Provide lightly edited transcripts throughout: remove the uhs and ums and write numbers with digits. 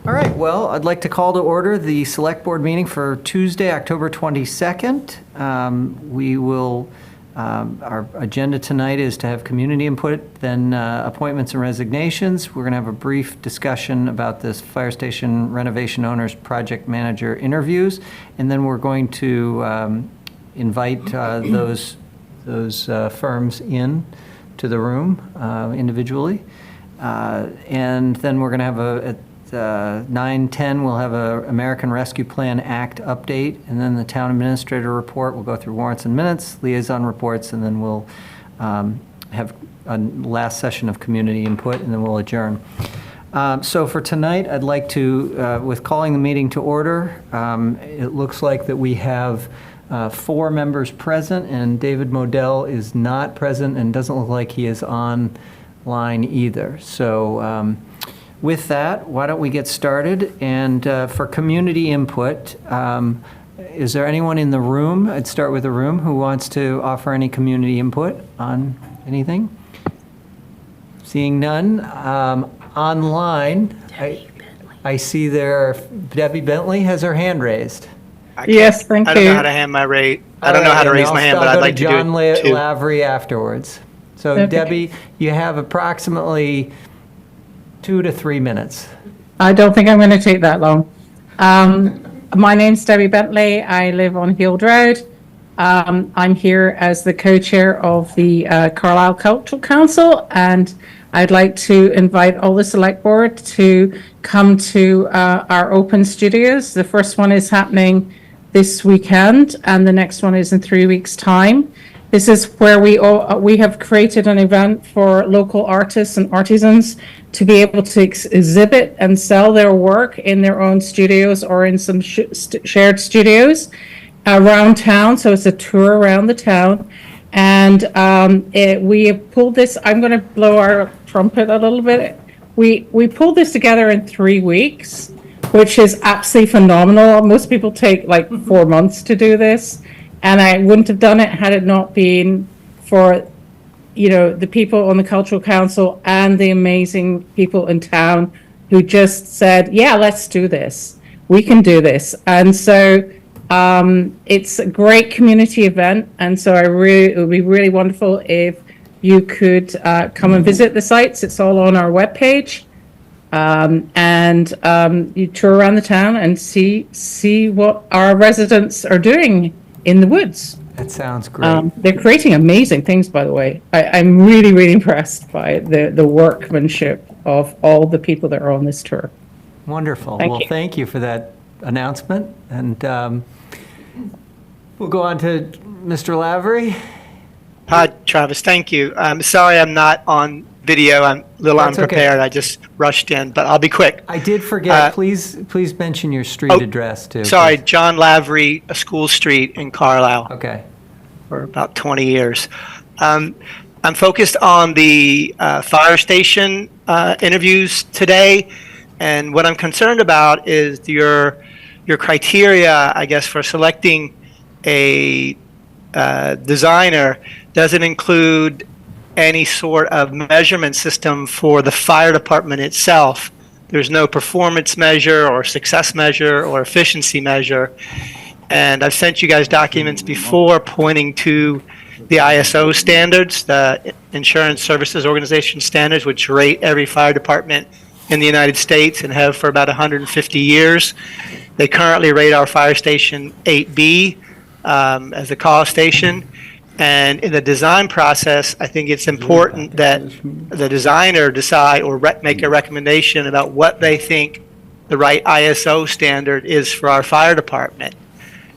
All right, well, I'd like to call to order the Select Board meeting for Tuesday, October 22nd. Our agenda tonight is to have community input, then appointments and resignations. We're going to have a brief discussion about this fire station renovation owners project manager interviews, and then we're going to invite those firms in to the room individually. And then we're going to have at 9:10, we'll have a American Rescue Plan Act update, and then the town administrator report. We'll go through warrants and minutes, liaison reports, and then we'll have a last session of community input, and then we'll adjourn. So for tonight, I'd like to, with calling the meeting to order, it looks like that we have 4 members present, and David Modell is not present and doesn't look like he is online either. So with that, why don't we get started? And for community input, is there anyone in the room? I'd start with the room who wants to offer any community input on anything. Seeing none. Online, I see there, Debbie Bentley has her hand raised. Yes, thank you. I don't know how to hand my rate. I don't know how to raise my hand, but I'd like to do John it too. Lavery afterwards. So Okay. Debbie, you have approximately 2 to 3 minutes. I don't think I'm going to take that long. My name's Debbie Bentley. I live on Heald Road. I'm here as the co-chair of the Carlisle Cultural Council, and I'd like to invite all the select board to come to our open studios. The first one is happening this weekend, and the next one is in 3 weeks' time. This is where we have created an event for local artists and artisans to be able to exhibit and sell their work in their own studios or in some shared studios around town. So it's a tour around the town. And we have pulled this, I'm going to blow our trumpet a little bit. We pulled this together in 3 weeks, which is absolutely phenomenal. Most people take like 4 months to do this. And I wouldn't have done it had it not been for, the people on the Cultural Council and the amazing people in town who just said, yeah, let's do this. We can do this. And so it's a great community event. And so it would be really wonderful if you could come and visit the sites. It's all on our webpage. And you tour around the town and see what our residents are doing in the woods. That sounds great. They're creating amazing things, by the way. I'm really, really impressed by the workmanship of all the people that are on this tour. Wonderful. Thank you. Thank you for that announcement. And we'll go on to Mr. Lavery. Hi, Travis. Thank you. I'm sorry I'm not on video. I'm a little That's unprepared. okay. I just rushed in, but I'll be quick. I did forget. Please mention your street address too. Sorry, John Lavery, School Street in Carlisle. Okay. For about 20 years. I'm focused on the fire station interviews today, and what I'm concerned about is your criteria, I guess, for selecting a designer doesn't include any sort of measurement system for the fire department itself. There's no performance measure or success measure or efficiency measure. And I've sent you guys documents before pointing to the ISO standards, the Insurance Services Organization standards, which rate every fire department in the United States and have for about 150 years. They currently rate our fire station 8B as a call station. And in the design process, I think it's important that the designer decide or make a recommendation about what they think the right ISO standard is for our fire department.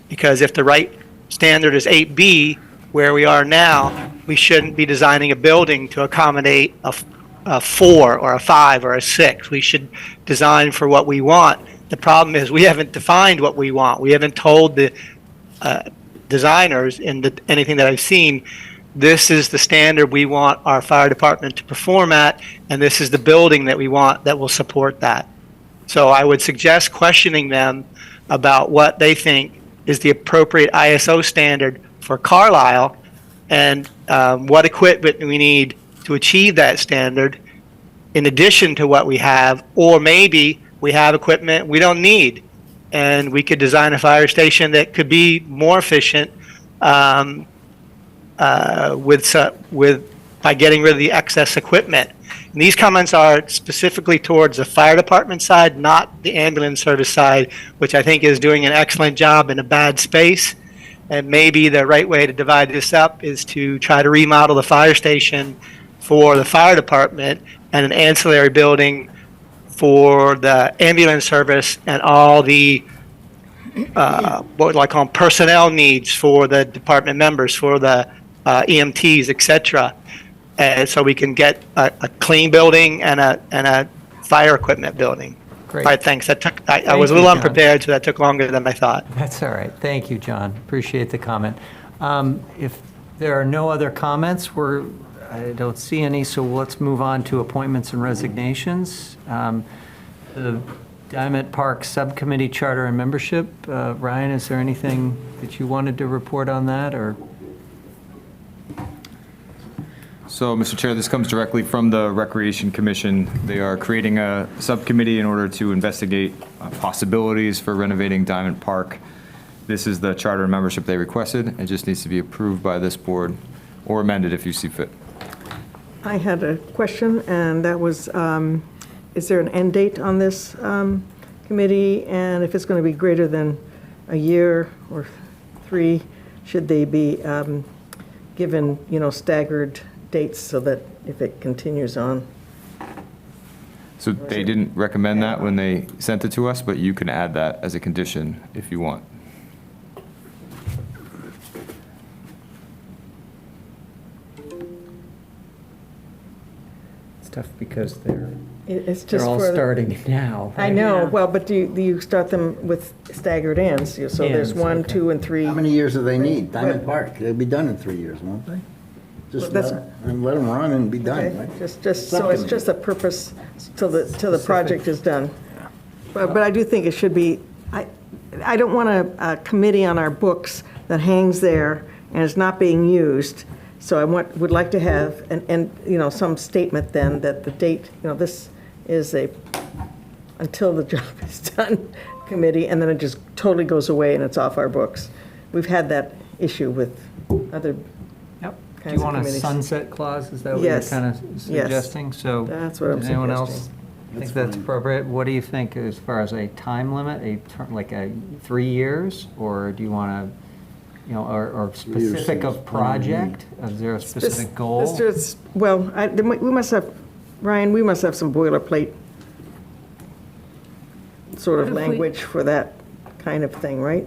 Because if the right standard is 8B, where we are now, we shouldn't be designing a building to accommodate a 4 or a 5 or a 6. We should design for what we want. The problem is we haven't defined what we want. We haven't told the designers in anything that I've seen, this is the standard we want our fire department to perform at, and this is the building that we want that will support that. So I would suggest questioning them about what they think is the appropriate ISO standard for Carlisle and what equipment we need to achieve that standard in addition to what we have, or maybe we have equipment we don't need, and we could design a fire station that could be more efficient with by getting rid of the excess equipment. And these comments are specifically towards the fire department side, not the ambulance service side, which I think is doing an excellent job in a bad space. And maybe the right way to divide this up is to try to remodel the fire station for the fire department and an ancillary building for the ambulance service and all the what would I call them, personnel needs for the department members, for the EMTs, etc. And so we can get a clean building and a fire equipment building. Great. All right, thanks. That took, I Thank was a you, little John. unprepared, so that took longer than I thought. That's all right. Thank you, John. Appreciate the comment. If there are no other comments, I don't see any, so let's move on to appointments and resignations. The Diamond Park Subcommittee Charter and Membership. Ryan, is there anything that you wanted to report on that, or? So, Mr. Chair, this comes directly from the Recreation Commission. They are creating a subcommittee in order to investigate possibilities for renovating Diamond Park. This is the charter and membership they requested. It just needs to be approved by this board or amended if you see fit. I had a question, and that was, is there an end date on this committee? And if it's going to be greater than a year or 3, should they be given, staggered dates so that if it continues on? So they didn't recommend that when they sent it to us, but you can add that as a condition if you want. It's tough because they're It's just all for. starting now. I right? know, Yeah. well, but do you start them with staggered ends? So there's Ends, 1, okay. 2, and 3. How many years do they need? Diamond But- Park, they'll be done in 3 years, won't they? Just Well, let that's- them run and be done, Okay, right? so it's Subcommittee. just a purpose till the project is done. But I do think it should be, I don't want a committee on our books that hangs there and is not being used. So would like to have, some statement then that the date, this is until the job is done committee, and then it just totally goes away and it's off our books. We've had that issue with other Yep. Do kinds you of want a committees. sunset clause? Is that what you're Yes. kind of Yes. suggesting? So That's what I'm does anyone else suggesting. think That's that's fine. appropriate? What do you think as far as a time limit, like 3 years? Or do you want to, or specific seems of project? Is there a specific goal? Well, we must have, Ryan, we must have some boilerplate sort of What if we- language for that kind of thing, right?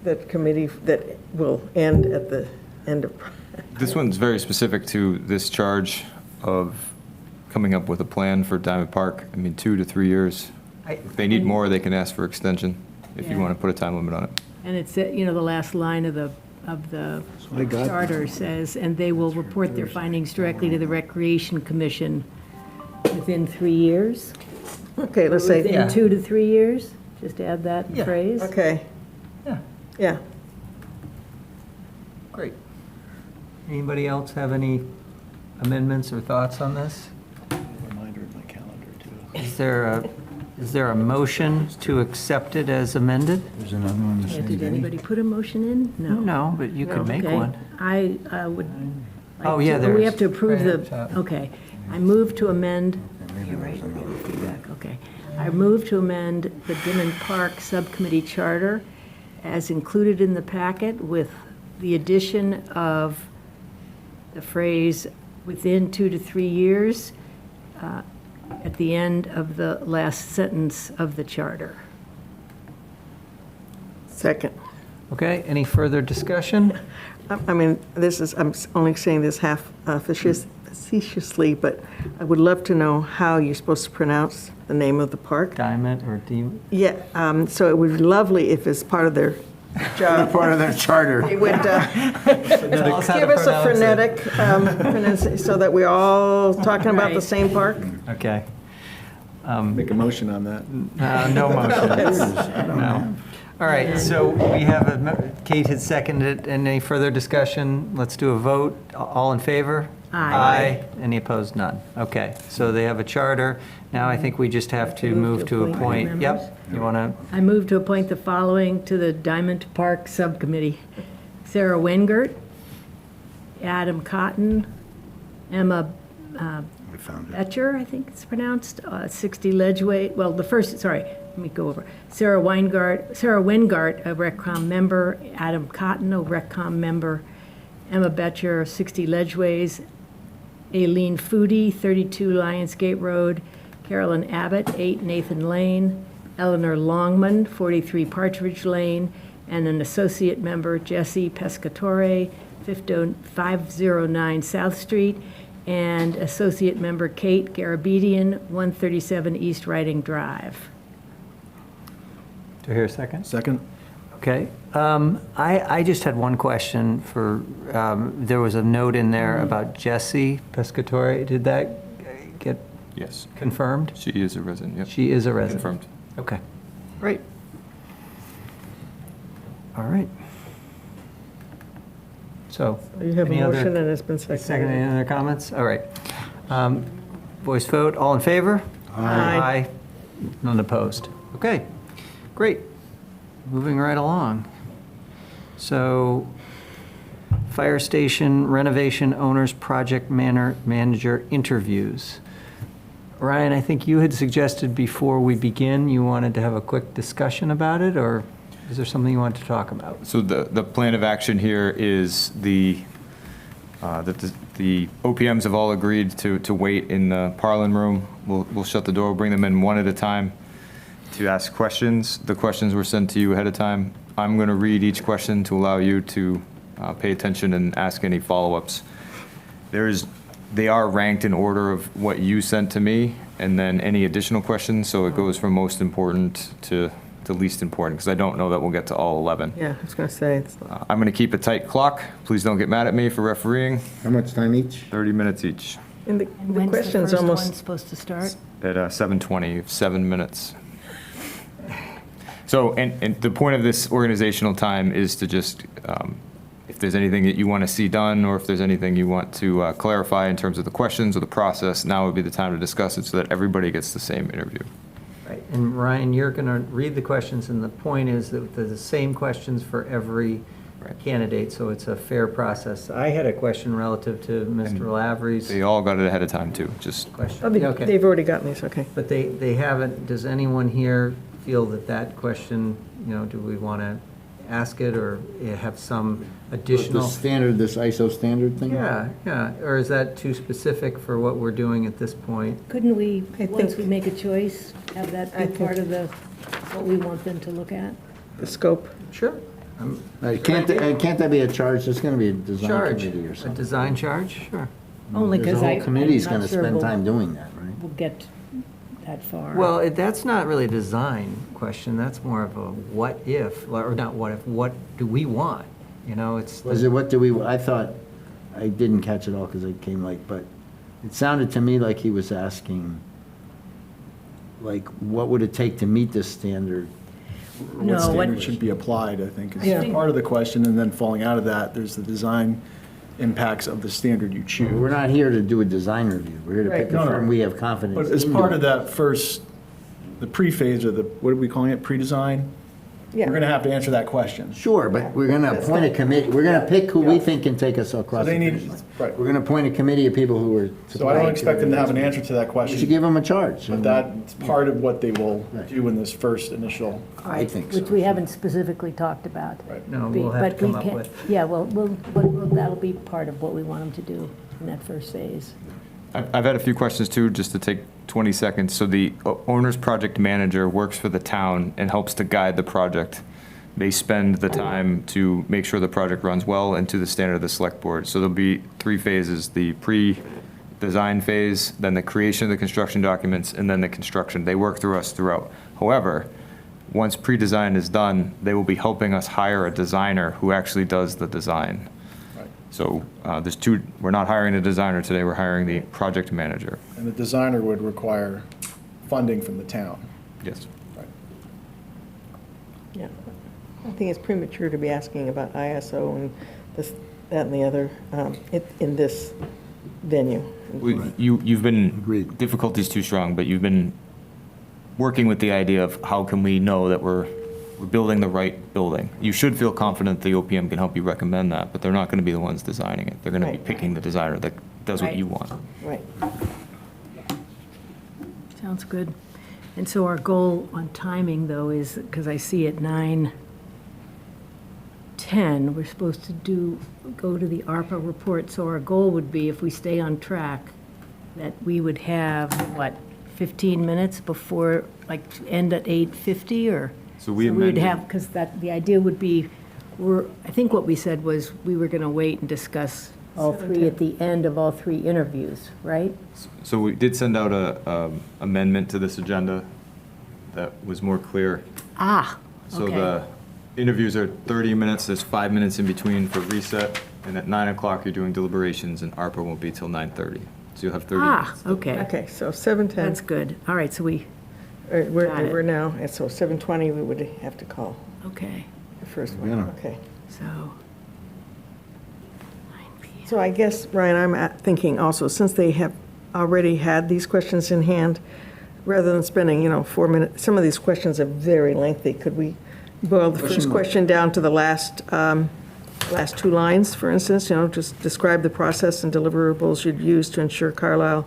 That committee that will end at the end of. This one's very specific to this charge of coming up with a plan for Diamond Park. 2 to 3 years. If they need more, they can ask for extension if you Yeah. want to put a time limit on it. And it's, the last line of the I got charter says, and they will report their findings directly to the Recreation Commission within 3 years? Okay, let's say, Within 2 to 3 years? Just add that Yeah. phrase? okay, Yeah, yeah. great. Anybody else have any amendments or thoughts on this? Reminder in my calendar, too. Is there a motion to accept it as amended? There's another one the Yeah, same did day. anybody put a motion in? No. No, but you could make Okay. one. I would. Oh, like yeah, to- there We is. have to approve Right the, up top. okay. I move to amend, Maybe you're there right, was another. feedback, okay. I move to amend the Diamond Park Subcommittee Charter as included in the packet with the addition of the phrase "within 2 to 3 years" at the end of the last sentence of the charter. Second. Okay, any further discussion? I'm only saying this half facetiously, but I would love to know how you're supposed to pronounce the name of the park. Diamond or Deem? Yeah, so it would be lovely if it's part of their job. Part of their charter. They would Tell us how to give us a pronounce it. phonetic pronunciation so that we're all talking about the Right. same park. Okay. Make a motion on that. No motion. No. All right, so we have, Kate had seconded it. Any further discussion? Let's do a vote. All in favor? Aye. Any opposed? None. Okay, so they have a charter. Now I think we just have to move to appoint. members? Yep, you want to, I move to appoint the following to the Diamond Park Subcommittee: Sarah Wengert, Adam Cotton, Emma Betcher, I think it's pronounced, 60 Ledgeway, well, the first, sorry, let me go over. Sarah Wingart, a RecCom member, Adam Cotton, a RecCom member, Emma Betcher, 60 Ledgeways, Aileen Foodie, 32 Lionsgate Road, Carolyn Abbott, 8 Nathan Lane, Eleanor Longman, 43 Partridge Lane, and an associate member, Jesse Pescatore, 509 South Street, and associate member Kate Garabedian, 137 East Riding Drive. do I hear a second? Second? Okay. I just had one question for, there was a note in there about Jesse Pescatore. Did that get Yes. confirmed? She is a resident, yep. She is a resident? Confirmed. Okay, great. All right. So. You have a any other- motion and it's been Second, any seconded. other comments? All right. Voice vote, all in favor? Aye. None opposed. Okay, great. Moving right along. So, fire station renovation owners project manager interviews. Ryan, I think you had suggested before we begin, you wanted to have a quick discussion about it, or is there something you want to talk about? So the plan of action here is that the OPMs have all agreed to wait in the Parlin room. We'll shut the door, bring them in one at a time to ask questions. The questions were sent to you ahead of time. I'm going to read each question to allow you to pay attention and ask any follow-ups. They are ranked in order of what you sent to me, and then any additional questions, so it goes from most important to least important, because I don't know that we'll get to all 11. Yeah, I was going to say, it's I'm going to keep a tight clock. Please don't get mad at me for refereeing. How much time each? 30 minutes each and the When's question's the first one almost, supposed to start? at 7:20, 7 minutes. So, and the point of this organizational time is to just, if there's anything that you want to see done, or if there's anything you want to clarify in terms of the questions or the process, now would be the time to discuss it so that everybody gets the same interview. Right, and Ryan, you're going to read the questions, and the point is that they're the same questions for every Right. candidate, so it's a fair process. I had a question relative to Mr. Lavery's They all got it ahead of time, too, just. question. oh, Okay. they've already gotten these, okay. But they haven't, does anyone here feel that question, do we want to ask it, or have some The additional? standard, this ISO standard thing? Yeah, or is that too specific for what we're doing at this point? Couldn't we, I once think- we make a choice, have that I be think- part of what we want them to look at? The scope. Sure. Can't that be a charge? There's going to be a design Charge, committee or a something. design charge, sure. Only There's a because whole committee's going to spend time doing that, right? We'll get that far. Well, that's not really a design question, that's more of a what if, or not what if, what do we want? It's. Was it, what do we, I thought, I didn't catch it all because I came late, but it sounded to me like he was asking, like, what would it take to meet this standard? No, What standard what- should be applied, I think, Yeah. is part of the question, and then falling out of that, there's the design impacts of the standard you We're choose. not here to do a design review. We're here to pick Right. a No, no. firm we have confidence in. But as part of doing. that first, the pre-phase, or the, what are we calling it, pre-design? Yeah. We're going to have to answer that question. Sure, but we're going to appoint a committee, we're going to pick who we think can take us So across they the need, finish line. right. We're going to appoint a committee of people who are. So I don't expect them to have an answer to that We should question, give them a charge. but that's part of what they will Right. do in this first initial. I think so. Which we haven't specifically talked about. Right. No, we'll have But to we come up can- with. Yeah, well, that'll be part of what we want them to do in that first phase. I've had a few questions too, just to take 20 seconds. So the owner's project manager works for the town and helps to guide the project. They spend the time to make sure the project runs well and to the standard of the select board. So there'll be 3 phases: the pre-design phase, then the creation of the construction documents, and then the construction. They work through us throughout. However, once pre-design is done, they will be helping us hire a designer who actually does the design. Right. So there's 2, we're not hiring a designer today, we're hiring the project manager. And the designer would require funding from the town. Yes. Right. Yeah. I think it's premature to be asking about ISO and this, that, and the other in this venue. You've been, Agreed. difficulty's too strong, but you've been working with the idea of how can we know that we're building the right building. You should feel confident the OPM can help you recommend that, but they're not going to be the ones designing it. They're going to be Right. picking the designer that does what Right. you want. Right. Sounds good. And so our goal on timing, though, is, because I see at 9:10, we're supposed to go to the ARPA report. So our goal would be, if we stay on track, that we would have, what, 15 minutes before, like, end at 8:50, or? So we would amended- have, because the idea would be, I think what we said was we were going to wait and discuss all three at the end of all three interviews, right? So we did send out a amendment to this agenda that was more clear. Ah, So okay. the interviews are 30 minutes, there's 5 minutes in between for reset, and at 9 o'clock you're doing deliberations, and ARPA won't be till 9:30. So you'll have 30 Ah, minutes. okay. Okay, so 7:10. That's good. All right, so we, got it. We're now, and so 7:20 we would have to call okay, the first one. Yeah. Okay. so 9 p.m. So I guess, Ryan, I'm thinking also, since they have already had these questions in hand, rather than spending, 4 minutes, some of these questions are very lengthy. Could we boil the first question down to the last two lines, for instance? Just describe the process and deliverables you'd use to ensure Carlisle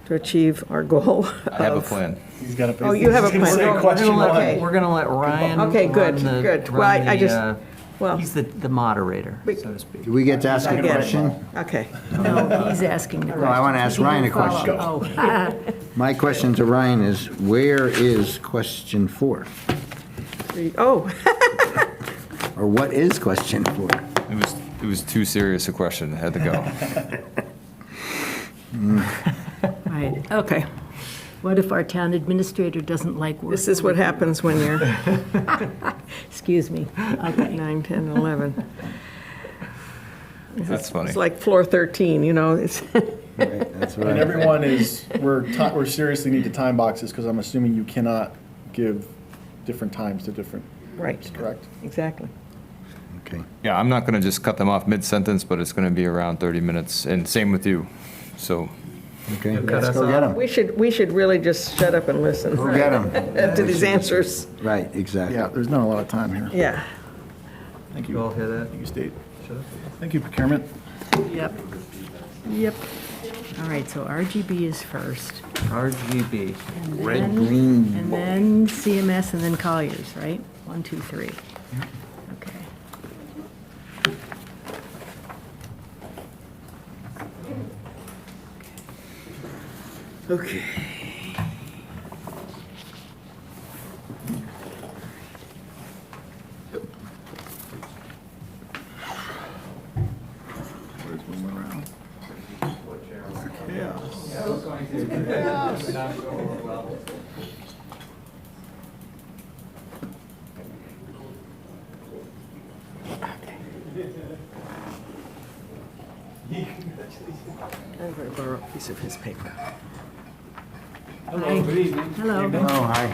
to achieve our goal. I have a plan. He's got a. Oh, you have a he's gonna plan. say We're question gonna let- one. okay. We're going to let Ryan. Okay, good, run the- good. run Well, I the, just- uh, well- He's the moderator, We- so to speak. Do we get to ask I a get it. question? Okay. No, he's asking the question. No, I want to ask Ryan a question. Oh, My question to Ryan is, where is question 4? Oh, Or what is question 4? It was too serious a question, it had to go. right, okay. What if our town administrator doesn't like work? this is what happens when you're Excuse me. Okay. 9, 10, 11. That's funny. It's like floor 13, it's, That's And right. everyone is, we're seriously need to time boxes, because I'm assuming you cannot give different times to different, right, correct? exactly. Okay. Yeah, I'm not going to just cut them off mid-sentence, but it's going to be around 30 minutes, and same with you. So Okay, cut let's us go get off. him. We should really just shut up and listen Go get him. to these answers. Right, exactly. Yeah, there's not a lot of time here. Yeah. Thank You all you. hear that? Thank you, State. Thank you, procurement. Yep. Yep. All right, so RGB is first. RGB. and Red, then- green, And then CMS and then Colliers, right? 1, 2, 3. Okay. Okay. I'm going to borrow a piece of his paper. Hello, good evening. Hello. Oh, hi.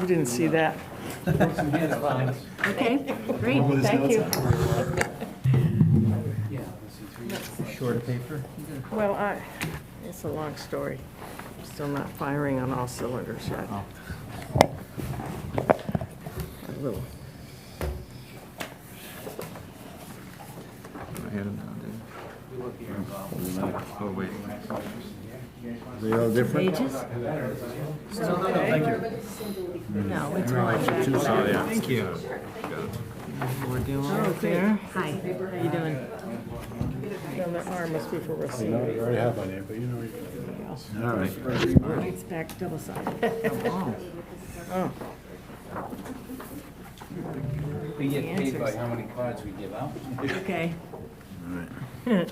You didn't see that. Okay, great, thank you. Short of paper? Well, it's a long story. I'm still not firing on all cylinders yet. A little. Oh, wait. They all different? Pages? No, it's fine. Thank you. We're doing it there. Hi, how are you doing? On the arm must be for receipt. already have my name, but you know. All right. It's back double-sided. Oh, We get paid by how many cards we give out. Okay. Thank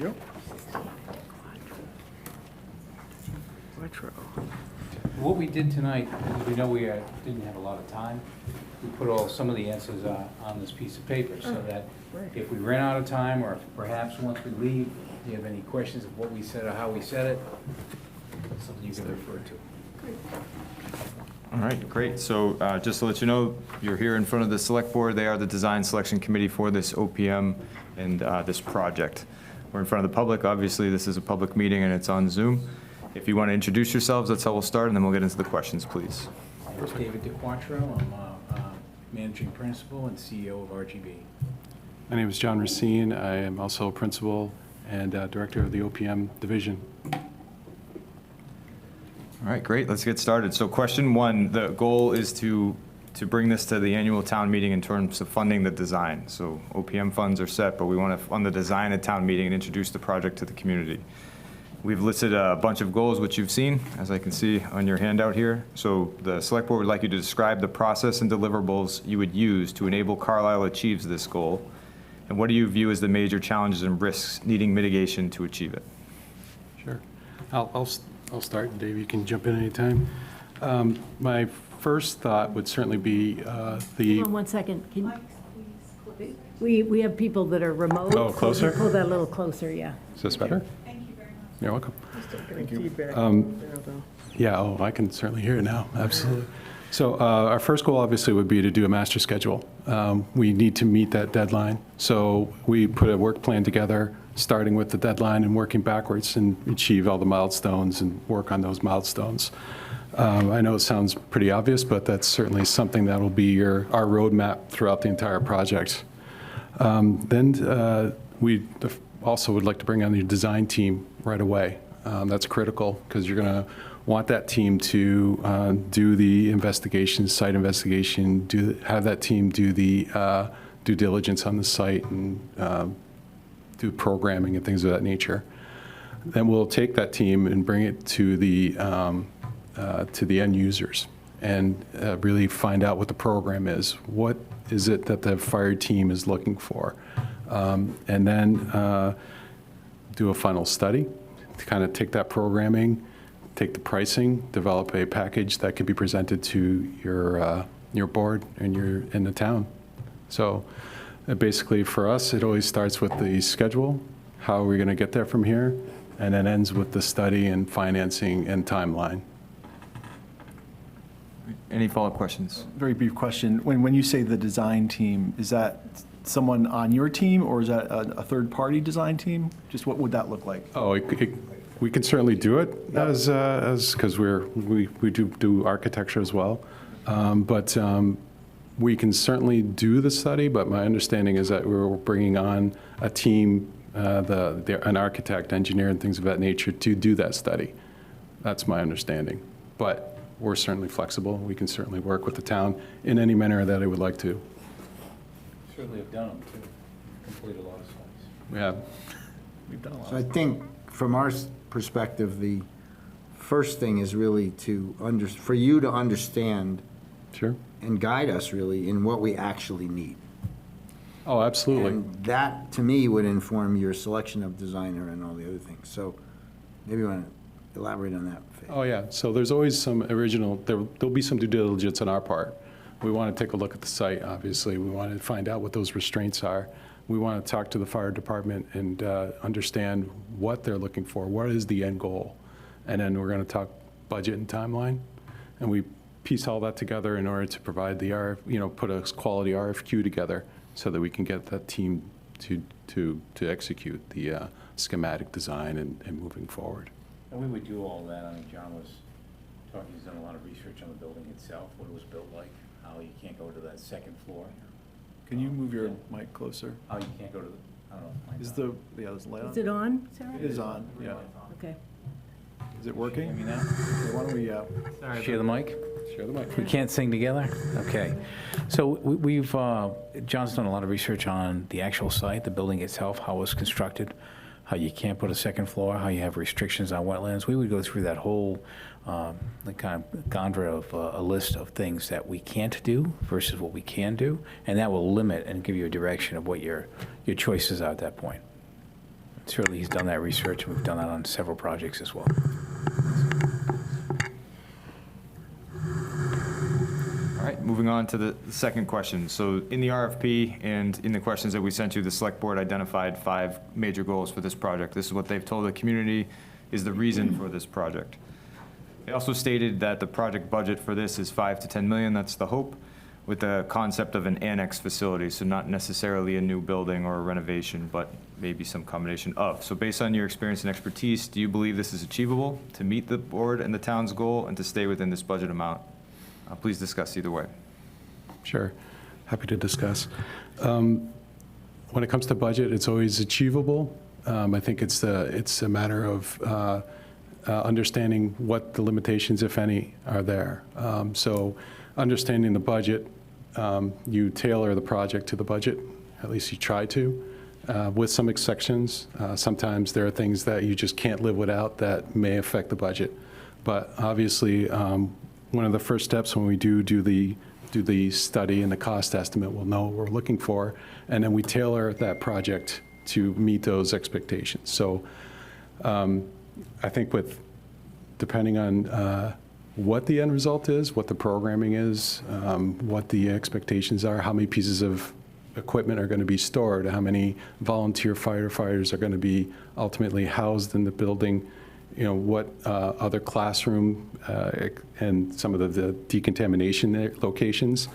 you. retro. What we did tonight, because we know we didn't have a lot of time, we put some of the answers on this piece of paper, so that if we ran out of time, or if perhaps once we leave, you have any questions of what we said or how we said it, that's something you can refer to. All right, great. So just to let you know, you're here in front of the Select Board. They are the Design Selection Committee for this OPM and this project. We're in front of the public. Obviously, this is a public meeting and it's on Zoom. If you want to introduce yourselves, that's how we'll start, and then we'll get into the questions, please. My name is David DeQuattro. I'm Managing Principal and CEO of RGB. My name is John Racine. I am also Principal and Director of the OPM Division. All right, great. Let's get started. So question one, the goal is to bring this to the annual town meeting in terms of funding the design. So OPM funds are set, but we want to fund the design at town meeting and introduce the project to the community. We've listed a bunch of goals, which you've seen, as I can see on your handout here. So the Select Board would like you to describe the process and deliverables you would use to enable Carlisle achieves this goal. And what do you view as the major challenges and risks needing mitigation to achieve it? Sure. I'll start, and Dave, you can jump in anytime. My first thought would certainly be Hold on 1 second. We have people that are remote. Oh, closer? So pull that a little closer, yeah. Is this better? Thank you very much. You're welcome. Thank you. Yeah, oh, I can certainly hear it now, absolutely. So our first goal obviously would be to do a master schedule. We need to meet that deadline. So we put a work plan together, starting with the deadline and working backwards and achieve all the milestones and work on those milestones. I know it sounds pretty obvious, but that's certainly something that will be our roadmap throughout the entire project. Then we also would like to bring on the design team right away. That's critical because you're going to want that team to do the investigation, site investigation, have that team do the due diligence on the site and do programming and things of that nature. Then we'll take that team and bring it to the end users and really find out what the program is. What is it that the fire team is looking for? And then do a final study to kind of take that programming, take the pricing, develop a package that could be presented to your board and in the town. So basically for us, it always starts with the schedule, how are we going to get there from here, and then ends with the study and financing and timeline. Any follow-up questions? Very brief question. When you say the design team, is that someone on your team or is that a third-party design team? Just what would that look like? Oh, we could certainly do it as because we do architecture as well, but we can certainly do the study. But my understanding is that we're bringing on a team, an architect, engineer, and things of that nature to do that study. That's my understanding. But we're certainly flexible. We can certainly work with the town in any manner that it would like to. Certainly have done them too. Complete a lot of studies. We have. We've done a lot. So I think from our perspective, the first thing is really for you to understand Sure. and guide us really in what we actually need. Oh, absolutely. And that, to me, would inform your selection of designer and all the other things. So maybe you want to elaborate on that. Faith. Oh, yeah. So there's always there'll be some due diligence on our part. We want to take a look at the site, obviously. We want to find out what those restraints are. We want to talk to the fire department and understand what they're looking for. What is the end goal? And then we're going to talk budget and timeline. And we piece all that together in order to provide put a quality RFQ together so that we can get that team to execute the schematic design and moving forward. And we would do all that. I mean, John was talking, he's done a lot of research on the building itself, what it was built like, how you can't go to that second floor. Can you move your mic closer? How you can't go to I don't know. if mine's Is on. the light on? Is it on, Sarah? It is on, yeah. Okay. Is it working? Hear me now? Okay, why don't we, Share the mic? Share the mic. We can't sing together? Okay. So we've, John's done a lot of research on the actual site, the building itself, how it was constructed, how you can't put a second floor, how you have restrictions on wetlands. We would go through that whole the kind of gondra of a list of things that we can't do versus what we can do, and that will limit and give you a direction of what your choices are at that point. Certainly he's done that research, and we've done that on several projects as well. All right, moving on to the second question. So in the RFP and in the questions that we sent you, the Select Board identified 5 major goals for this project. This is what they've told the community is the reason for this project. They also stated that the project budget for this is 5 to 10 million, that's the hope, with the concept of an annex facility, so not necessarily a new building or a renovation, but maybe some combination of. So based on your experience and expertise, do you believe this is achievable to meet the board and the town's goal and to stay within this budget amount? Please discuss either way. Sure, happy to discuss. When it comes to budget, it's always achievable. I think it's a matter of understanding what the limitations, if any, are there. So understanding the budget, you tailor the project to the budget, at least you try to, with some exceptions. Sometimes there are things that you just can't live without that may affect the budget. But obviously, one of the first steps when we do the study and the cost estimate, we'll know what we're looking for, and then we tailor that project to meet those expectations. So I think depending on what the end result is, what the programming is, what the expectations are, how many pieces of equipment are going to be stored, how many volunteer firefighters are going to be ultimately housed in the building, what other classroom and some of the decontamination locations,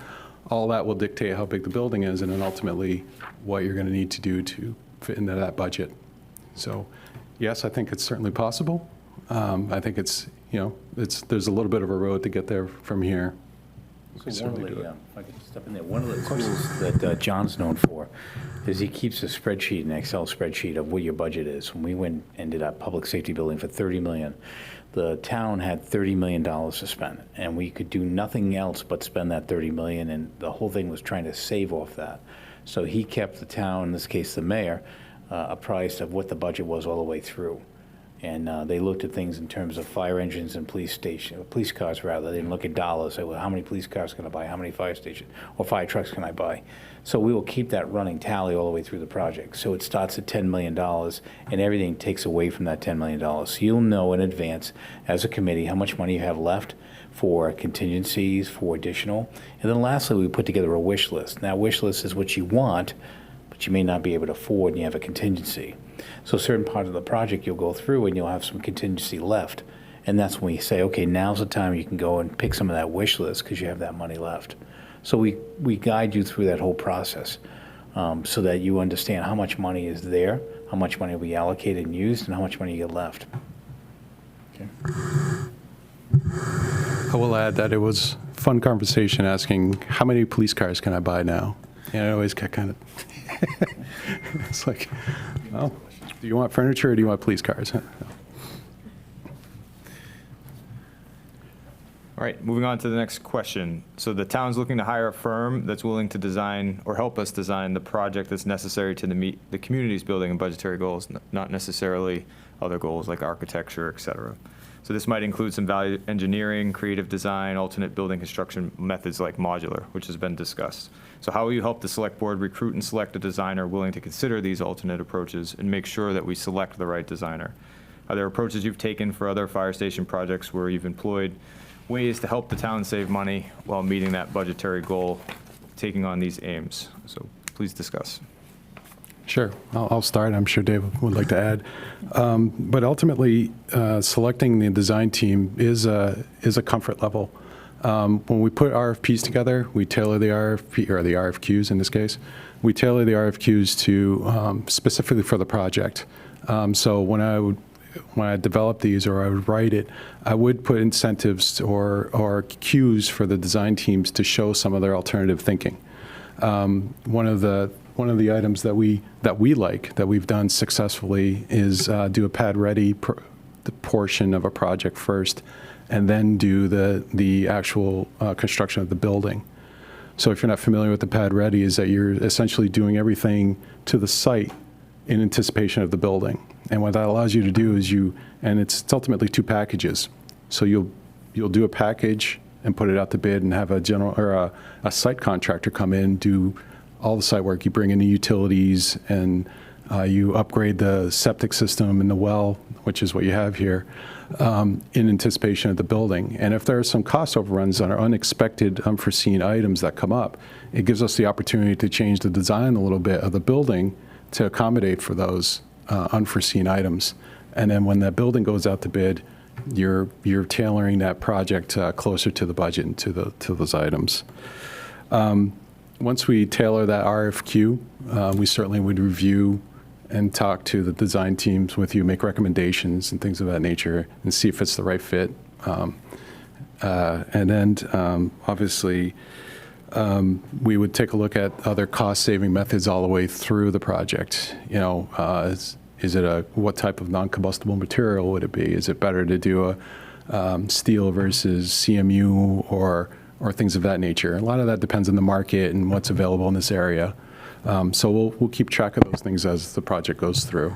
all that will dictate how big the building is and then ultimately what you're going to need to do to fit into that budget. So yes, I think it's certainly possible. I think there's a little bit of a road to get there from here. So one of the, if I could step in there, one of the tools that John's known for is he keeps a spreadsheet, an Excel spreadsheet of what your budget is. When we went and did our public safety building for $30 million, the town had $30 million to spend, and we could do nothing else but spend that $30 million, and the whole thing was trying to save off that. So he kept the town, in this case the mayor, apprised of what the budget was all the way through. And they looked at things in terms of fire engines and police cars rather. They didn't look at dollars, say, well, how many police cars can I buy? How many fire stations or fire trucks can I buy? So we will keep that running tally all the way through the project. So it starts at $10 million and everything takes away from that $10 million. So you'll know in advance as a committee how much money you have left for contingencies, for additional. And then lastly, we put together a wish list. Now, wish list is what you want, but you may not be able to afford and you have a contingency. So a certain part of the project you'll go through and you'll have some contingency left. And that's when we say, okay, now's the time you can go and pick some of that wish list because you have that money left. So we guide you through that whole process so that you understand how much money is there, how much money will be allocated and used, and how much money you get left. Okay. I will add that it was a fun conversation asking, how many police cars can I buy now? And I always get kind of, it's like, well, do you want furniture or do you want police cars? All right, moving on to the next question. So the town's looking to hire a firm that's willing to design or help us design the project that's necessary to meet the community's building and budgetary goals, not necessarily other goals like architecture, et cetera. So this might include some value engineering, creative design, alternate building construction methods like modular, which has been discussed. So how will you help the select board recruit and select a designer willing to consider these alternate approaches and make sure that we select the right designer? Are there approaches you've taken for other fire station projects where you've employed ways to help the town save money while meeting that budgetary goal, taking on these aims? So please discuss. Sure, I'll start. I'm sure Dave would like to add. But ultimately, selecting the design team is a comfort level. When we put RFPs together, we tailor the RFP, or the RFQs in this case, we tailor the RFQs to specifically for the project. So when I develop these or I would write it, I would put incentives or cues for the design teams to show some of their alternative thinking. One of the items that we like, that we've done successfully, is do a pad ready the portion of a project first, and then do the actual construction of the building. So if you're not familiar with the pad ready, is that you're essentially doing everything to the site in anticipation of the building. And what that allows you to do is and it's ultimately two packages. So you'll do a package and put it out to bid and have a site contractor come in, do all the site work. You bring in the utilities and you upgrade the septic system and the well, which is what you have here, in anticipation of the building. And if there are some cost overruns or unexpected, unforeseen items that come up, it gives us the opportunity to change the design a little bit of the building to accommodate for those unforeseen items. And then when that building goes out to bid, you're tailoring that project closer to the budget and to those items. Once we tailor that RFQ, we certainly would review and talk to the design teams with you, make recommendations and things of that nature, and see if it's the right fit. And then, obviously, we would take a look at other cost-saving methods all the way through the project. You know, is it what type of non-combustible material would it be? Is it better to do a steel versus CMU or things of that nature? A lot of that depends on the market and what's available in this area. So we'll keep track of those things as the project goes through.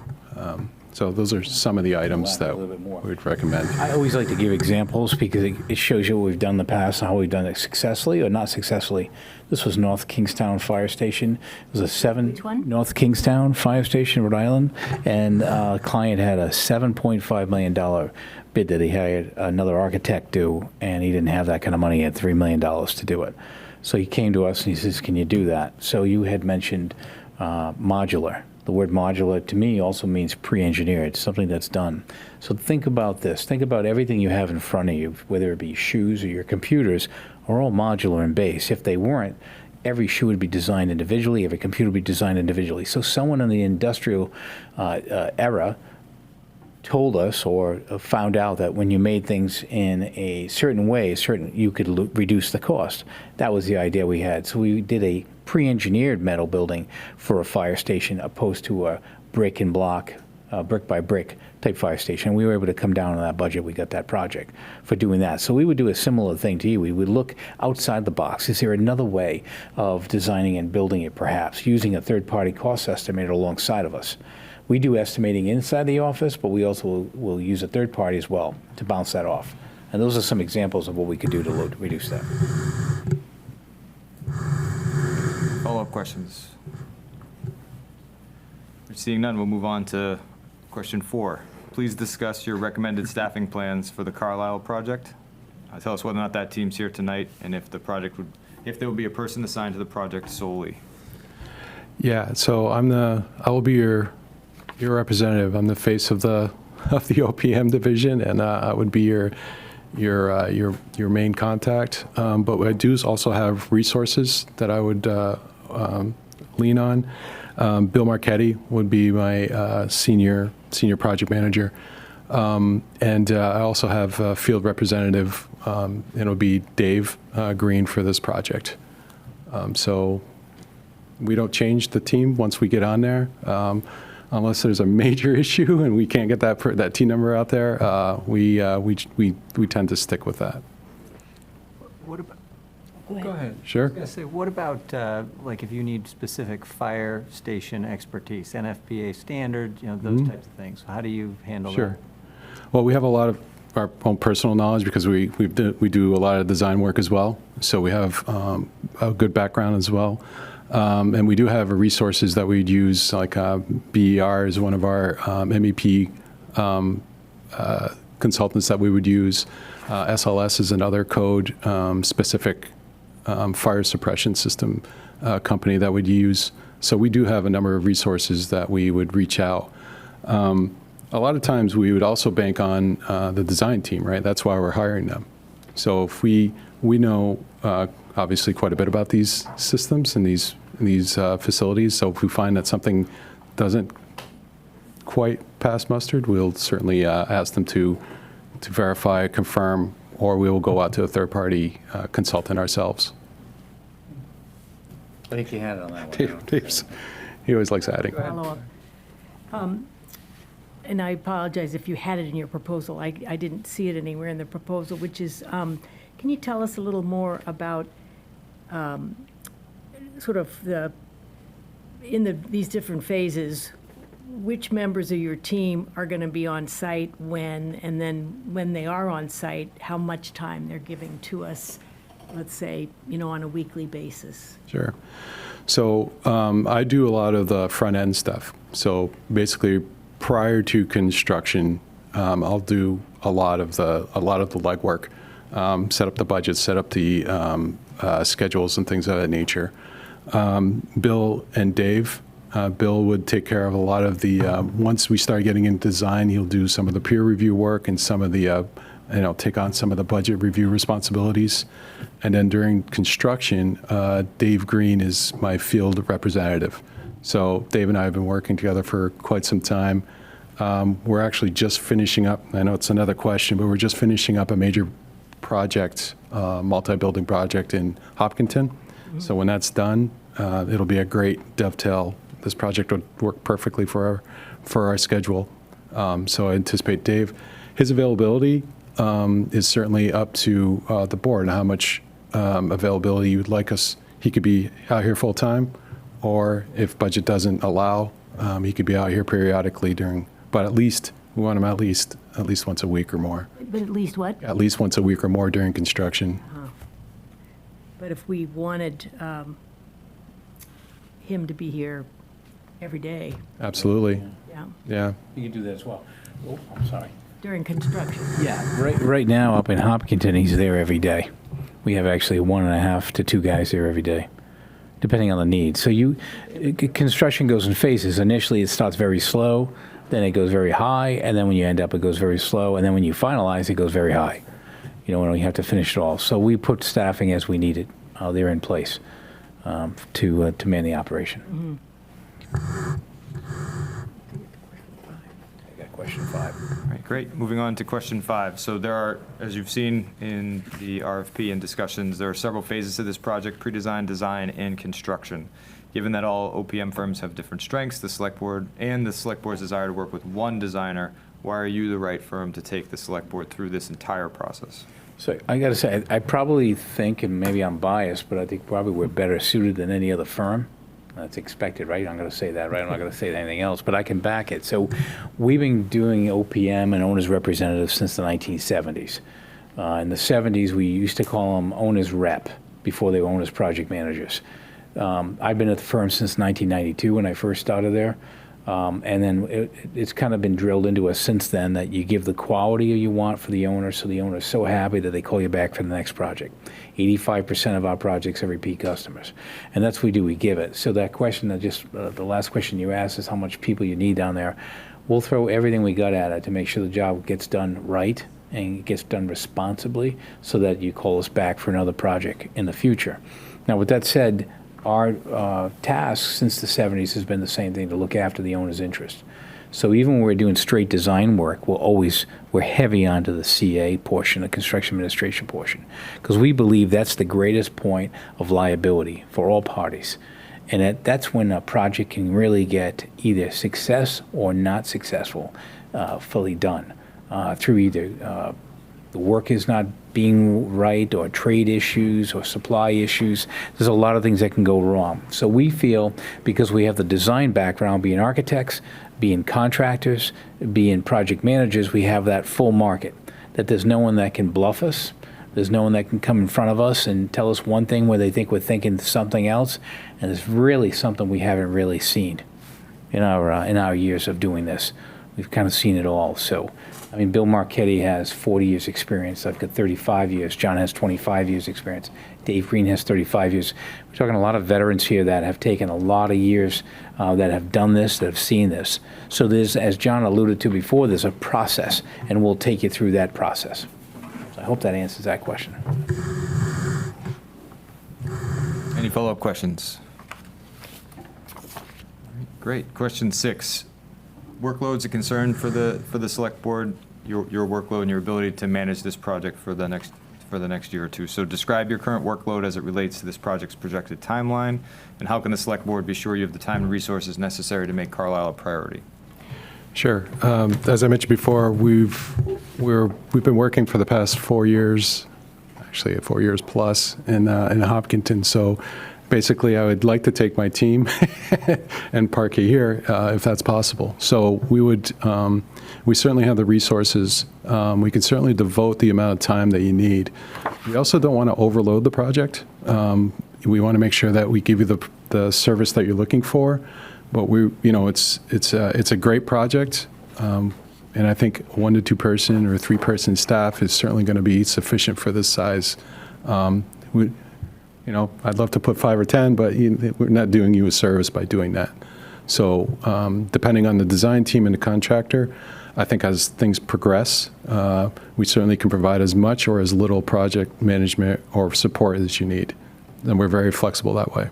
So those are some of the items that we'd recommend. I always like to give examples because it shows you what we've done in the past and how we've done it successfully or not successfully. This was North Kingstown Fire Station. It was a Which one? North Kingstown Fire Station, Rhode Island, and a client had a $7.5 million bid that he hired another architect do, and he didn't have that kind of money. He had $3 million to do it. So he came to us and he says, "Can you do that?" So you had mentioned modular. The word modular to me also means pre-engineered, something that's done. So think about this. Think about everything you have in front of you, whether it be shoes or your computers, are all modular in base. If they weren't, every shoe would be designed individually, every computer would be designed individually. So someone in the industrial era told us or found out that when you made things in a certain way, you could reduce the cost. That was the idea we had. So we did a pre-engineered metal building for a fire station opposed to a brick and block, brick by brick type fire station. We were able to come down on that budget. We got that project for doing that. So we would do a similar thing to you. We would look outside the box. Is there another way of designing and building it, perhaps, using a third-party cost estimator alongside of us? We do estimating inside the office, but we also will use a third party as well to bounce that off. And those are some examples of what we could do to reduce that. Follow-up questions? Seeing none, we'll move on to question 4. Please discuss your recommended staffing plans for the Carlisle project. Tell us whether or not that team's here tonight and if there will be a person assigned to the project solely. Yeah, so I will be your representative. I'm the face of the OPM division, and I would be your main contact. But I do also have resources that I would lean on. Bill Marchetti would be my senior project manager, and I also have a field representative. It'll be Dave Green for this project. So we don't change the team once we get on there. Unless there's a major issue and we can't get that team number out there, we tend to stick with that. What about, Go ahead. Sure. I was gonna say, what about, like, if you need specific fire station expertise, NFPA standard, those types of things? How do you handle that? Sure. Well, we have a lot of our own personal knowledge because we do a lot of design work as well. So we have a good background as well. And we do have resources that we'd use, like BER is one of our MEP consultants that we would use. SLS is another code-specific fire suppression system company that we'd use. So we do have a number of resources that we would reach out. A lot of times we would also bank on the design team, right? That's why we're hiring them. So if we know obviously quite a bit about these systems and these facilities. So if we find that something doesn't quite pass mustard, we'll certainly ask them to verify, confirm, or we will go out to a third-party consultant ourselves. I think you had it on that one. He always likes adding. Follow up. And I apologize if you had it in your proposal. I didn't see it anywhere in the proposal, which is, can you tell us a little more about sort of these different phases, which members of your team are going to be on site when, and then when they are on site, how much time they're giving to us, let's say, on a weekly basis? Sure. So I do a lot of the front-end stuff. So basically, prior to construction, I'll do a lot of the legwork, set up the budget, set up the schedules and things of that nature. Bill and Dave Bill would take care of a lot of the, once we start getting into design, he'll do some of the peer review work and some of the, take on some of the budget review responsibilities. And then during construction, Dave Green is my field representative. So Dave and I have been working together for quite some time. We're actually just finishing up, I know it's another question, but we're just finishing up a major project, multi-building project in Hopkinton. So when that's done, it'll be a great dovetail. This project would work perfectly for our schedule. So I anticipate Dave, his availability is certainly up to the board, how much availability you would like us. He could be out here full-time, or if budget doesn't allow, he could be out here periodically during, but at least, we want him at least once a week or more. But at least what? At least once a week or more during construction. But if we wanted him to be here every day, Absolutely, yeah, yeah. You can do that as well. Oh, I'm sorry. during construction. Yeah, right now up in Hopkinton, he's there every day. We have actually 1.5 to 2 guys there every day, depending on the need. So construction goes in phases. Initially, it starts very slow, then it goes very high, and then when you end up, it goes very slow, and then when you finalize, it goes very high. When we have to finish it all. So we put staffing as we need it. They're in place to man the operation. I got question 5. All right, great. Moving on to question 5. So there are, as you've seen in the RFP and discussions, there are several phases to this project: pre-design, design, and construction. Given that all OPM firms have different strengths, the select board's desire to work with one designer, why are you the right firm to take the select board through this entire process? So I got to say, I probably think, and maybe I'm biased, but I think probably we're better suited than any other firm. That's expected, right? I'm going to say that, right? I'm not going to say anything else, but I can back it. So we've been doing OPM and owner's representatives since the 1970s. In the 70s, we used to call them owner's rep before they were owner's project managers. I've been at the firm since 1992 when I first started there. And then it's kind of been drilled into us since then that you give the quality you want for the owner, so the owner is so happy that they call you back for the next project. 85% of our projects are repeat customers. And that's what we do, we give it. So that question, the last question you asked is how much people you need down there. We'll throw everything we got at it to make sure the job gets done right and gets done responsibly so that you call us back for another project in the future. Now, with that said, our task since the 70s has been the same thing, to look after the owner's interest. So even when we're doing straight design work, we're heavy onto the CA portion, the construction administration portion, because we believe that's the greatest point of liability for all parties. And that's when a project can really get either success or not successful fully done through either the work is not being right, or trade issues, or supply issues. There's a lot of things that can go wrong. So we feel, because we have the design background, being architects, being contractors, being project managers, we have that full market, that there's no one that can bluff us. There's no one that can come in front of us and tell us one thing where they think we're thinking something else. And it's really something we haven't really seen in our years of doing this. We've kind of seen it all. So, I mean, Bill Marchetti has 40 years experience. I've got 35 years. John has 25 years experience. Dave Green has 35 years. We're talking a lot of veterans here that have taken a lot of years, that have done this, that have seen this. So there's, as John alluded to before, there's a process, and we'll take you through that process. So I hope that answers that question. Any follow-up questions? Great. Question 6. Workload's a concern for the select board, your workload and your ability to manage this project for the next year or two. So describe your current workload as it relates to this project's projected timeline, and how can the select board be sure you have the time and resources necessary to make Carlisle a priority? Sure. As I mentioned before, we've been working for the past 4 years, actually 4 years plus, in Hopkinton. So basically, I would like to take my team and park it here if that's possible. So we certainly have the resources. We can certainly devote the amount of time that you need. We also don't want to overload the project. We want to make sure that we give you the service that you're looking for. But it's a great project, and I think 1 to 2 person or 3 person staff is certainly going to be sufficient for this size. I'd love to put 5 or 10, but we're not doing you a service by doing that. So depending on the design team and the contractor, I think as things progress, we certainly can provide as much or as little project management or support as you need. And we're very flexible that way.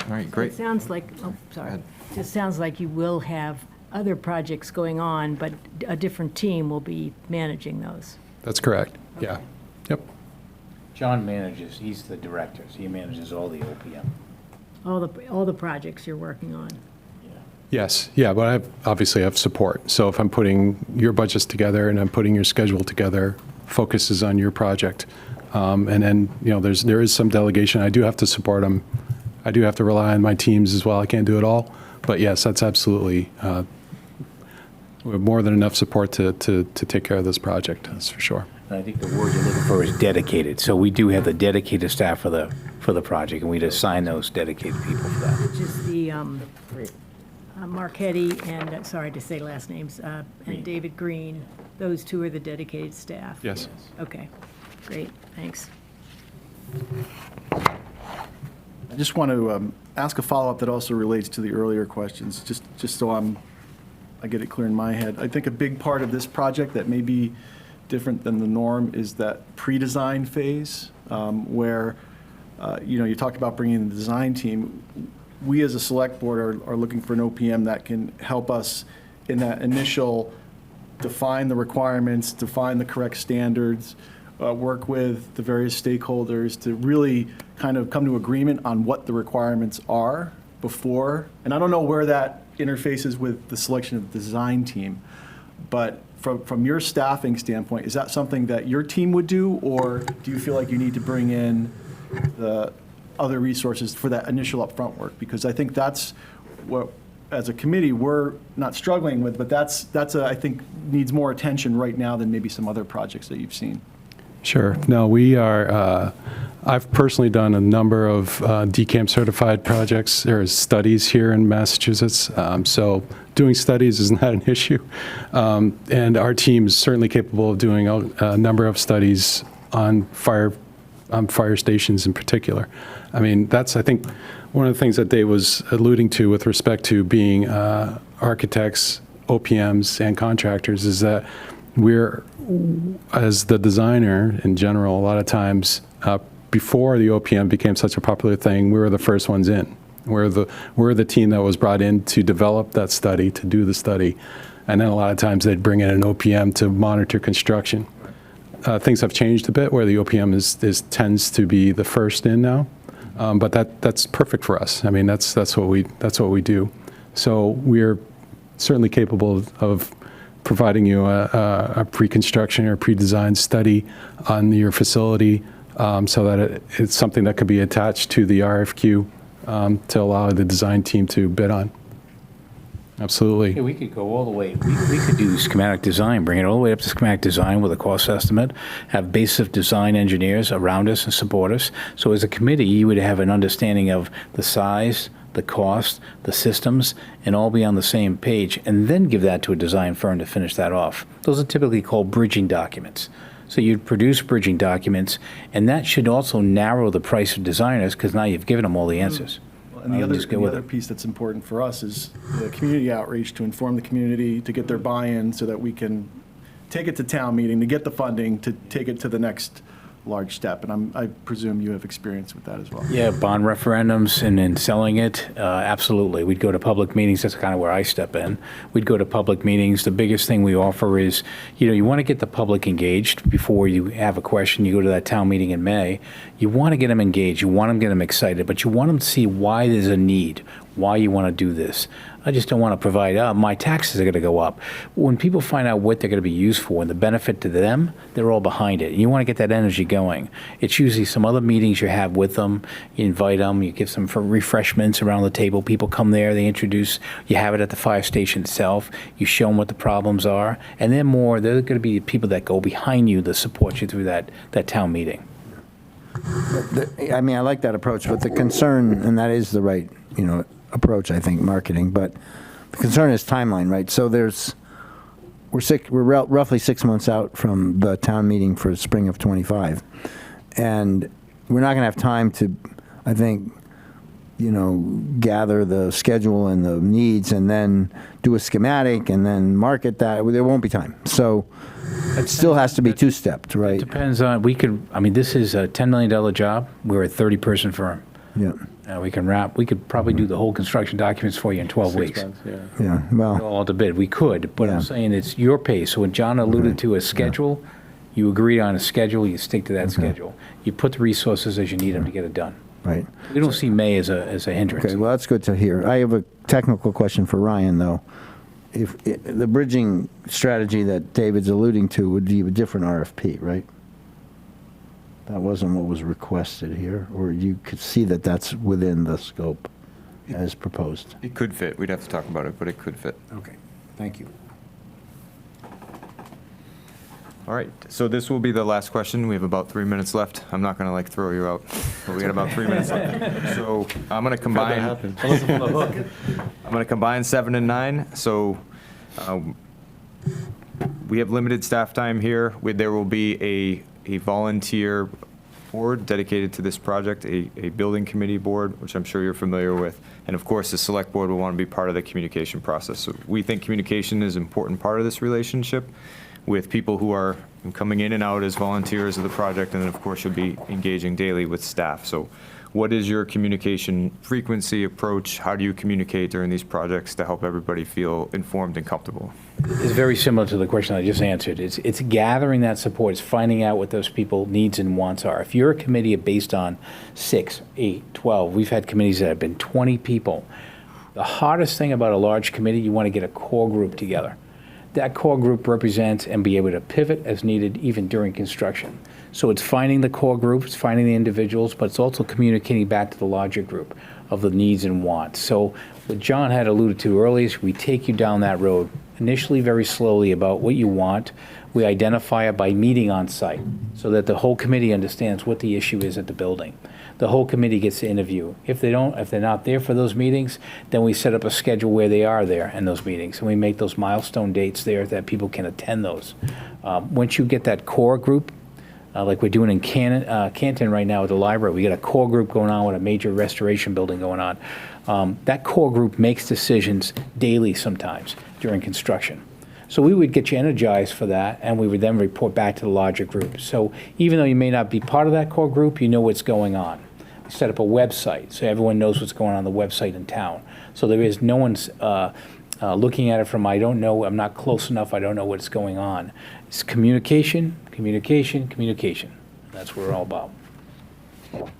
All right, great. It sounds like, oh, sorry. It sounds like you will have other projects going on, but a different team will be managing those. That's correct. Yeah. Yep. John manages, he's the director, so he manages all the OPM. All the projects you're working on. Yes, yeah, but I obviously have support. So if I'm putting your budgets together and I'm putting your schedule together, focus is on your project. And then, there is some delegation. I do have to support them. I do have to rely on my teams as well. I can't do it all. But yes, that's absolutely, we have more than enough support to take care of this project, that's for sure. And I think the word you're looking for is dedicated. So we do have the dedicated staff for the project, and we'd assign those dedicated people for that. Which is the Marquetti and, sorry to say last names, and David Green. Those two are the dedicated staff. Yes. Okay, great, thanks. I just want to ask a follow-up that also relates to the earlier questions, just so I get it clear in my head. I think a big part of this project that may be different than the norm is that pre-design phase, where, you talked about bringing in the design team. We as a select board are looking for an OPM that can help us in that initial define the requirements, define the correct standards, work with the various stakeholders to really kind of come to agreement on what the requirements are before. And I don't know where that interfaces with the selection of the design team, but from your staffing standpoint, is that something that your team would do, or do you feel like you need to bring in the other resources for that initial upfront work? Because I think that's what, as a committee, we're not struggling with, but that's I think needs more attention right now than maybe some other projects that you've seen. Sure. No, we are, I've personally done a number of DCAM certified projects or studies here in Massachusetts. So doing studies is not an issue. And our team is certainly capable of doing a number of studies on fire stations in particular. I mean, that's, I think, one of the things that Dave was alluding to with respect to being architects, OPMs, and contractors is that we're, as the designer in general, a lot of times before the OPM became such a popular thing, we were the first ones in. We're the team that was brought in to develop that study, to do the study. And then a lot of times they'd bring in an OPM to monitor construction. Things have changed a bit where the OPM tends to be the first in now. But that's perfect for us. I mean, that's what we do. So we're certainly capable of providing you a pre-construction or pre-designed study on your facility, so that it's something that could be attached to the RFQ to allow the design team to bid on. Absolutely. Yeah, we could go all the way. We could do schematic design, bring it all the way up to schematic design with a cost estimate, have basic design engineers around us and support us. So as a committee, you would have an understanding of the size, the cost, the systems, and all be on the same page, and then give that to a design firm to finish that off. Those are typically called bridging documents. So you'd produce bridging documents, and that should also narrow the price of designers, because now you've given them all the answers. And the other piece that's important for us is the community outreach, to inform the community, to get their buy-in so that we can take it to town meeting, to get the funding, to take it to the next large step. And I presume you have experience with that as well. Yeah, bond referendums and in selling it, absolutely. We'd go to public meetings. That's kind of where I step in. We'd go to public meetings. The biggest thing we offer is, you want to get the public engaged before you have a question. You go to that town meeting in May. You want to get them engaged. You want to get them excited, but you want them to see why there's a need, why you want to do this. I just don't want to provide, my taxes are going to go up. When people find out what they're going to be used for and the benefit to them, they're all behind it. You want to get that energy going. It's usually some other meetings you have with them. You invite them, you give some refreshments around the table. People come there, they introduce, you have it at the fire station itself. You show them what the problems are. And then they're going to be people that go behind you to support you through that town meeting. I mean, I like that approach, but the concern, and that is the right, approach, I think, marketing, but the concern is timeline, right? So we're roughly 6 months out from the town meeting for spring of '25, and we're not going to have time to, I think, gather the schedule and the needs and then do a schematic and then market that. There won't be time. So it still has to be two-stepped, right? Depends on, this is a $10 million job. We're a 30-person firm. Yeah. We could probably do the whole construction documents for you in 12 weeks. Yeah. Well, All to bid, we could, but Yeah. I'm saying it's your pace. So when John alluded to a schedule, you agree on a schedule, you stick to that schedule. You put the resources as you need them to get it done. right. We don't see May as a hindrance. Okay, well, that's good to hear. I have a technical question for Ryan, though. If the bridging strategy that David's alluding to would be a different RFP, right? That wasn't what was requested here, or you could see that that's within the scope as proposed. It could fit. We'd have to talk about it, but it could fit. Okay, thank you. All right, so this will be the last question. We have about 3 minutes left. I'm not going to throw you out, but we got about 3 minutes left. So I'm going to combine. I'm going to combine 7 and 9. So we have limited staff time here. There will be a volunteer board dedicated to this project, a building committee board, which I'm sure you're familiar with. And of course, the select board will want to be part of the communication process. So we think communication is an important part of this relationship with people who are coming in and out as volunteers of the project, and then of course you'll be engaging daily with staff. So what is your communication frequency approach? How do you communicate during these projects to help everybody feel informed and comfortable? It's very similar to the question I just answered. It's gathering that support. It's finding out what those people needs and wants are. If you're a committee based on 6, 8, 12, we've had committees that have been 20 people. The hardest thing about a large committee, you want to get a core group together. That core group represents and be able to pivot as needed even during construction. So it's finding the core group, it's finding the individuals, but it's also communicating back to the larger group of the needs and wants. So what John had alluded to earlier is we take you down that road, initially very slowly about what you want. We identify it by meeting on site so that the whole committee understands what the issue is at the building. The whole committee gets to interview. If they're not there for those meetings, then we set up a schedule where they are there in those meetings, and we make those milestone dates there that people can attend those. Once you get that core group, like we're doing in Canton right now at the library, we got a core group going on with a major restoration building going on. That core group makes decisions daily sometimes during construction. So we would get you energized for that, and we would then report back to the larger group. So even though you may not be part of that core group, you know what's going on. We set up a website so everyone knows what's going on the website in town. So there is no one's looking at it from, I don't know, I'm not close enough, I don't know what's going on. It's communication, communication, communication. That's what we're all about. All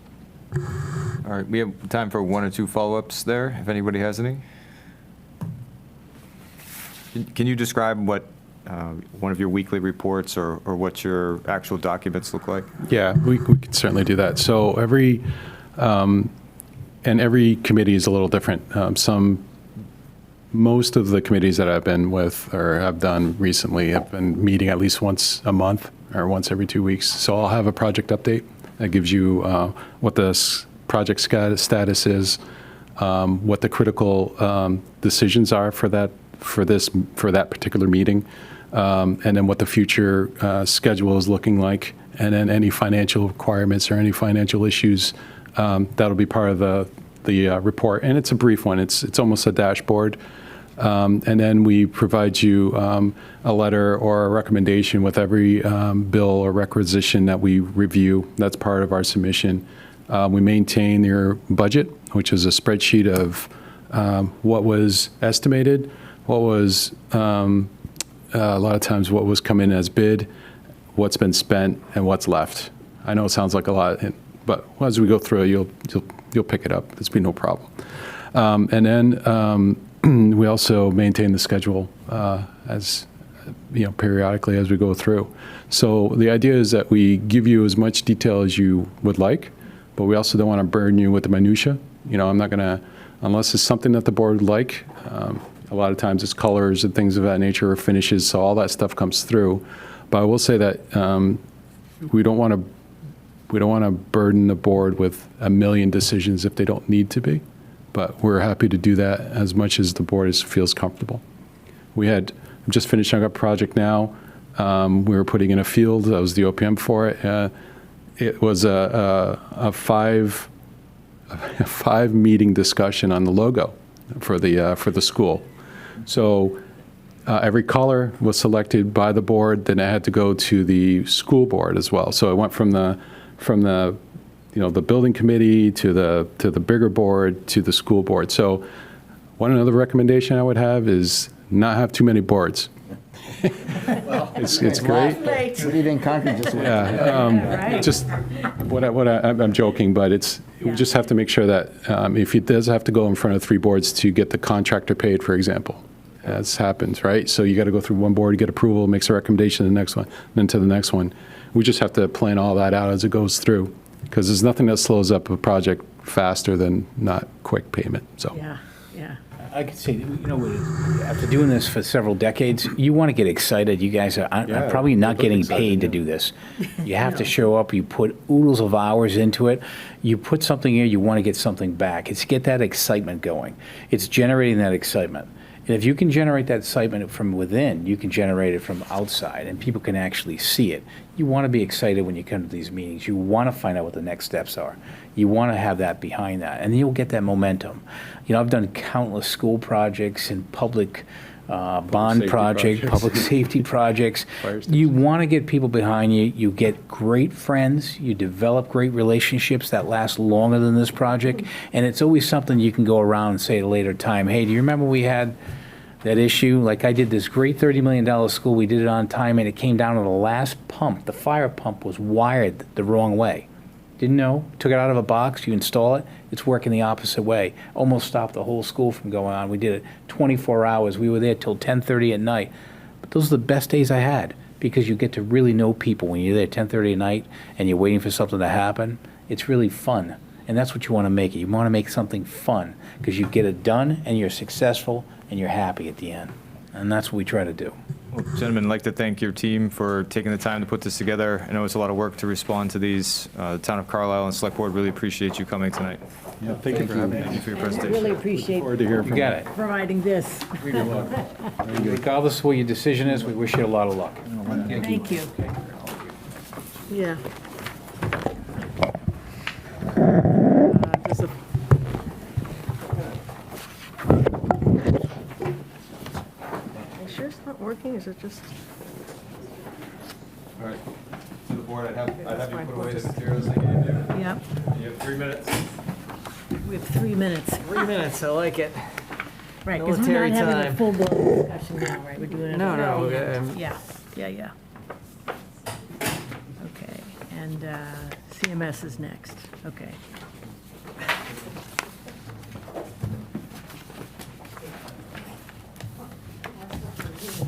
right, we have time for 1 or 2 follow-ups there, if anybody has any. Can you describe what one of your weekly reports or what your actual documents look like? Yeah, we could certainly do that. So every committee is a little different. Most of the committees that I've been with or have done recently have been meeting at least once a month or once every 2 weeks. So I'll have a project update that gives you what the project status is, what the critical decisions are for that particular meeting, and then what the future schedule is looking like, and then any financial requirements or any financial issues, that'll be part of the report. And it's a brief one. It's almost a dashboard. And then we provide you a letter or a recommendation with every bill or requisition that we review. That's part of our submission. We maintain your budget, which is a spreadsheet of what was estimated, what was, a lot of times what was come in as bid, what's been spent, and what's left. I know it sounds like a lot, but as we go through it, you'll pick it up. There's been no problem. And then we also maintain the schedule as periodically as we go through. So the idea is that we give you as much detail as you would like, but we also don't want to burden you with the minutia. I'm not going to, unless it's something that the board would like. A lot of times it's colors and things of that nature or finishes, so all that stuff comes through. But I will say that we don't want to burden the board with a million decisions if they don't need to be. But we're happy to do that as much as the board feels comfortable. I'm just finishing up a project now. We were putting in a field. That was the OPM for it. It was a 5 a 5-meeting discussion on the logo for the school. So every color was selected by the board, then it had to go to the school board as well. So it went from the the building committee to the bigger board to the school board. So one other recommendation I would have is not have too many boards. It's great. What do you think Concord just went? Yeah, just I'm joking, but we just have to make sure that if it does have to go in front of 3 boards to get the contractor paid, for example, as happens, right? So you got to go through one board, get approval, makes a recommendation to the next one, then to the next one. We just have to plan all that out as it goes through, because there's nothing that slows up a project faster than not quick payment. So. Yeah, yeah. I could say, after doing this for several decades, you want to get excited. You guys are I'm probably not getting paid to do this. You have to show up. You put oodles of hours into it. You put something here, you want to get something back. It's get that excitement going. It's generating that excitement. And if you can generate that excitement from within, you can generate it from outside, and people can actually see it. You want to be excited when you come to these meetings. You want to find out what the next steps are. You want to have that behind that, and you'll get that momentum. I've done countless school projects and public bond safety projects, projects. public safety projects. Fire station. You want to get people behind you. You get great friends. You develop great relationships that last longer than this project. And it's always something you can go around and say at a later time, hey, do you remember we had that issue? Like I did this great $30 million school. We did it on time, and it came down to the last pump. The fire pump was wired the wrong way. Didn't know, took it out of a box, you install it, it's working the opposite way. Almost stopped the whole school from going on. We did it 24 hours. We were there till 10:30 at night. But those are the best days I had, because you get to really know people when you're there at 10:30 at night and you're waiting for something to happen. It's really fun. And that's what you want to make it. You want to make something fun, because you get it done and you're successful and you're happy at the end. And that's what we try to do. Well, gentlemen, I'd like to thank your team for taking the time to put this together. I know it's a lot of work to respond to these. The Town of Carlisle and Select Board really appreciate you coming tonight. Yeah, thank you for having Thank me. you for your I presentation. really appreciate Forward to hear You from got you. it. providing this. Regardless of what your decision is, we wish you a lot of luck. Thank you. Yeah. There's a- You sure it's not working? Is it just? All right. To the board, I'd have that's you fine. put away the materials I gave you. Yep, You have 3 minutes. we have 3 minutes. 3 minutes, I like it. Right, because we're Military not having a time. full-blown discussion now, right? We're doing it. No, no, Yeah, yeah. Okay, and CMS is next, okay.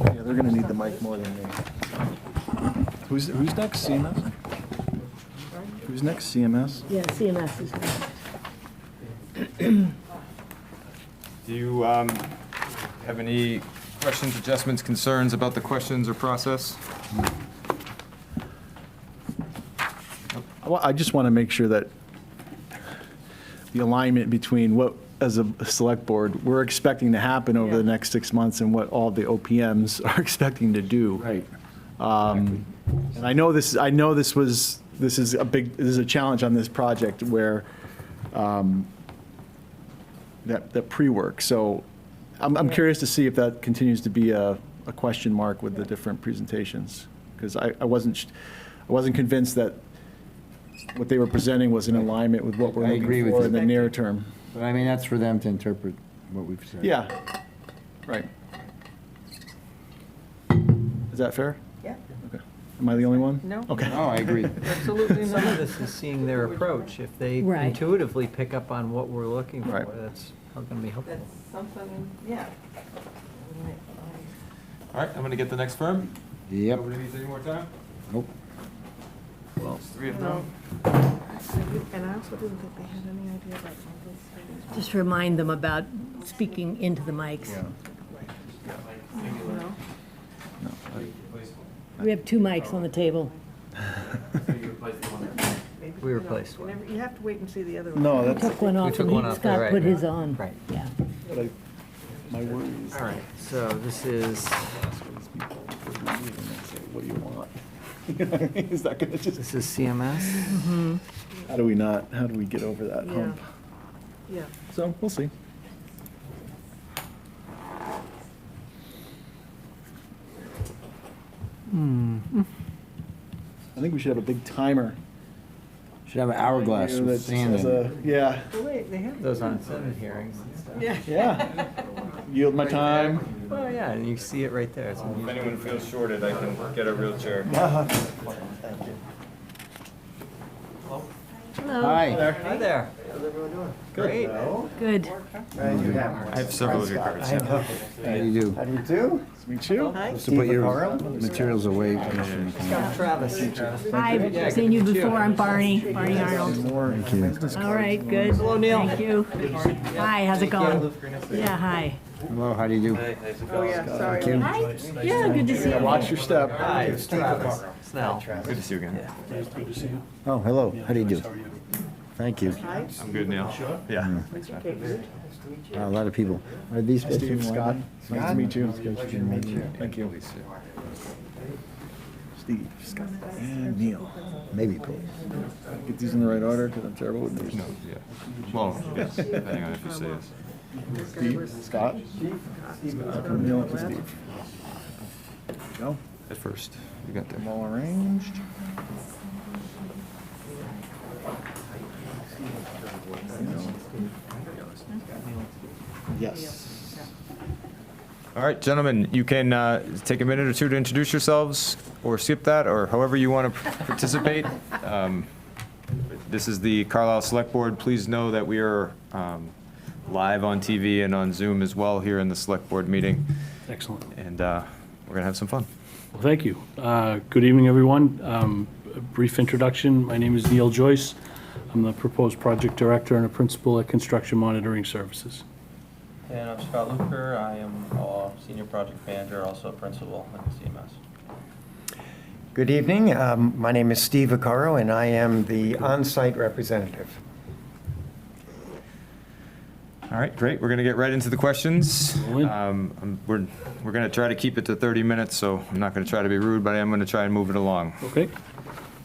Yeah, they're gonna need the mic more than me. Who's next, CMS? Who's next, CMS? Yeah, CMS is next. Do you have any questions, adjustments, concerns about the process? Well, I just want to make sure that the alignment between what, as a select board, we're expecting to happen over the next 6 months and what all the OPMs are expecting to do. Right. And I know this is a challenge on this project where that pre-work. So I'm curious to see if that continues to be a question mark with the different presentations, because I wasn't convinced that what they were presenting was in alignment with what we're I agree looking with for you. in the near term. But I mean, that's for them to interpret what we've said. Yeah, right. Is that fair? Yeah. Okay. Am I the only one? No. Okay. No, I agree. Absolutely. Some of this is seeing their approach. If they Right. intuitively pick up on what we're looking for, Right. that's going to be helpful. That's something, yeah. All right, I'm going to get the next firm. Yep. Nobody needs any more time? Nope. Well, it's 3 of them. And I also didn't think they had any idea about all this. Just remind them about speaking into the mics. No? We have 2 mics on the table. We replaced one. You have to wait and see the other one. No, that's Took one off, took and one off there, Scott right. put his on. Right. Yeah. what my worry is. All right, so this is, What do you want? You know what I mean? Is that gonna just, this is CMS. how do we get over that hump? Yeah. So we'll see. I think we should have a big timer. Should have an hourglass That with just sand has in it. Yeah, Well, they have those on Senate hearings and stuff. yeah. Yield my time. Well, yeah, and you see it right there. It's If unusual. anyone feels shorted, I can get a wheelchair. Hi. Hi there. How's everyone doing? Great. Good. I have several of your cards. How do you do? How do you do? Nice to meet you. Hi. So put your materials away. Travis. Hi, I've seen you before. I'm Barney Arnold. Thank you. All right, good. Hello, Neil. Thank you. Hi, how's it going? Yeah, hi. Hello, how do you do? Oh, yeah, sorry. Hi. Yeah, good to see you. Watch your step. Hi, it's Travis Snell. Good to see you again. Oh, hello, how do you do? Thank you. I'm good, Neil. Yeah. A lot of people. Are these Steve, Scott. Nice to meet you. Thank you. Steve, Scott, and Neil. Maybe, please. Get these in the right order, because I'm terrible with these. Yeah. Well, yes, depending on if you say yes. Steve, Scott, Neil, and Steve. There you go. At first, you got there. Them all arranged. Yes. All right, gentlemen, you can take a minute or two to introduce yourselves, or skip that, or however you want to participate. This is the Carlisle Select Board. Please know that we are live on TV and on Zoom as well here in the Select Board meeting, Excellent. and we're going to have some fun. Well, thank you. Good evening, everyone. A brief introduction. My name is Neil Joyce. I'm the proposed project director and a principal at Construction Monitoring Services. And I'm Scott Luker. I am a senior project manager, also a principal at the CMS. Good evening. My name is Steve Vaccaro, and I am the on-site representative. All right, great. We're going to get right into the questions. Roll in. We're going to try to keep it to 30 minutes, so I'm not going to try to be rude, but I am going to try and move it along. Okay?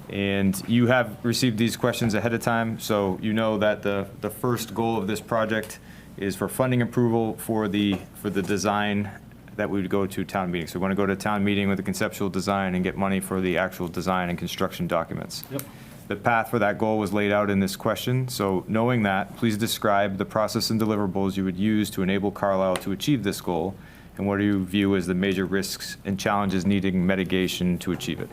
And you have received these questions ahead of time, so you know that the first goal of this project is for funding approval for the design that we would go to town meeting. So we want to go to town meeting with the conceptual design and get money for the actual design and construction documents. Yep. The path for that goal was laid out in this question, so knowing that, please describe the process and deliverables you would use to enable Carlisle to achieve this goal, and what do you view as the major risks and challenges needing mitigation to achieve it?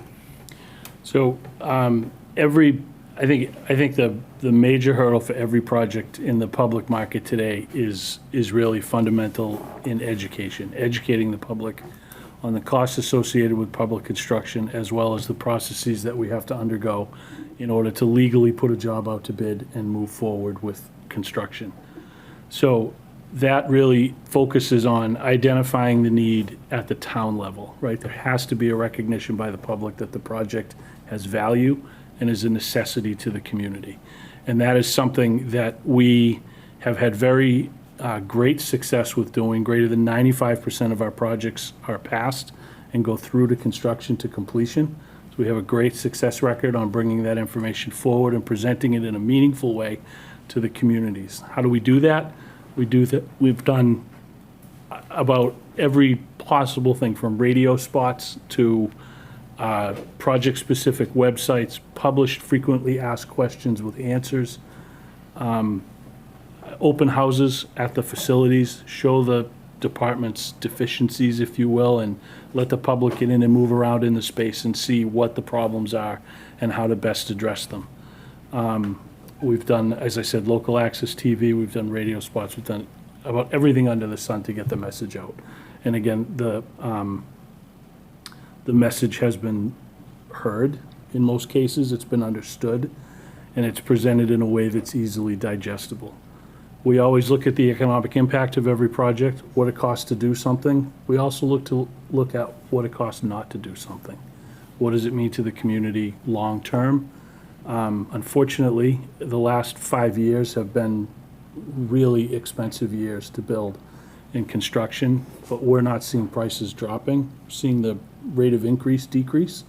So I think the major hurdle for every project in the public market today is really fundamental in education, educating the public on the costs associated with public construction, as well as the processes that we have to undergo in order to legally put a job out to bid and move forward with construction. So that really focuses on identifying the need at the town level, right? There has to be a recognition by the public that the project has value and is a necessity to the community. And that is something that we have had very great success with doing. Greater than 95% of our projects are passed and go through to construction to completion. So we have a great success record on bringing that information forward and presenting it in a meaningful way to the communities. How do we do that? We've done about every possible thing, from radio spots to project-specific websites, published frequently asked questions with answers, open houses at the facilities, show the department's deficiencies, if you will, and let the public get in and move around in the space and see what the problems are and how to best address them. We've done, as I said, local access TV, we've done radio spots, we've done about everything under the sun to get the message out. And again, the message has been heard in most cases, it's been understood, and it's presented in a way that's easily digestible. We always look at the economic impact of every project, what it costs to do something. We also look at what it costs not to do something. What does it mean to the community long-term? Unfortunately, the last 5 years have been really expensive years to build in construction, but we're not seeing prices dropping. We're seeing the rate of increase decrease.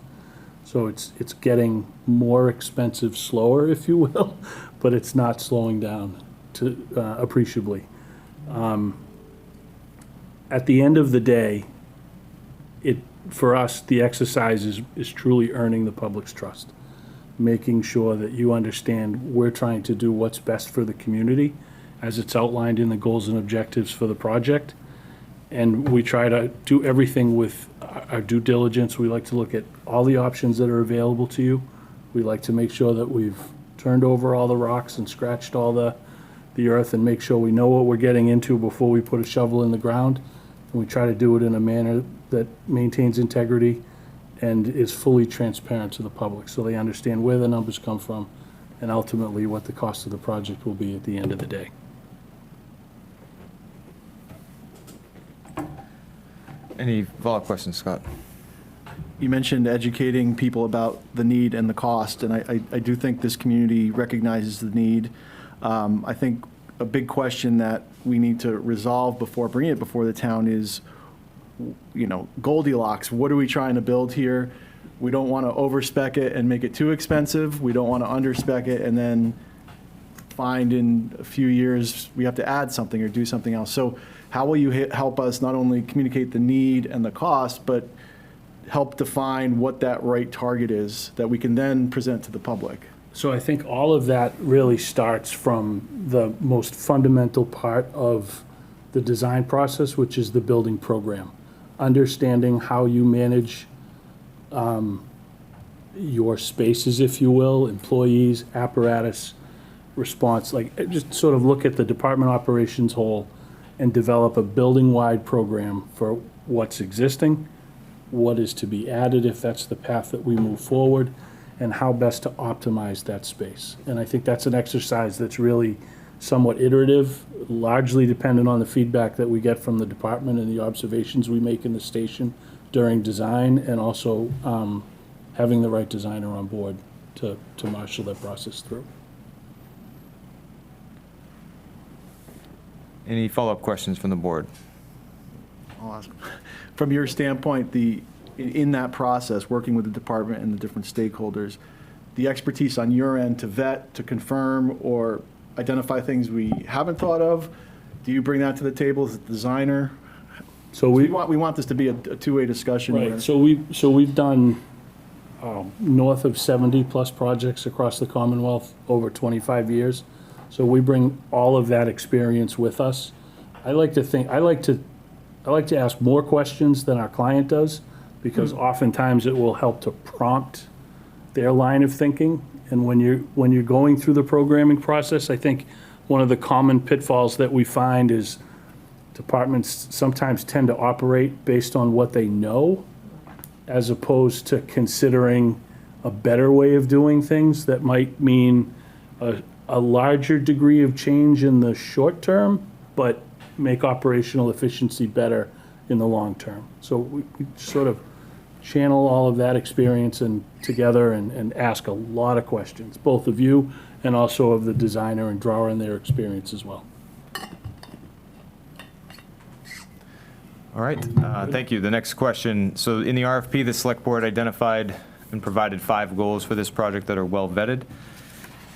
So it's getting more expensive slower, if you will, but it's not slowing down. appreciably. At the end of the day, for us, the exercise is truly earning the public's trust, making sure that you understand we're trying to do what's best for the community as it's outlined in the goals and objectives for the project. And we try to do everything with our due diligence. We like to look at all the options that are available to you. We like to make sure that we've turned over all the rocks and scratched all the earth and make sure we know what we're getting into before we put a shovel in the ground. And we try to do it in a manner that maintains integrity and is fully transparent to the public, so they understand where the numbers come from and ultimately what the cost of the project will be at the end of the day. Any follow-up questions, Scott? You mentioned educating people about the need and the cost, and I do think this community recognizes the need. I think a big question that we need to resolve before bringing it before the town is, Goldilocks. What are we trying to build here? We don't want to overspec it and make it too expensive. We don't want to underspec it and then find in a few years we have to add something or do something else. So how will you help us not only communicate the need and the cost, but help define what that right target is that we can then present to the public? So I think all of that really starts from the most fundamental part of the design process, which is the building program. Understanding how you manage your spaces, if you will, employees, apparatus, response, just sort of look at the department operations whole and develop a building-wide program for what's existing, what is to be added if that's the path that we move forward, and how best to optimize that space. And I think that's an exercise that's really somewhat iterative, largely dependent on the feedback that we get from the department and the observations we make in the station during design, and also having the right designer on board to marshal that process through. Any follow-up questions from the board? I'll ask. From your standpoint, in that process, working with the department and the different stakeholders, the expertise on your end to vet, to confirm, or identify things we haven't thought of, do you bring that to the table as a designer? So we want this to be a two-way discussion. Right, so we've done north of 70-plus projects across the Commonwealth over 25 years. So we bring all of that experience with us. I like to ask more questions than our client does, because oftentimes it will help to prompt their line of thinking. And when you're going through the programming process, I think one of the common pitfalls that we find is departments sometimes tend to operate based on what they know, as opposed to considering a better way of doing things that might mean a larger degree of change in the short term, but make operational efficiency better in the long term. So we sort of channel all of that experience together and ask a lot of questions, both of you and also of the designer, and draw on their experience as well. All right, thank you. The next question. So in the RFP, the select board identified and provided 5 goals for this project that are well vetted.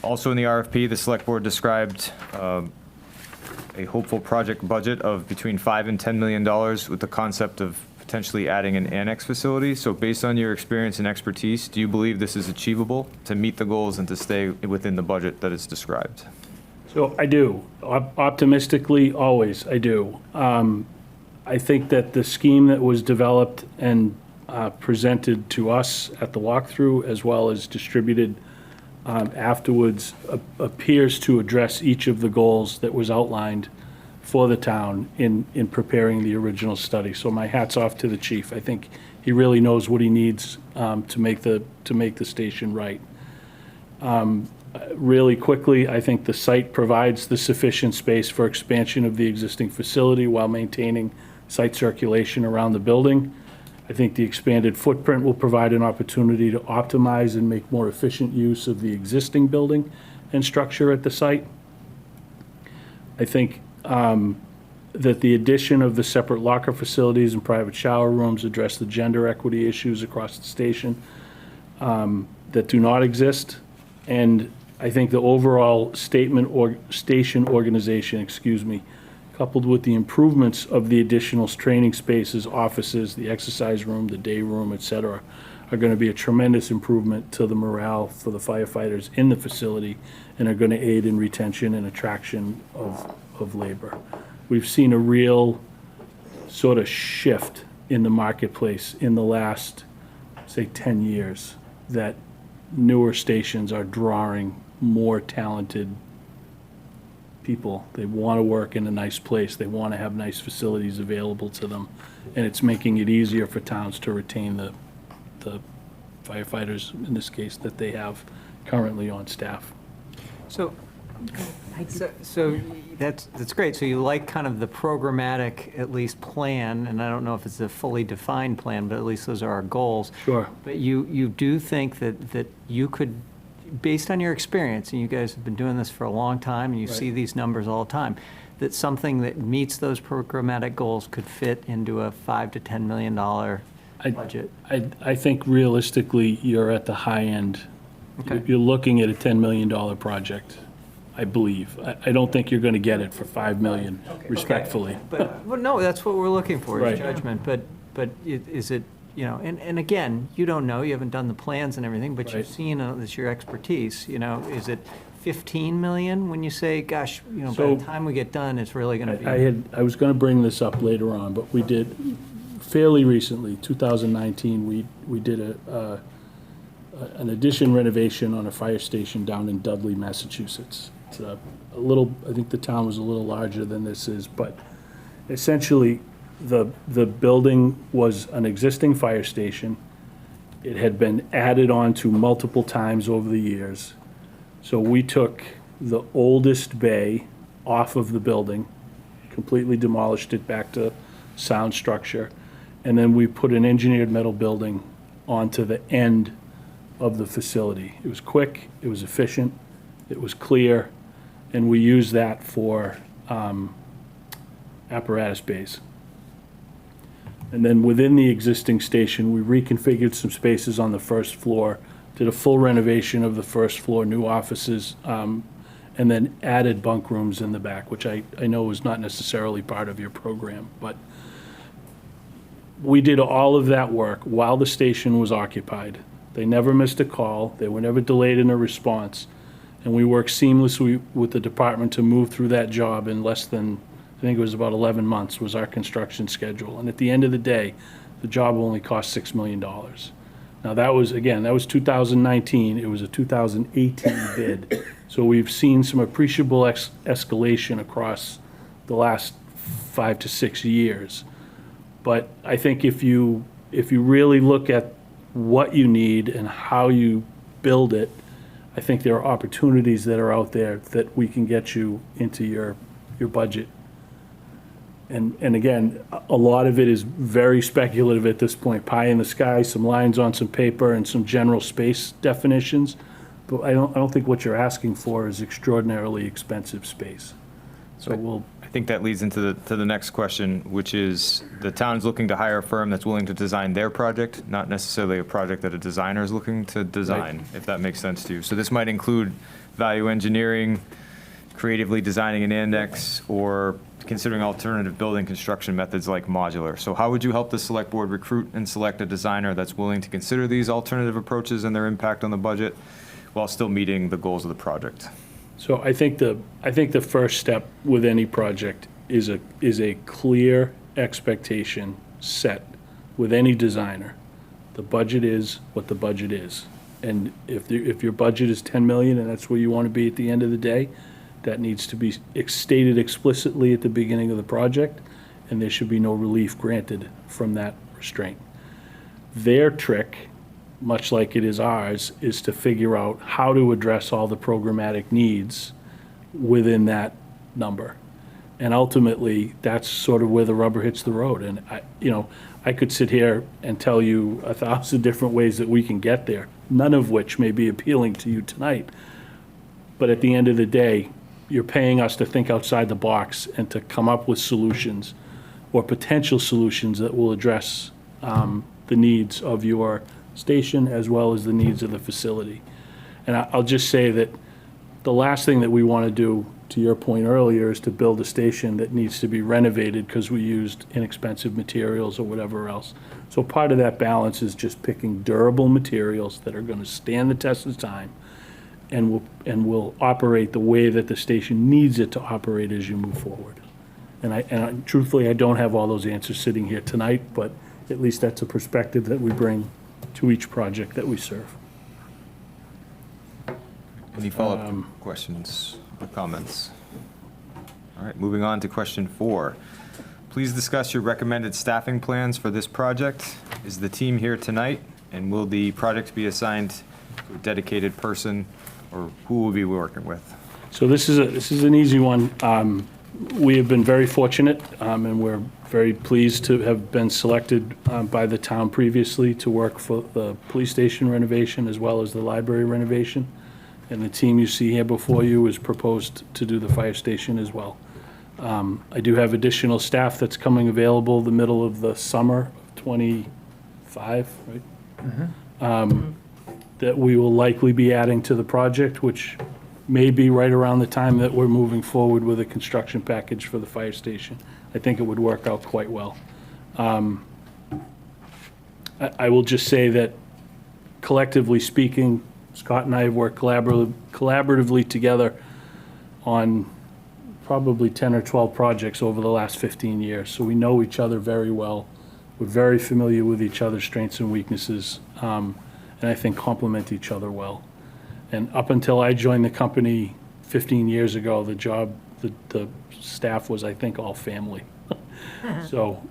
Also in the RFP, the select board described a hopeful project budget of between $5 and $10 million with the concept of potentially adding an annex facility. So based on your experience and expertise, do you believe this is achievable to meet the goals and to stay within the budget that is described? So I do. Optimistically, always, I do. I think that the scheme that was developed and presented to us at the walkthrough, as well as distributed afterwards, appears to address each of the goals that was outlined for the town in preparing the original study. So my hat's off to the chief. I think he really knows what he needs to make the station right. Really quickly, I think the site provides the sufficient space for expansion of the existing facility while maintaining site circulation around the building. I think the expanded footprint will provide an opportunity to optimize and make more efficient use of the existing building and structure at the site. I think that the addition of the separate locker facilities and private shower rooms address the gender equity issues across the station that do not exist. And I think the overall station organization, coupled with the improvements of the additional training spaces, offices, the exercise room, the day room, et cetera, are going to be a tremendous improvement to the morale for the firefighters in the facility and are going to aid in retention and attraction of labor. We've seen a real sort of shift in the marketplace in the last, say, 10 years, that newer stations are drawing more talented people. They want to work in a nice place. They want to have nice facilities available to them. And it's making it easier for towns to retain the firefighters, in this case, that they have currently on staff. So that's great. So you like kind of the programmatic, at least, plan, and I don't know if it's a fully defined plan, but at least those are our goals. Sure. But you do think that you could, based on your experience, and you guys have been doing this for a long time, and you see these numbers all the time, that something that meets those programmatic goals could fit into a $5 to $10 million budget? I think realistically, you're at the high end. Okay. You're looking at a $10 million project, I believe. I don't think you're going to get it for $5 million, respectfully. But no, that's what we're looking for, Right. is judgment. But is it, and again, you don't know, you haven't done the plans and everything, but you've Right. seen, it's your expertise, is it 15 million when you say, gosh, by So- the time we get done, it's really going to be? I was going to bring this up later on, but we did, fairly recently, 2019, we did an addition renovation on a fire station down in Dudley, Massachusetts. It's a little, I think the town was a little larger than this is, but essentially, the building was an existing fire station. It had been added on to multiple times over the years. So we took the oldest bay off of the building, completely demolished it back to sound structure, and then we put an engineered metal building onto the end of the facility. It was quick, it was efficient, it was clear, and we used that for apparatus bays. And then within the existing station, we reconfigured some spaces on the first floor, did a full renovation of the first floor, new offices, and then added bunk rooms in the back, which I know was not necessarily part of your program, but we did all of that work while the station was occupied. They never missed a call, they were never delayed in a response, and we worked seamlessly with the department to move through that job in less than, I think it was about 11 months was our construction schedule. And at the end of the day, the job only cost $6 million. Now that was, again, that was 2019, it was a 2018 bid. So we've seen some appreciable escalation across the last 5 to 6 years. But I think if you really look at what you need and how you build it, I think there are opportunities that are out there that we can get you into your budget. And again, a lot of it is very speculative at this point, pie in the sky, some lines on some paper and some general space definitions. But I don't think what you're asking for is extraordinarily expensive space. So I think that leads into the next question, which is the town's looking to hire a firm that's willing to design their project, not necessarily a project that a designer is looking to design, if that makes sense to you. So this might include value engineering, creatively designing an annex, or considering alternative building construction methods like modular. So how would you help the select board recruit and select a designer that's willing to consider these alternative approaches and their impact on the budget while still meeting the goals of the project? So I think the first step with any project is a clear expectation set with any designer. The budget is what the budget is. And if your budget is 10 million and that's where you want to be at the end of the day, that needs to be stated explicitly at the beginning of the project, and there should be no relief granted from that restraint. Their trick, much like it is ours, is to figure out how to address all the programmatic needs within that number. And ultimately, that's sort of where the rubber hits the road. And I could sit here and tell you 1,000 different ways that we can get there, none of which may be appealing to you tonight. But at the end of the day, you're paying us to think outside the box and to come up with solutions or potential solutions that will address the needs of your station as well as the needs of the facility. And I'll just say that the last thing that we want to do, to your point earlier, is to build a station that needs to be renovated because we used inexpensive materials or whatever else. So part of that balance is just picking durable materials that are going to stand the test of time and will operate the way that the station needs it to operate as you move forward. And truthfully, I don't have all those answers sitting here tonight, but at least that's a perspective that we bring to each project that we serve. Any follow-up questions or comments? All right, moving on to question 4. Please discuss your recommended staffing plans for this project. Is the team here tonight? And will the project be assigned to a dedicated person, or who will we be working with? So this is an easy one. We have been very fortunate, and we're very pleased to have been selected by the town previously to work for the police station renovation as well as the library renovation. And the team you see here before you is proposed to do the fire station as well. I do have additional staff that's coming available the middle of the summer of '25, right? That we will likely be adding to the project, which may be right around the time that we're moving forward with a construction package for the fire station. I think it would work out quite well. I will just say that collectively speaking, Scott and I have worked collaboratively together on probably 10 or 12 projects over the last 15 years. So we know each other very well. We're very familiar with each other's strengths and weaknesses, and I think complement each other well. And up until I joined the company 15 years ago, the staff was, I think, all family. So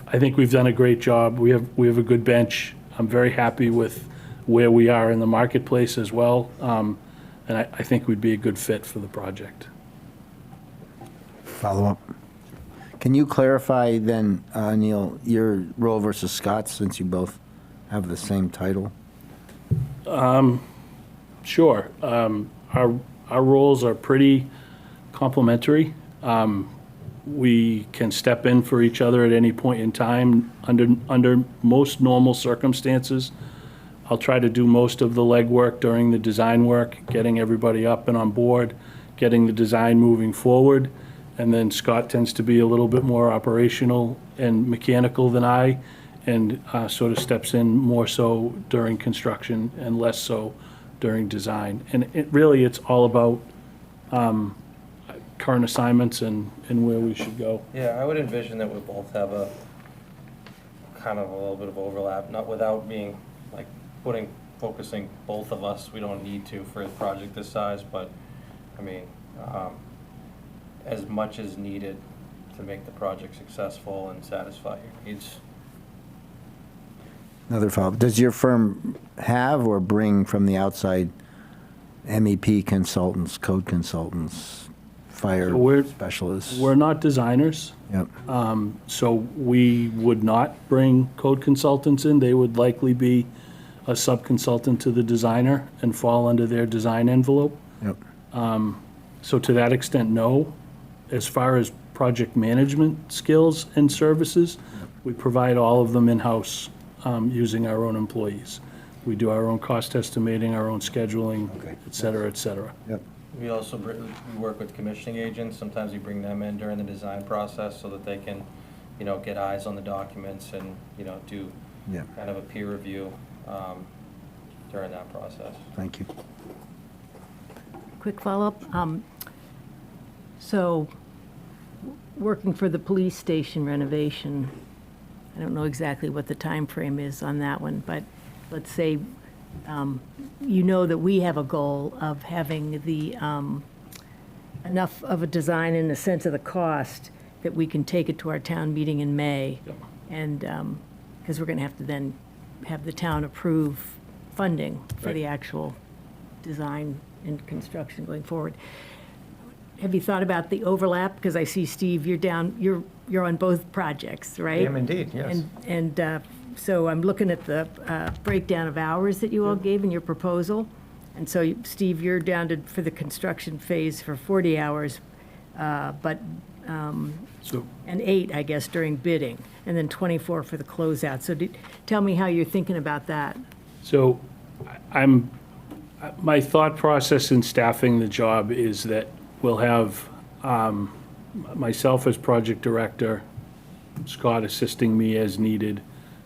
I think we've done a great job. We have a good bench. I'm very happy with where we are in the marketplace as well. And I think we'd be a good fit for the project. Follow up. Can you clarify then, Neil, your role versus Scott's, since you both have the same title? Sure. Our roles are pretty complementary. We can step in for each other at any point in time. Under most normal circumstances, I'll try to do most of the legwork during the design work, getting everybody up and on board, getting the design moving forward. And then Scott tends to be a little bit more operational and mechanical than I, and sort of steps in more so during construction and less so during design. And it's all about current assignments and where we should go. Yeah, I would envision that we both have a kind of a little bit of overlap, not without being like focusing both of us. We don't need to for a project this size, but I mean, as much as needed to make the project successful and satisfy your needs. Another follow-up. Does your firm have or bring from the outside MEP consultants, code consultants, fire specialists? We're not designers. Yep. So we would not bring code consultants in. They would likely be a sub-consultant to the designer and fall under their design envelope. Yep. So to that extent, no. As far as project management skills and services, we provide all of them in-house using our own employees. We do our own cost estimating, our own scheduling, et cetera, et cetera. Yep. We also we work with commissioning agents. Sometimes we bring them in during the design process so that they can, get eyes on the documents and, do kind of a peer review during that process. Thank you. Quick follow-up. So, working for the police station renovation, I don't know exactly what the time frame is on that one, but let's say that we have a goal of having the enough of a design in the sense of the cost that we can take it to our town meeting in May. Yep. And because we're going to have to then have the town approve funding for the actual design and construction going forward. Have you thought about the overlap? Because I see, Steve, you're on both projects, right? I am indeed, yes. And so I'm looking at the breakdown of hours that you all gave in your proposal. And so, Steve, you're down to, for the construction phase, for 40 hours, but, and 8, I guess, during bidding, and then 24 for the closeout. So tell me how you're thinking about that. So I'm My thought process in staffing the job is that we'll have myself as project director, Scott assisting me as needed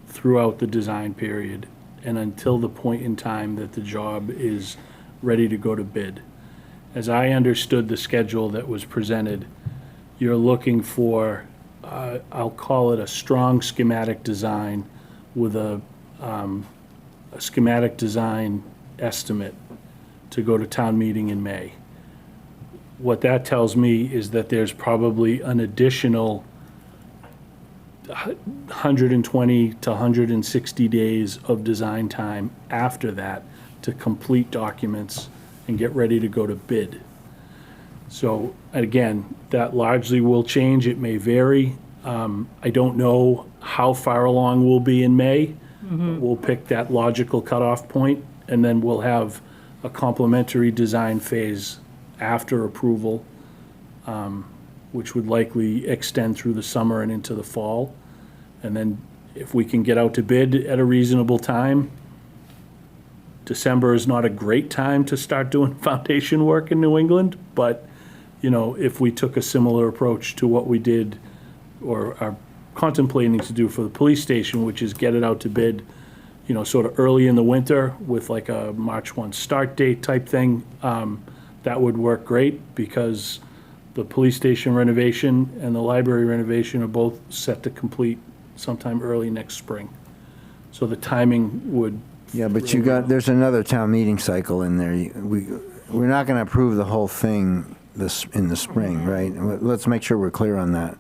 throughout the design period and until the point in time that the job is ready to go to bid. As I understood the schedule that was presented, you're looking for, I'll call it a strong schematic design with a schematic design estimate to go to town meeting in May. What that tells me is that there's probably an additional 120 to 160 days of design time after that to complete documents and get ready to go to bid. So again, that largely will change. It may vary. I don't know how far along we'll be in May. We'll pick that logical cutoff point, and then we'll have a complementary design phase after approval, which would likely extend through the summer and into the fall. And then if we can get out to bid at a reasonable time, December is not a great time to start doing foundation work in New England, but, you know, if we took a similar approach to what we did or are contemplating to do for the police station, which is get it out to bid, you know, sort of early in the winter with like a March 1 start date type thing, that would work great because the police station renovation and the library renovation are both set to complete sometime early next spring. So the timing would. Yeah, but there's another town meeting cycle in there. We're not going to approve the whole thing in the spring, right? Let's make sure we're clear on that.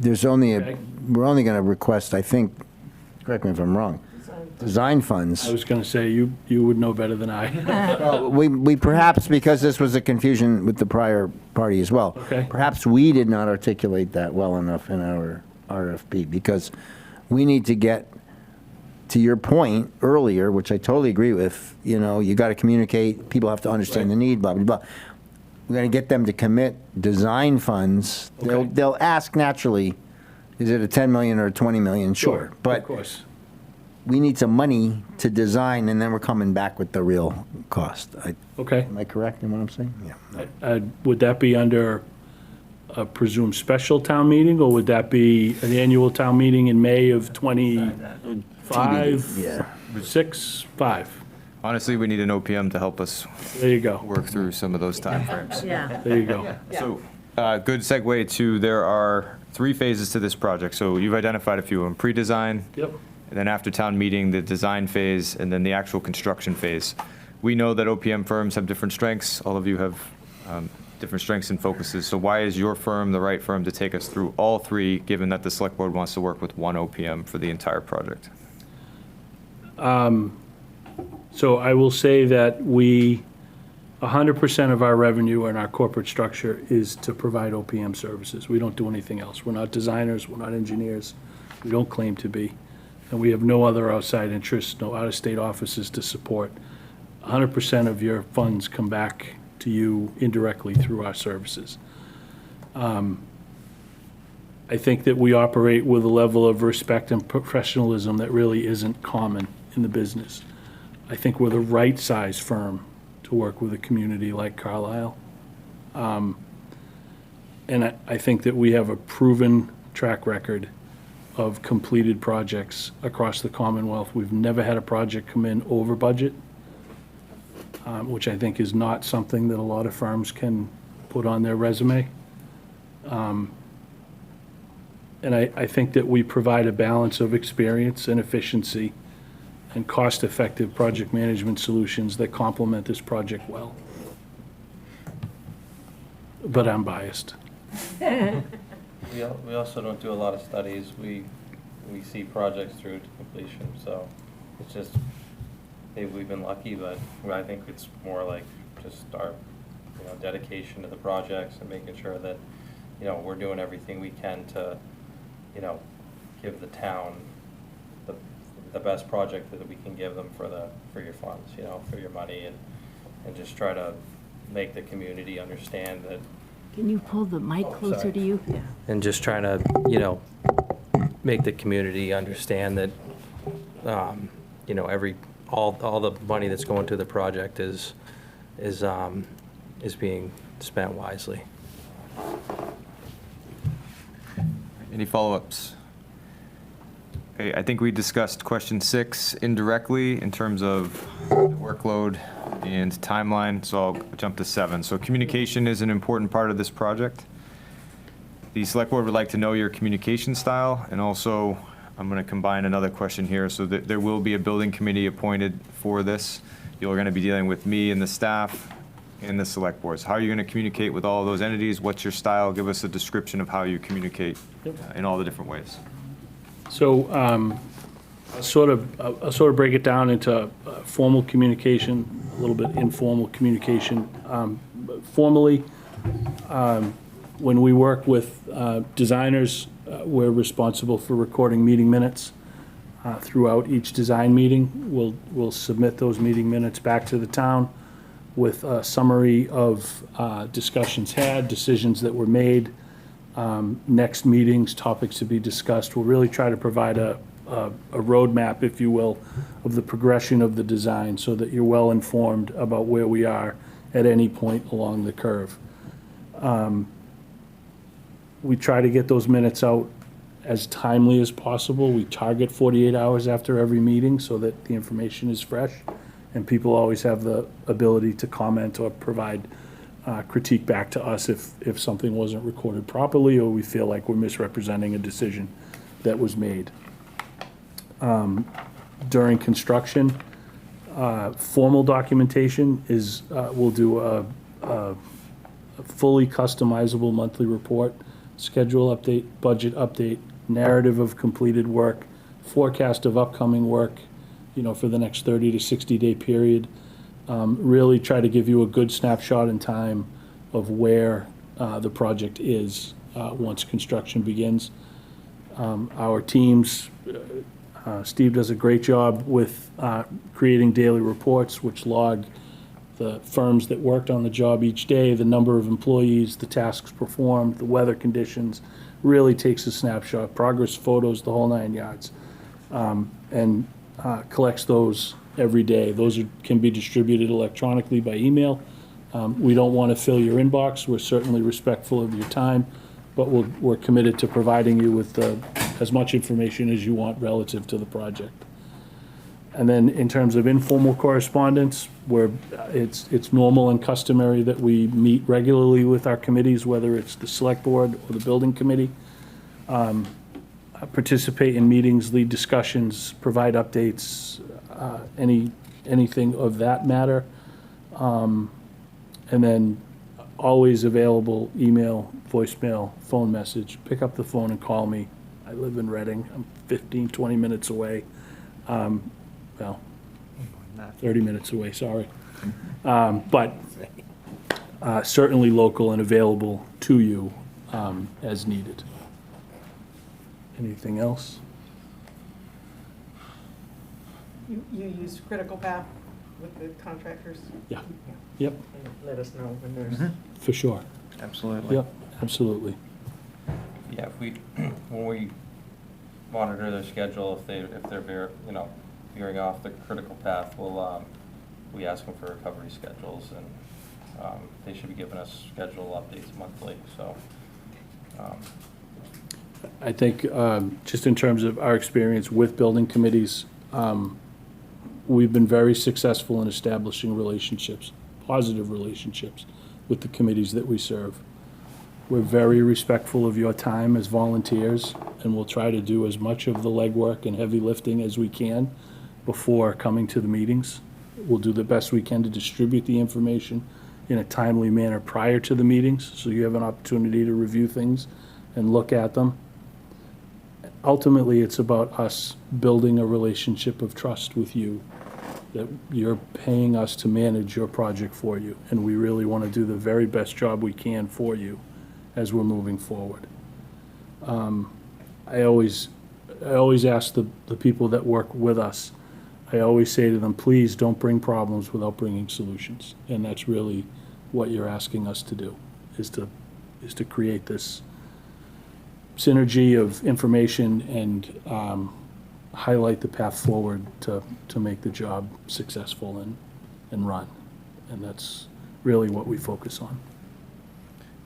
We're only going to request, I think, correct me if I'm wrong, design funds. I was going to say, you would know better than I. Well, we perhaps, because this was a confusion with the prior party as well. Okay. Perhaps we did not articulate that well enough in our RFP, because we need to get, to your point earlier, which I totally agree with, you know, you got to communicate, people have to understand the need, blah, blah, blah. We're going to get them to commit design funds. Okay. They'll ask naturally, is it a 10 million or a 20 million? Sure. But Of course. we need some money to design, and then we're coming back with the real cost. Okay. Am I correct in what I'm saying? Yeah. Would that be under a presumed special town meeting, or would that be an annual town meeting in May of 25? Yeah. 6, 5? Honestly, we need an OPM to help us There you go. work through some of those timeframes. Yeah. There you go. So, good segue to, there are 3 phases to this project. So you've identified a few of them: pre-design, Yep. and then after town meeting, the design phase, and then the actual construction phase. We know that OPM firms have different strengths. All of you have different strengths and focuses. So why is your firm the right firm to take us through all 3, given that the select board wants to work with one OPM for the entire project? So I will say that 100% of our revenue and our corporate structure is to provide OPM services. We don't do anything else. We're not designers, we're not engineers. We don't claim to be. And we have no other outside interests, no out-of-state offices to support. 100% of your funds come back to you indirectly through our services. I think that we operate with a level of respect and professionalism that really isn't common in the business. I think we're the right size firm to work with a community like Carlisle. And I think that we have a proven track record of completed projects across the Commonwealth. We've never had a project come in over budget, which I think is not something that a lot of firms can put on their resume. And I think that we provide a balance of experience and efficiency and cost-effective project management solutions that complement this project well. But I'm biased. We also don't do a lot of studies. We see projects through to completion, so it's just, maybe we've been lucky, but I think it's more like just our, dedication to the projects and making sure that, we're doing everything we can to, give the town the best project that we can give them for your funds, for your money, and just try to make the community understand that. Can you pull the mic closer sorry. to you? Yeah. And just trying to, make the community understand that, all the money that's going to the project is, is being spent wisely. Any follow-ups? Okay, I think we discussed question 6 indirectly in terms of workload and timeline, so I'll jump to 7. So communication is an important part of this project. The select board would like to know your communication style, and also I'm going to combine another question here. So there will be a building committee appointed for this. You're going to be dealing with me and the staff and the select boards. How are you going to communicate with all of those entities? What's your style? Give us a description of how you communicate in all the different ways. So I'll sort of break it down into formal communication, a little bit informal communication. Formally, when we work with designers, we're responsible for recording meeting minutes throughout each design meeting. We'll submit those meeting minutes back to the town with a summary of discussions had, decisions that were made, next meetings, topics to be discussed. We'll really try to provide a roadmap, if you will, of the progression of the design so that you're well informed about where we are at any point along the curve. We try to get those minutes out as timely as possible. We target 48 hours after every meeting so that the information is fresh, and people always have the ability to comment or provide critique back to us if something wasn't recorded properly or we feel like we're misrepresenting a decision that was made. During construction, formal documentation is, we'll do a fully customizable monthly report, schedule update, budget update, narrative of completed work, forecast of upcoming work, for the next 30 to 60-day period. Really try to give you a good snapshot in time of where the project is once construction begins. Our teams, Steve does a great job with creating daily reports which log the firms that worked on the job each day, the number of employees, the tasks performed, the weather conditions, really takes a snapshot, progress photos, the whole 9 yards, and collects those every day. Those can be distributed electronically by email. We don't want to fill your inbox. We're certainly respectful of your time, but we're committed to providing you with as much information as you want relative to the project. And then in terms of informal correspondence, where it's normal and customary that we meet regularly with our committees, whether it's the select board or the building committee, participate in meetings, lead discussions, provide updates, anything of that matter. And then always available, email, voicemail, phone message. Pick up the phone and call me. I live in Reading. I'm 15, 20 minutes away. Well, 30 minutes away, sorry. But certainly local and available to you as needed. Anything else? You use critical path with the contractors? Yeah. Yep, And let us know when there's. for sure. Absolutely. Yep, absolutely. Yeah, when we monitor their schedule, if they're veering off the critical path, we ask them for recovery schedules, and they should be giving us schedule updates monthly, so. I think, just in terms of our experience with building committees, we've been very successful in establishing relationships, positive relationships, with the committees that we serve. We're very respectful of your time as volunteers, and we'll try to do as much of the legwork and heavy lifting as we can before coming to the meetings. We'll do the best we can to distribute the information in a timely manner prior to the meetings, so you have an opportunity to review things and look at them. Ultimately, it's about us building a relationship of trust with you, that you're paying us to manage your project for you, and we really want to do the very best job we can for you as we're moving forward. I always ask the people that work with us, I always say to them, please don't bring problems without bringing solutions. And that's really what you're asking us to do, is to create this synergy of information and highlight the path forward to make the job successful and run. And that's really what we focus on.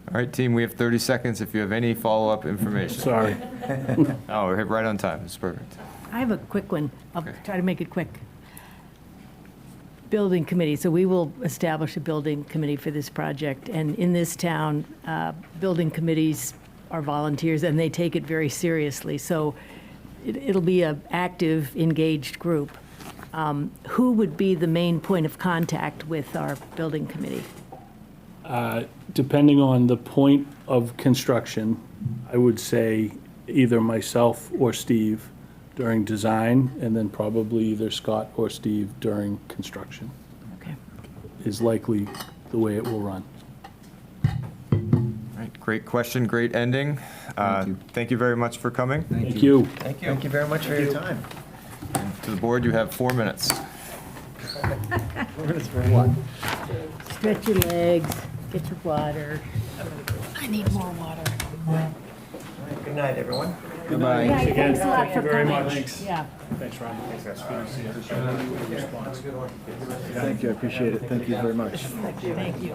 All right, team, we have 30 seconds if you have any follow-up information. Sorry. Oh, we're right on time. It's perfect. I have a quick one. I'll Okay. try to make it quick. Building committee. So we will establish a building committee for this project. And in this town, building committees are volunteers and they take it very seriously. So it'll be an active, engaged group. Who would be the main point of contact with our building committee? Depending on the point of construction, I would say either myself or Steve during design, and then probably either Scott or Steve during construction Okay. is likely the way it will run. All right, great question, great ending. Thank you very much for coming. Thank you. Thank you very much for your time. To the board, you have 4 minutes. Stretch your legs, get your water. I need more water. Good night, everyone. Goodbye. Yeah, thanks a lot for very coming. much. Yeah. Thanks, Ron. Thank you, I appreciate it. Thank you very much. Thank you.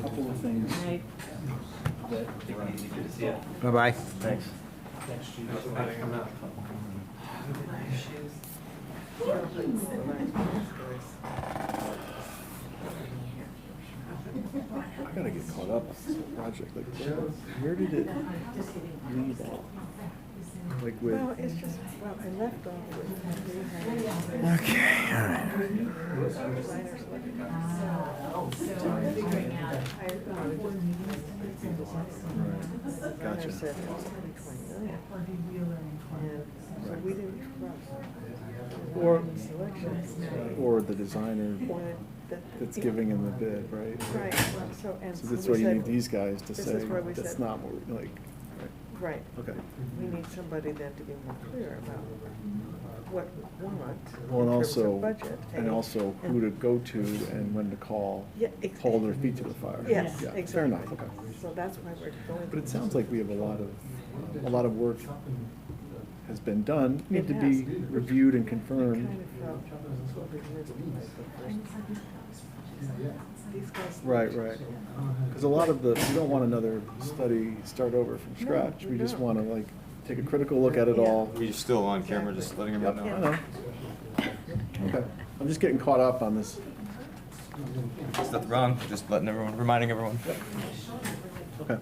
Couple of things. Right. Bye-bye. Thanks. I gotta get caught up on this project. Like, where did it lead at? Like with, Well, it's just, well, I left off with. Okay, all right. Gotcha. Said it was only 20 million. And so we didn't trust Or, selection. or the designer Wanted that- that's giving him the bid, right? Right, well, so, and So so that's we why you said- need these guys to this say, is where we that's said- not what, we like, Right, okay. we need somebody then to be more clear about what we want Well, and in terms also, of budget. and also who to go to and when to call, Yeah, hold their feet to the fire. Yes, Yeah, exactly. fair enough, okay. So that's why we're going. But it sounds like we have a lot of work has been done, need to It be has. reviewed and I confirmed. kind of felt what we missed like the first. These guys. Right, right. Because a lot of we don't want another study, start over from scratch. We just want to like take a critical look at it all. You're still on camera, just letting Yep, everyone I know. know. Okay, I'm just getting caught up on this. There's nothing wrong, just reminding everyone. Okay.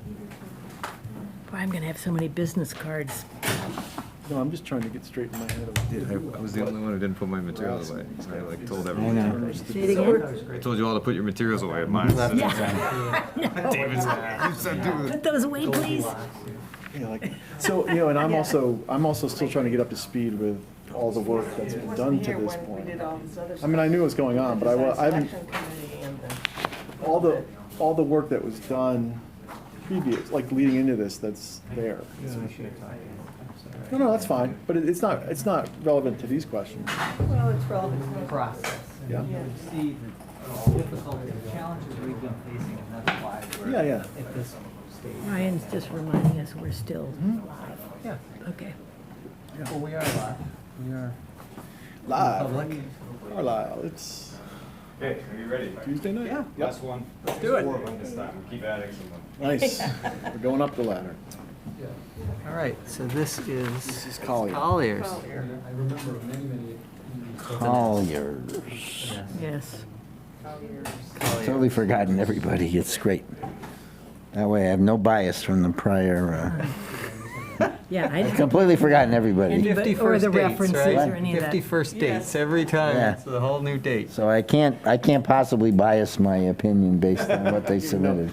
Boy, I'm going to have so many business cards. No, I'm just trying to get straight in my head. I was the only one who didn't put my materials away. So I told everyone. Say it again? I told you all to put your materials away. Mine. David's like, you said do it. Put those away, please. Yeah, like, so, and I'm also still trying to get up to speed with all the work that's been done to this We point. did all this other I mean, I knew what was going on, but I haven't, Selection committee and the. all the work that was done previous, like leading into this, that's there. No, that's fine, but it's not relevant to these questions. Well, it's relevant to the Process. Yeah. See the difficulty, the challenges we've been facing, and that's why we're Yeah, yeah. at this stage. Ryan's just reminding us we're still live. Yeah, Okay. well, we are live. We are Live. public. Carlisle, it's Okay, are you ready? Tuesday night? Yeah. Yep. Last one. Let's do it. 4 of them this time. Keep adding someone. Nice. We're going up the ladder. All right, so this is This is Collier. Colliers. Colliers. Yes. Totally forgotten everybody. It's great. That way I have no bias from the prior, Yeah, I completely forgotten everybody. And- 51st or the dates, references right? or any of that. 51st dates, every time, Yeah. it's a whole new date. So I can't possibly bias my opinion based on what they submitted.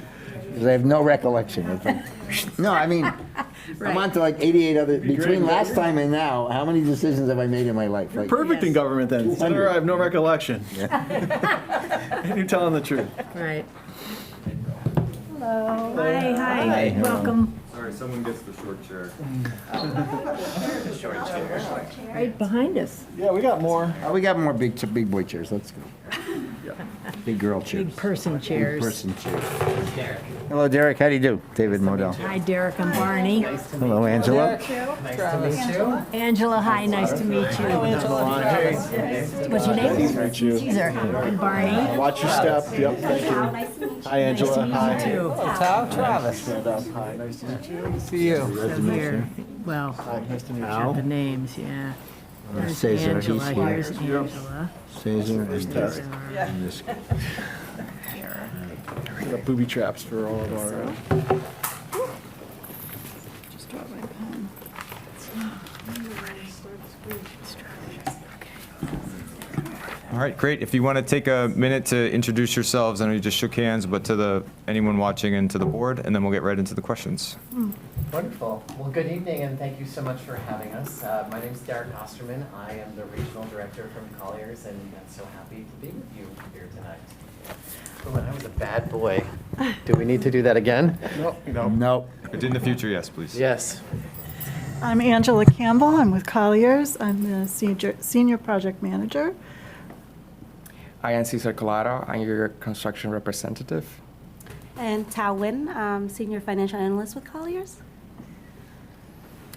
Because I have no recollection. It's like, no, I mean, I'm on to like 88 other, between last time and now, how many decisions have I made in my life? Like, Perfect in Yes. government then. Senator, I have no recollection. You're telling the truth. Right. Hello. Hi, Hi. Welcome. Sorry, someone gets the short chair. Right behind us. Yeah, we got more. we got more big boy chairs. Let's go. Big girl chairs. Big person chairs. Person chairs. Hello, Derek. How do you do? David Modell. Hi, Derek, I'm Barney. Hello, Angela. Angela, hi, nice to meet you. What's your name? Meet you. Caesar. And Barney. Watch your step. Yep, thank you. Hi, Angela. Hi. Too. Tao, Travis. Stand up. Hi, nice to meet you. See you. So here, well, Hi, nice to meet you. the names, yeah. There's Caesar, Angela, he's here. here's Angela. Caesar and this. We got booby traps for all of our. Just drop my pen. All right, great. If you want to take a minute to introduce yourselves, I know you just shook hands, but to anyone watching and to the board, and then we'll get right into the questions. Wonderful. Well, good evening, and thank you so much for having us. My name is Derek Osterman. I am the regional director from Collier's, and I'm so happy to be with you here tonight. Oh, and I was a bad boy. Do we need to do that again? No. But in the future, yes, please. Yes. I'm Angela Campbell. I'm with Collier's. I'm the senior project manager. I am Cesar Collado. I'm your construction representative. And Tao Nguyen, Senior Financial Analyst with Collier's.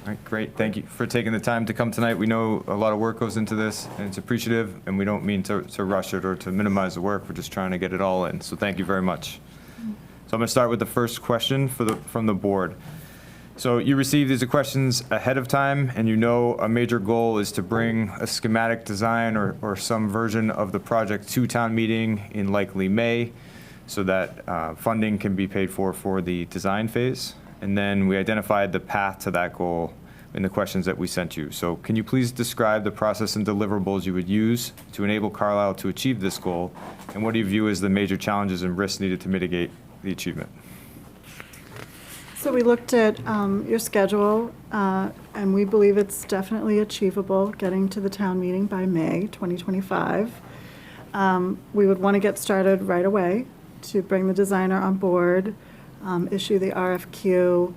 All right, great. Thank you for taking the time to come tonight. We know a lot of work goes into this, and it's appreciative, and we don't mean to rush it or to minimize the work. We're just trying to get it all in. So thank you very much. So I'm going to start with the first question from the board. So you received these questions ahead of time, and you know a major goal is to bring a schematic design or some version of the project to town meeting in likely May, so that funding can be paid for the design phase. And then we identified the path to that goal in the questions that we sent you. So can you please describe the process and deliverables you would use to enable Carlisle to achieve this goal? And what do you view as the major challenges and risks needed to mitigate the achievement? So we looked at your schedule, and we believe it's definitely achievable getting to the town meeting by May 2025. We would want to get started right away to bring the designer on board, issue the RFQ,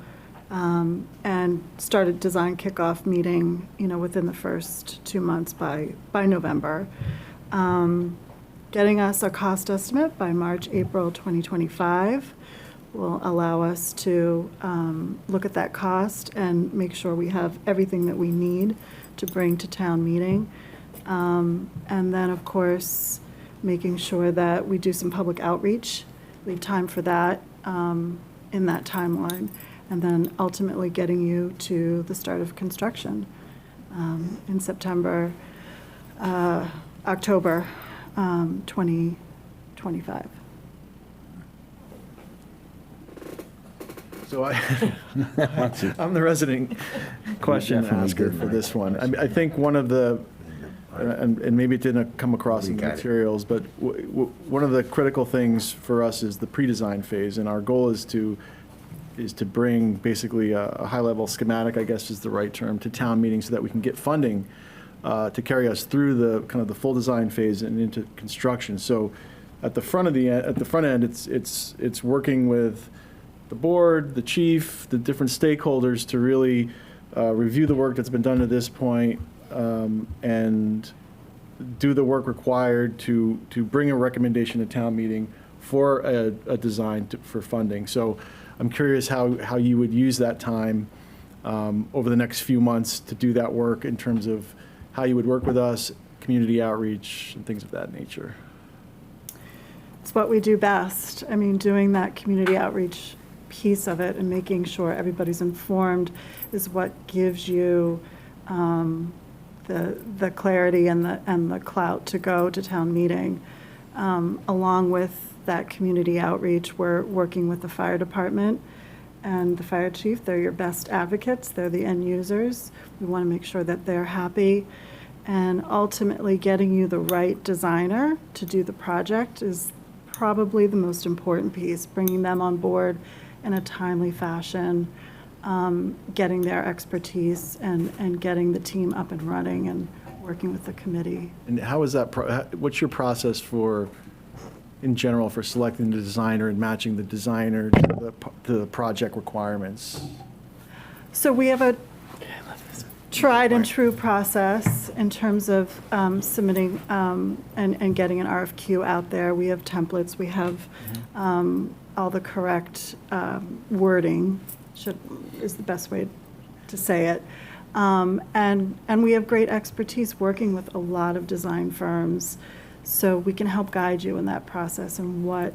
and start a design kickoff meeting, within the first 2 months by November. Getting us a cost estimate by March, April 2025 will allow us to look at that cost and make sure we have everything that we need to bring to town meeting. And then, of course, making sure that we do some public outreach, leave time for that in that timeline, and then ultimately getting you to the start of construction in October 2025. So I'm the resident question asker for this one. I think one of the, and maybe it didn't come across in the materials, but one of the critical things for us is the pre-design phase, and our goal is to bring basically a high-level schematic, I guess is the right term, to town meeting so that we can get funding to carry us through the full design phase and into construction. So at the front end, it's working with the board, the chief, the different stakeholders to really review the work that's been done to this point and do the work required to bring a recommendation to town meeting for a design for funding. So I'm curious how you would use that time over the next few months to do that work in terms of how you would work with us, community outreach, and things of that nature. It's what we do best. I mean, doing that community outreach piece of it and making sure everybody's informed is what gives you the clarity and the clout to go to town meeting. Along with that community outreach, we're working with the fire department and the fire chief. They're your best advocates. They're the end users. We want to make sure that they're happy. And ultimately, getting you the right designer to do the project is probably the most important piece, bringing them on board in a timely fashion, getting their expertise and getting the team up and running and working with the committee. And how is that, what's your process in general, for selecting the designer and matching the designer to the project requirements? So we have a tried and true process. in terms of submitting and getting an RFQ out there. We have templates, we have all the correct wording, is the best way to say it. And we have great expertise working with a lot of design firms, so we can help guide you in that process and what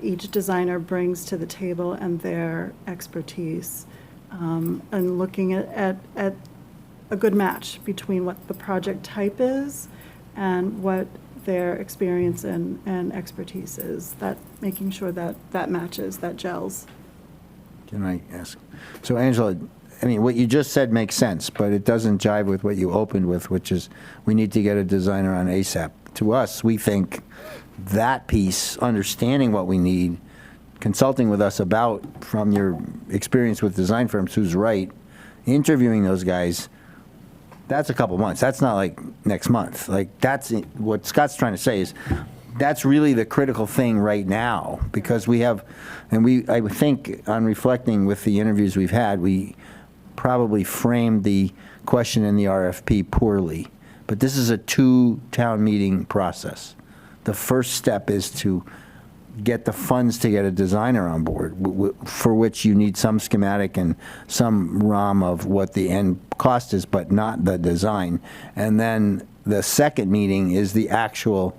each designer brings to the table and their expertise, and looking at a good match between what the project type is and what their experience and expertise is, that making sure that that matches, that gels. Can I ask? So Angela, I mean, what you just said makes sense, but it doesn't jive with what you opened with, which is we need to get a designer on ASAP. To us, we think that piece, understanding what we need, consulting with us about, from your experience with design firms, who's right, interviewing those guys, that's a couple months. That's not like next month. Like, that's what Scott's trying to say is that's really the critical thing right now, because we have, and I would think on reflecting with the interviews we've had, we probably framed the question in the RFP poorly. But this is a 2-town meeting process. The first step is to get the funds to get a designer on board, for which you need some schematic and some ROM of what the end cost is, but not the design. And then the second meeting is the actual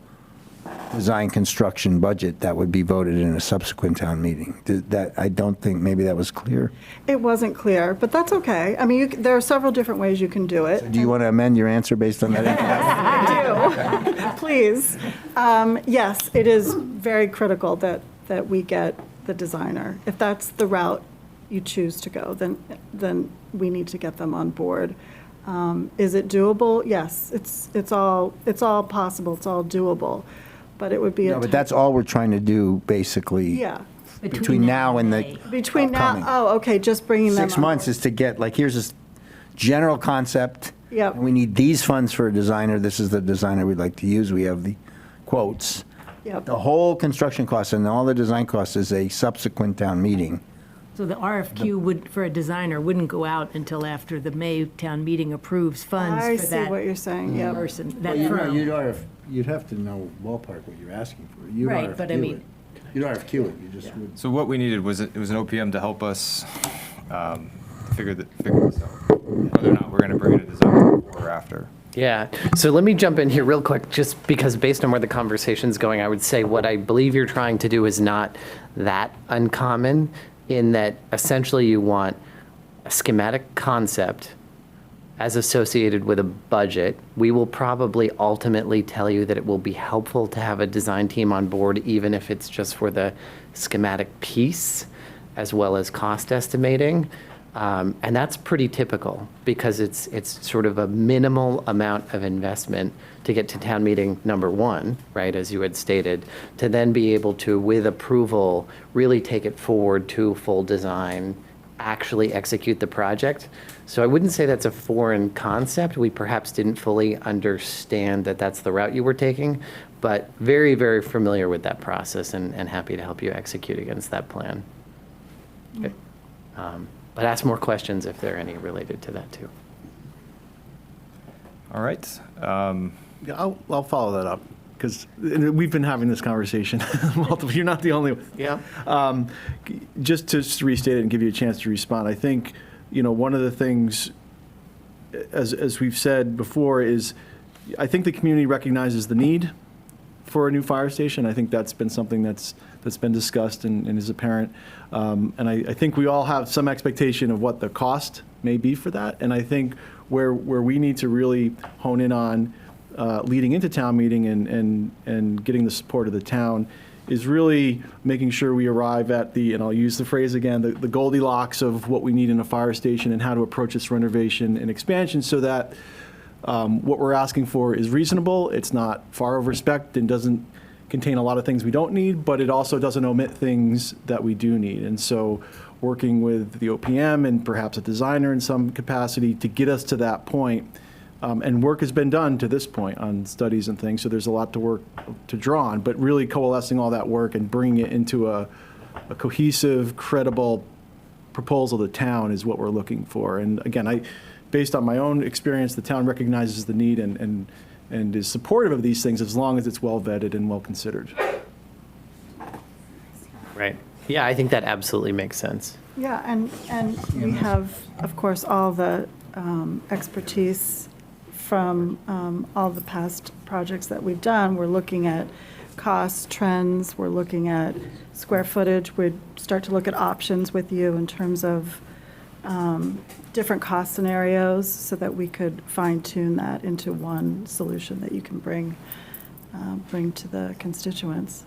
design construction budget that would be voted in a subsequent town meeting. That, I don't think, maybe that was clear. It wasn't clear, but that's okay. I mean, there are several different ways you can do it. So do you want to amend your answer based on that? I do. Please. Yes, it is very critical that we get the designer. If that's the route you choose to go, then we need to get them on board. Is it doable? Yes, it's all possible. It's all doable. But it would be No, but that's all we're trying to do, basically. Yeah. Between now and the Between upcoming. now, okay, just bringing them 6 on months board. is to get, like, here's this general concept. Yep. And we need these funds for a designer. This is the designer we'd like to use. We have the quotes. Yep. The whole construction costs and all the design costs is a subsequent town meeting. So the RFQ for a designer wouldn't go out until after the May town meeting approves funds I for see that what you're saying, yep. person, that firm. You'd have to know ballpark what you're asking for. Right, but I mean- You'd RFQ it, you just would. So what we needed was, it was an OPM to help us figure this out, whether or not we're going to bring in a designer before or after. Yeah, so let me jump in here real quick, just because based on where the conversation's going, I would say what I believe you're trying to do is not that uncommon, in that essentially you want a schematic concept as associated with a budget. We will probably ultimately tell you that it will be helpful to have a design team on board, even if it's just for the schematic piece, as well as cost estimating. And that's pretty typical, because it's sort of a minimal amount of investment to get to town meeting number one, right, as you had stated, to then be able to, with approval, really take it forward to full design, actually execute the project. So I wouldn't say that's a foreign concept. We perhaps didn't fully understand that that's the route you were taking, but very, very familiar with that process and happy to help you execute against that plan. Okay. But ask more questions if there are any related to that too. All right. Yeah, I'll follow that up, because we've been having this conversation multiple, you're not the only one. Yeah. Just to restate it and give you a chance to respond, I think, one of the things, as we've said before, is I think the community recognizes the need for a new fire station. I think that's been something that's been discussed and is apparent. And I think we all have some expectation of what the cost may be for that. And I think where we need to really hone in on leading into town meeting and getting the support of the town is really making sure we arrive at the, and I'll use the phrase again, the Goldilocks of what we need in a fire station and how to approach its renovation and expansion, so that what we're asking for is reasonable. It's not far over spec and doesn't contain a lot of things we don't need, but it also doesn't omit things that we do need. And so working with the OPM and perhaps a designer in some capacity to get us to that point. And work has been done to this point on studies and things, so there's a lot to draw on, but really coalescing all that work and bringing it into a cohesive, credible proposal to the town is what we're looking for. And again, based on my own experience, the town recognizes the need and is supportive of these things as long as it's well vetted and well considered. Right. Yeah, I think that absolutely makes sense. Yeah, and we have, of course, all the expertise from all the past projects that we've done. We're looking at cost trends, we're looking at square footage, we'd start to look at options with you in terms of different cost scenarios so that we could fine-tune that into one solution that you can bring to the constituents.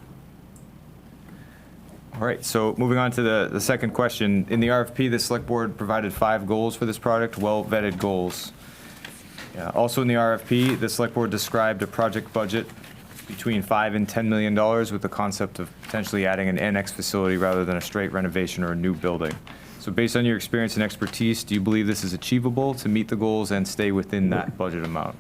All right, so moving on to the second question. In the RFP, the select board provided 5 goals for this project, well-vetted goals. Also in the RFP, the select board described a project budget between $5 and $10 million with the concept of potentially adding an annex facility rather than a straight renovation or a new building. So based on your experience and expertise, do you believe this is achievable to meet the goals and stay within that budget amount?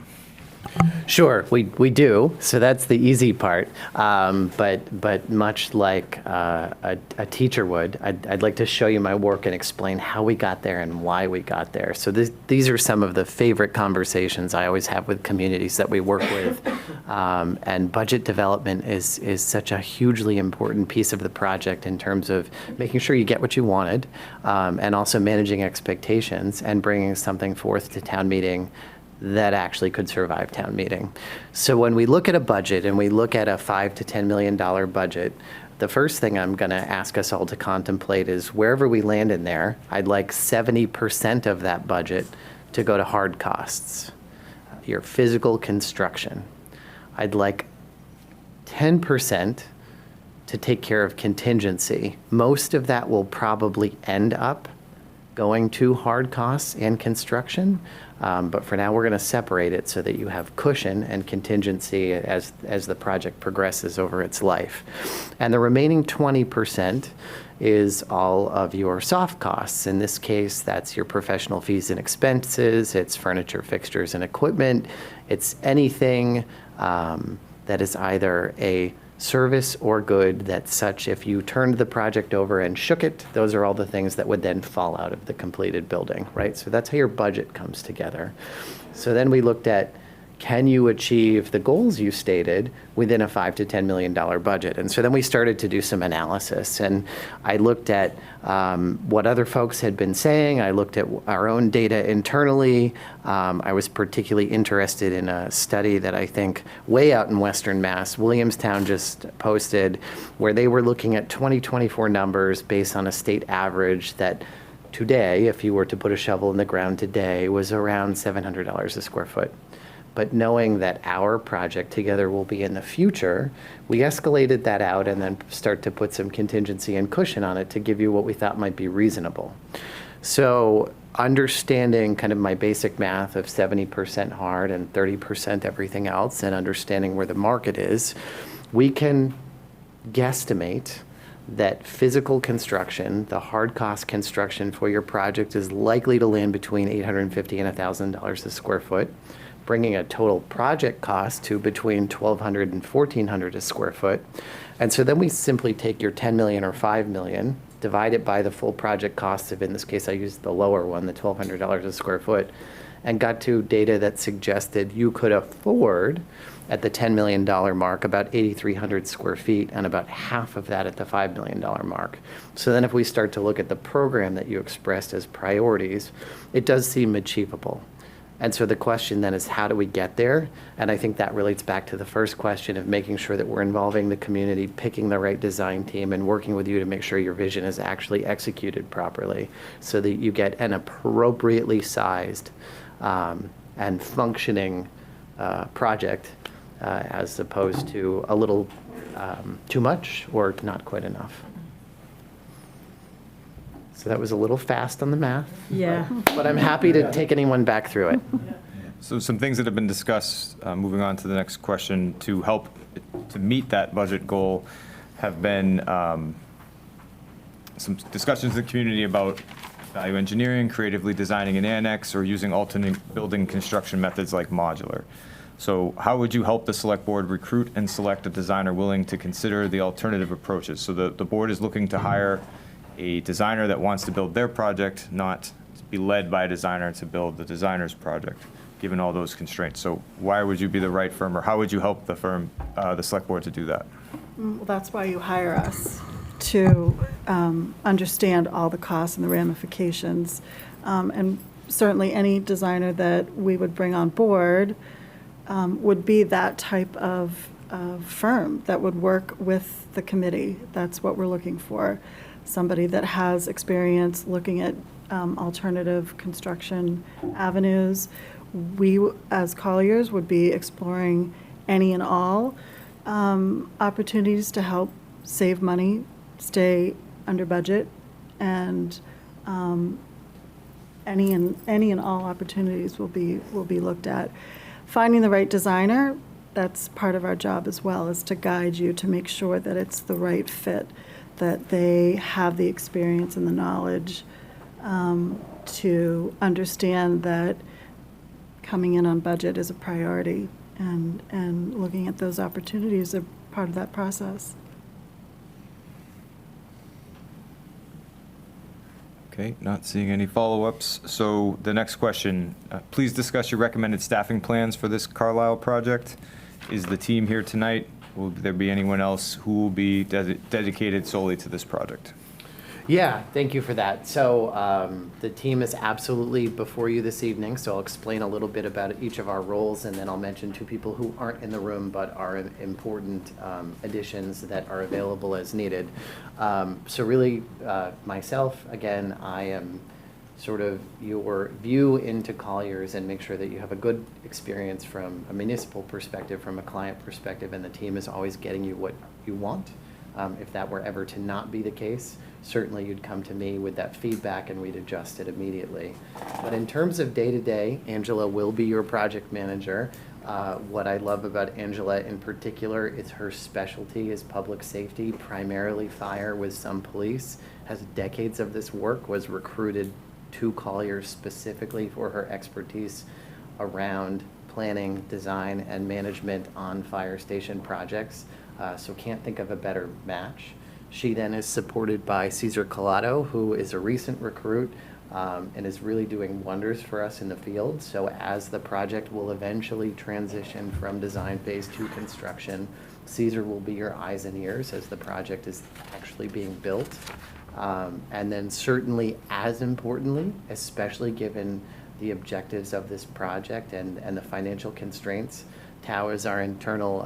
Sure, we do. So that's the easy part. But much like a teacher would, I'd like to show you my work and explain how we got there and why we got there. So these are some of the favorite conversations I always have with communities that we work with. And budget development is such a hugely important piece of the project in terms of making sure you get what you wanted, and also managing expectations and bringing something forth to town meeting that actually could survive town meeting. So when we look at a budget and we look at a $5 to $10 million budget, the first thing I'm going to ask us all to contemplate is wherever we land in there, I'd like 70% of that budget to go to hard costs, your physical construction. I'd like 10% to take care of contingency. Most of that will probably end up going to hard costs and construction. But for now, we're going to separate it so that you have cushion and contingency as the project progresses over its life. And the remaining 20% is all of your soft costs. In this case, that's your professional fees and expenses, it's furniture, fixtures, and equipment. It's anything that is either a service or good that's such if you turned the project over and shook it, those are all the things that would then fall out of the completed building, right? So that's how your budget comes together. So then we looked at, can you achieve the goals you stated within a $5 to $10 million budget? And so then we started to do some analysis, and I looked at what other folks had been saying. I looked at our own data internally. I was particularly interested in a study that I think way out in Western Mass, Williamstown just posted, where they were looking at 2024 numbers based on a state average that today, if you were to put a shovel in the ground today, was around $700 a square foot. But knowing that our project together will be in the future, we escalated that out and then start to put some contingency and cushion on it to give you what we thought might be reasonable. So understanding kind of my basic math of 70% hard and 30% everything else, and understanding where the market is, we can guesstimate that physical construction, the hard cost construction for your project, is likely to land between $850 and $1,000 a square foot, bringing a total project cost to between $1,200 and $1,400 a square foot. And so then we simply take your 10 million or 5 million, divide it by the full project cost of, in this case, I used the lower one, the $1,200 a square foot, and got to data that suggested you could afford at the $10 million mark about 8,300 square feet, and about half of that at the $5 million mark. So then if we start to look at the program that you expressed as priorities, it does seem achievable. And so the question then is, how do we get there? And I think that relates back to the first question of making sure that we're involving the community, picking the right design team, and working with you to make sure your vision is actually executed properly so that you get an appropriately sized and functioning project as opposed to a little too much or not quite enough. So that was a little fast on the math. Yeah. But I'm happy to take anyone back through it. So some things that have been discussed, moving on to the next question, to help to meet that budget goal have been some discussions in the community about value engineering, creatively designing an annex, or using alternate building construction methods like modular. So how would you help the select board recruit and select a designer willing to consider the alternative approaches? So the board is looking to hire a designer that wants to build their project, not to be led by a designer to build the designer's project, given all those constraints. So why would you be the right firm, or how would you help the firm, the select board, to do that? Well, that's why you hire us, to understand all the costs and the ramifications. And certainly any designer that we would bring on board would be that type of firm that would work with the committee. That's what we're looking for. Somebody that has experience looking at alternative construction avenues. We, as Colliers, would be exploring any and all opportunities to help save money, stay under budget, and any and all opportunities will be looked at. Finding the right designer, that's part of our job as well, is to guide you to make sure that it's the right fit, that they have the experience and the knowledge to understand that coming in on budget is a priority, and looking at those opportunities are part of that process. Okay, not seeing any follow-ups. So the next question, please discuss your recommended staffing plans for this Carlisle project. Is the team here tonight? Will there be anyone else who will be dedicated solely to this project? Yeah, thank you for that. So the team is absolutely before you this evening, so I'll explain a little bit about each of our roles, and then I'll mention two people who aren't in the room but are important additions that are available as needed. So really, myself, again, I am sort of your view into Colliers and make sure that you have a good experience from a municipal perspective, from a client perspective, and the team is always getting you what you want. If that were ever to not be the case, certainly you'd come to me with that feedback and we'd adjust it immediately. But in terms of day-to-day, Angela will be your project manager. What I love about Angela in particular is her specialty is public safety, primarily fire with some police, has decades of this work, was recruited to Colliers specifically for her expertise around planning, design, and management on fire station projects. So can't think of a better match. She then is supported by Cesar Collado, who is a recent recruit and is really doing wonders for us in the field. So as the project will eventually transition from design phase to construction, Cesar will be your eyes and ears as the project is actually being built. And then certainly as importantly, especially given the objectives of this project and the financial constraints, Tao is our internal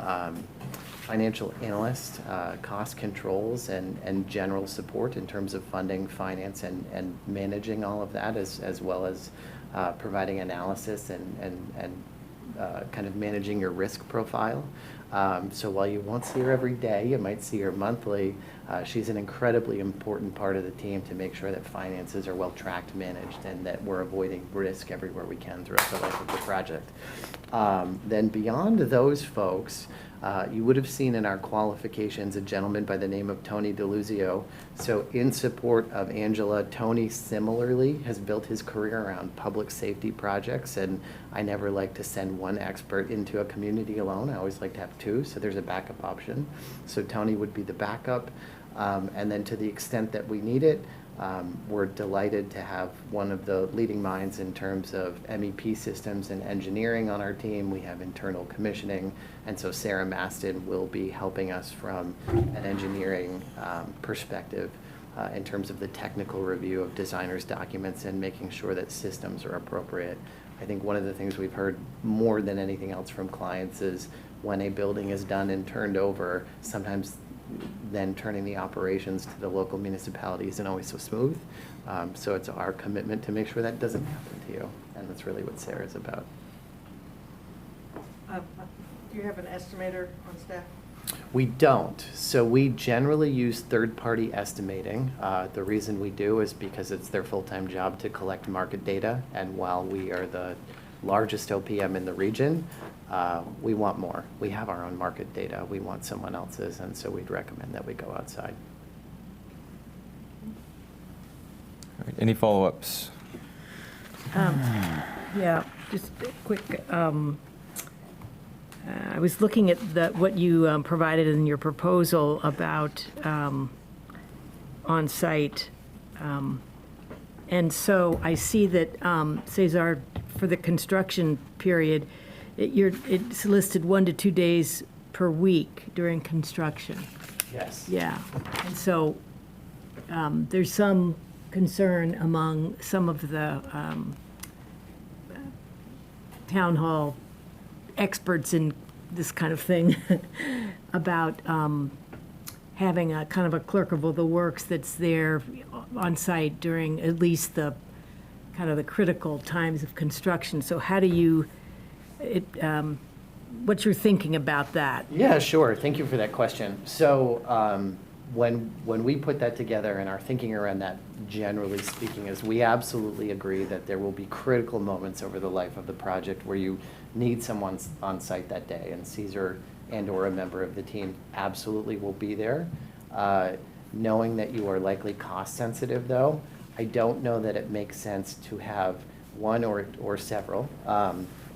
financial analyst, cost controls, and general support in terms of funding, finance, and managing all of that, as well as providing analysis and kind of managing your risk profile. So while you won't see her every day, you might see her monthly, she's an incredibly important part of the team to make sure that finances are well tracked, managed, and that we're avoiding risk everywhere we can throughout the life of the project. Then beyond those folks, you would have seen in our qualifications a gentleman by the name of Tony DeLuzio. So in support of Angela, Tony similarly has built his career around public safety projects, and I never like to send one expert into a community alone. I always like to have two, so there's a backup option. So Tony would be the backup, and then to the extent that we need it, we're delighted to have one of the leading minds in terms of MEP systems and engineering on our team. We have internal commissioning, and so Sarah Maston will be helping us from an engineering perspective in terms of the technical review of designers' documents and making sure that systems are appropriate. I think one of the things we've heard more than anything else from clients is when a building is done and turned over, sometimes then turning the operations to the local municipality isn't always so smooth. So it's our commitment to make sure that doesn't happen to you, and that's really what Sarah's about. Do you have an estimator on staff? We don't. So we generally use third-party estimating. The reason we do is because it's their full-time job to collect market data, and while we are the largest OPM in the region, we want more. We have our own market data. We want someone else's, and so we'd recommend that we go outside. All right, any follow-ups? Yeah, just a quick, I was looking at what you provided in your proposal about on-site And so I see that, Cesar, for the construction period, it's listed 1 to 2 days per week during construction. Yes. Yeah. And so there's some concern among some of the town hall experts in this kind of thing about having a kind of a clerk of the works that's there on site during at least the kind of the critical times of construction. So how do you, what's your thinking about that? Yeah, sure. Thank you for that question. So when we put that together and our thinking around that, generally speaking, is we absolutely agree that there will be critical moments over the life of the project where you need someone on site that day, and Cesar and/or a member of the team absolutely will be there. Knowing that you are likely cost sensitive, though, I don't know that it makes sense to have one or several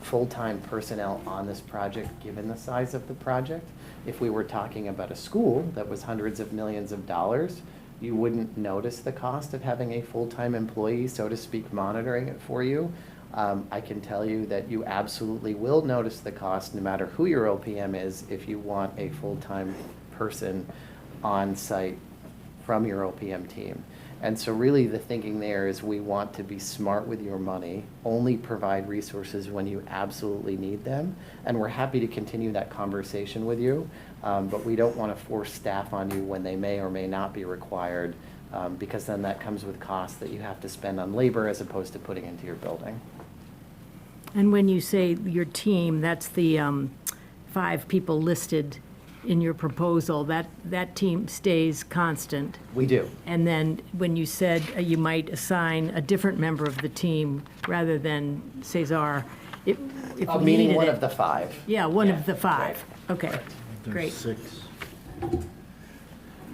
full-time personnel on this project, given the size of the project. If we were talking about a school that was hundreds of millions of dollars, you wouldn't notice the cost of having a full-time employee, so to speak, monitoring it for you. I can tell you that you absolutely will notice the cost, no matter who your OPM is, if you want a full-time person on site from your OPM team. And so really the thinking there is we want to be smart with your money, only provide resources when you absolutely need them. And we're happy to continue that conversation with you, but we don't want to force staff on you when they may or may not be required, because then that comes with costs that you have to spend on labor as opposed to putting into your building. And when you say your team, that's the 5 people listed in your proposal, that team stays constant. We do. And then when you said you might assign a different member of the team rather than Cesar, if we Meaning needed one it. of the 5. Yeah, one of the 5. Okay, great. 6. Oh,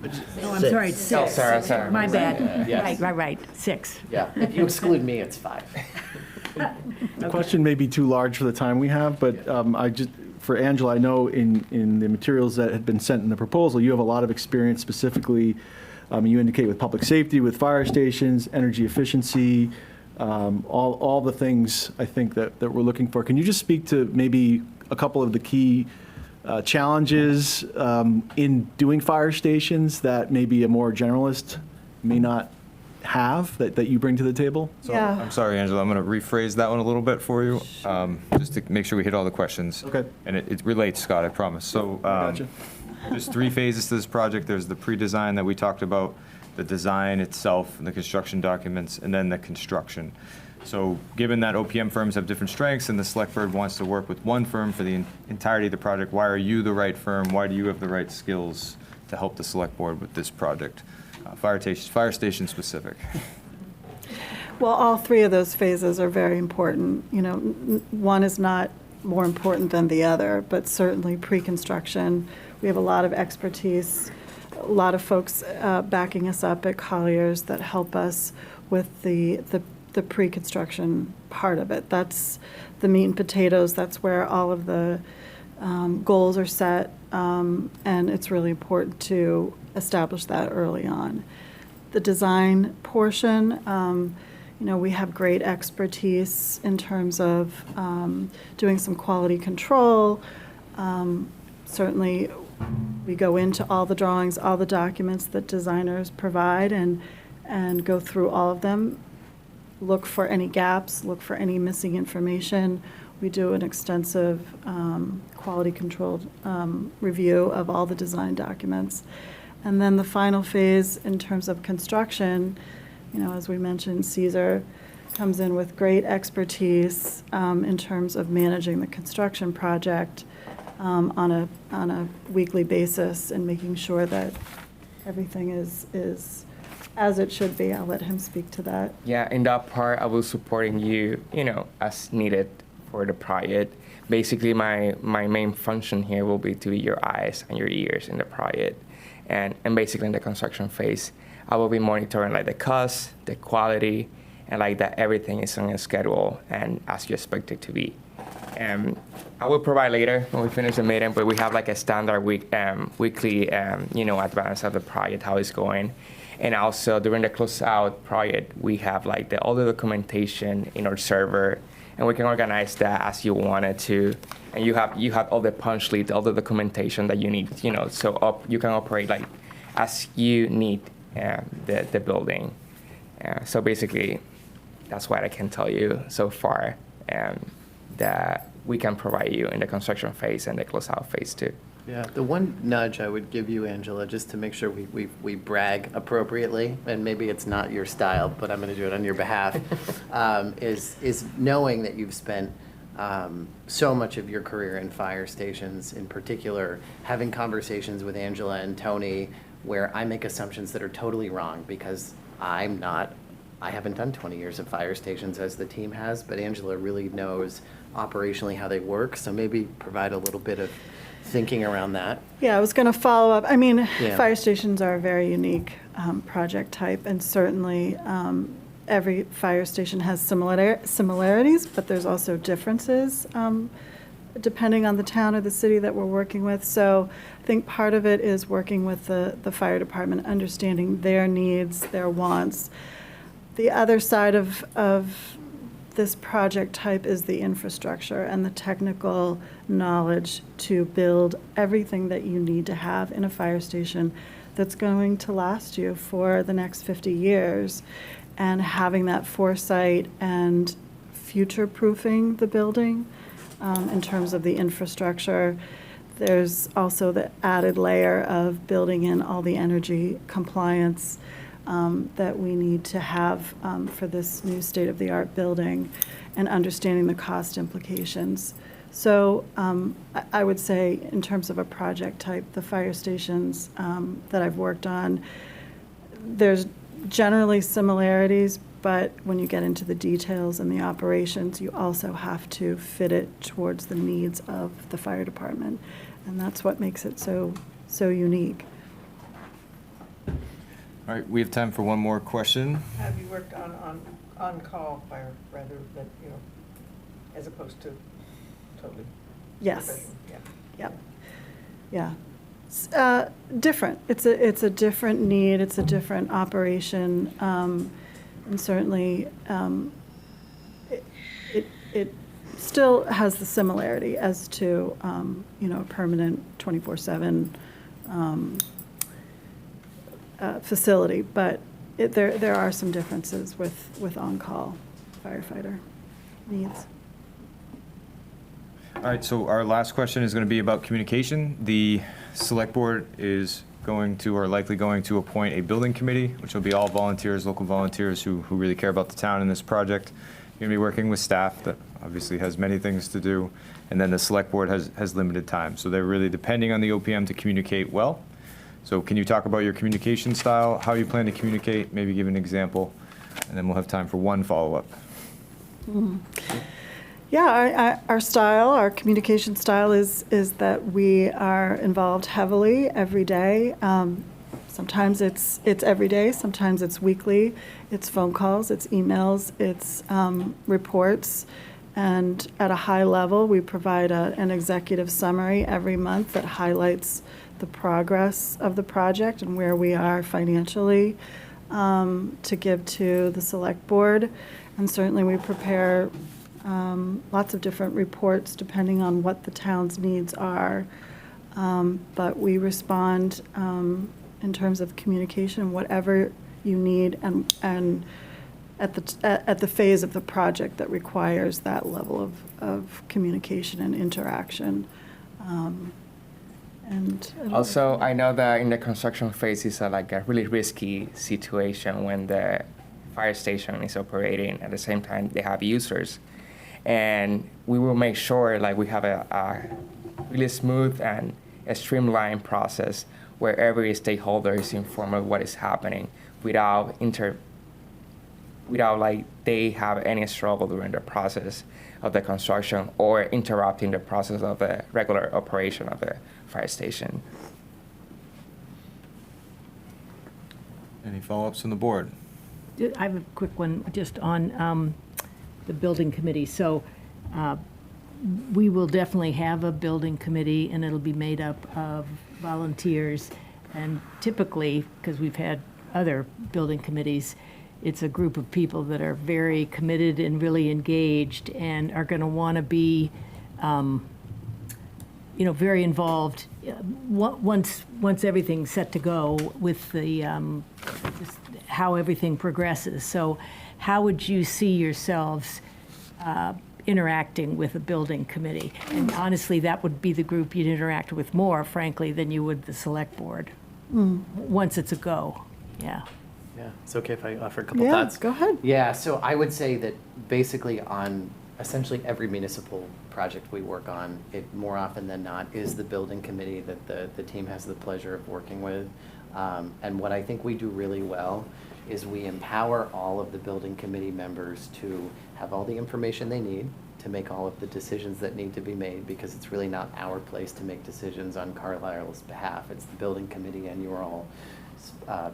I'm sorry, it's 6. Oh, sorry. My bad. Yes. Right, 6. Yeah, if you exclude me, it's 5. The question may be too large for the time we have, but for Angela, I know in the materials that had been sent in the proposal, you have a lot of experience specifically, you indicate with public safety, with fire stations, energy efficiency, all the things I think that we're looking for. Can you just speak to maybe a couple of the key challenges in doing fire stations that maybe a more generalist may not have that you bring to the table? So, Yeah. I'm sorry, Angela, I'm going to rephrase that one a little bit for you, just to make sure we hit all the questions. Okay. And it relates, Scott, I promise. So Gotcha. there's 3 phases to this project. There's the pre-design that we talked about, the design itself, and the construction documents, and then the construction. So given that OPM firms have different strengths and the select board wants to work with one firm for the entirety of the project, why are you the right firm? Why do you have the right skills to help the select board with this project? Fire station specific. Well, all 3 of those phases are very important. You know, one is not more important than the other, but certainly pre-construction, we have a lot of expertise, a lot of folks backing us up at Collier's that help us with the pre-construction part of it. That's the meat and potatoes. That's where all of the goals are set, and it's really important to establish that early on. The design portion, you know, we have great expertise in terms of doing some quality control. Certainly, we go into all the drawings, all the documents that designers provide, and go through all of them, look for any gaps, look for any missing information. We do an extensive quality controlled review of all the design documents. And then the final phase in terms of construction, you know, as we mentioned, Cesar comes in with great expertise in terms of managing the construction project on a weekly basis and making sure that everything is as it should be. I'll let him speak to that. Yeah, in that part, I will supporting you, as needed for the project. Basically, my main function here will be to be your eyes and your ears in the project. And basically in the construction phase, I will be monitoring like the cost, the quality, and like that everything is on a schedule and as you expect it to be. I will provide later when we finish the meeting, but we have like a standard weekly, advance of the project, how it's going. And also during the closeout project, we have like all the documentation in our server, and we can organize that as you wanted to. And you have all the punch lists, all the documentation that you need, so you can operate like as you need the building. So basically, that's what I can tell you so far, that we can provide you in the construction phase and the closeout phase too. Yeah, the one nudge I would give you, Angela, just to make sure we brag appropriately, and maybe it's not your style, but I'm going to do it on your behalf, is knowing that you've spent so much of your career in fire stations, in particular, having conversations with Angela and Tony where I make assumptions that are totally wrong because I haven't done 20 years of fire stations as the team has, but Angela really knows operationally how they work, so maybe provide a little bit of thinking around that. Yeah, I was going to follow up. I mean, Yeah. fire stations are a very unique project type, and certainly every fire station has similarities, but there's also differences depending on the town or the city that we're working with. So I think part of it is working with the fire department, understanding their needs, their wants. The other side of this project type is the infrastructure and the technical knowledge to build everything that you need to have in a fire station that's going to last you for the next 50 years. And having that foresight and future-proofing the building in terms of the infrastructure. There's also the added layer of building in all the energy compliance that we need to have for this new state-of-the-art building, and understanding the cost implications. So I would say in terms of a project type, the fire stations that I've worked on, there's generally similarities, but when you get into the details and the operations, you also have to fit it towards the needs of the fire department. And that's what makes it so unique. All right, we have time for one more question. Have you worked on-call fire rather than, as opposed to totally? Yes. professional? Yeah. Yep. Yeah. Different. It's a different need. It's a different operation. And certainly, it still has the similarity as to, a permanent 24/7 facility, but there are some differences with on-call firefighter needs. All right, so our last question is going to be about communication. The select board is likely going to appoint a building committee, which will be all volunteers, local volunteers who really care about the town and this project. You're going to be working with staff that obviously has many things to do, and then the select board has limited time. So they're really depending on the OPM to communicate well. So can you talk about your communication style, how you plan to communicate, maybe give an example, and then we'll have time for one follow-up. Yeah, our communication style is that we are involved heavily every day. Sometimes it's every day, sometimes it's weekly. It's phone calls, it's emails, it's reports. And at a high level, we provide an executive summary every month that highlights the progress of the project and where we are financially to give to the select board. And certainly we prepare lots of different reports depending on what the town's needs are. But we respond in terms of communication, whatever you need, and at the phase of the project that requires that level of communication and interaction. And Also, I know that in the construction phase is a really risky situation when the fire station is operating. At the same time, they have users. And we will make sure we have a really smooth and a streamlined process where every stakeholder is informed of what is happening without they have any struggle during the process of the construction or interrupting the process of the regular operation of the fire station. Any follow-ups from the board? I have a quick one just on the building committee. So we will definitely have a building committee, and it'll be made up of volunteers. And typically, because we've had other building committees, it's a group of people that are very committed and really engaged and are going to want to be, very involved once everything's set to go with the just how everything progresses. So, how would you see yourselves interacting with a building committee? And honestly, that would be the group you'd interact with more, frankly, than you would the select board. Once it's a go, yeah. Yeah, it's okay if I offer a couple Yeah, thoughts? go ahead. Yeah, so I would say that basically on essentially every municipal project we work on, it more often than not is the building committee that the team has the pleasure of working with. And what I think we do really well is we empower all of the building committee members to have all the information they need to make all of the decisions that need to be made, because it's really not our place to make decisions on Carlisle's behalf. It's the building committee, and you're all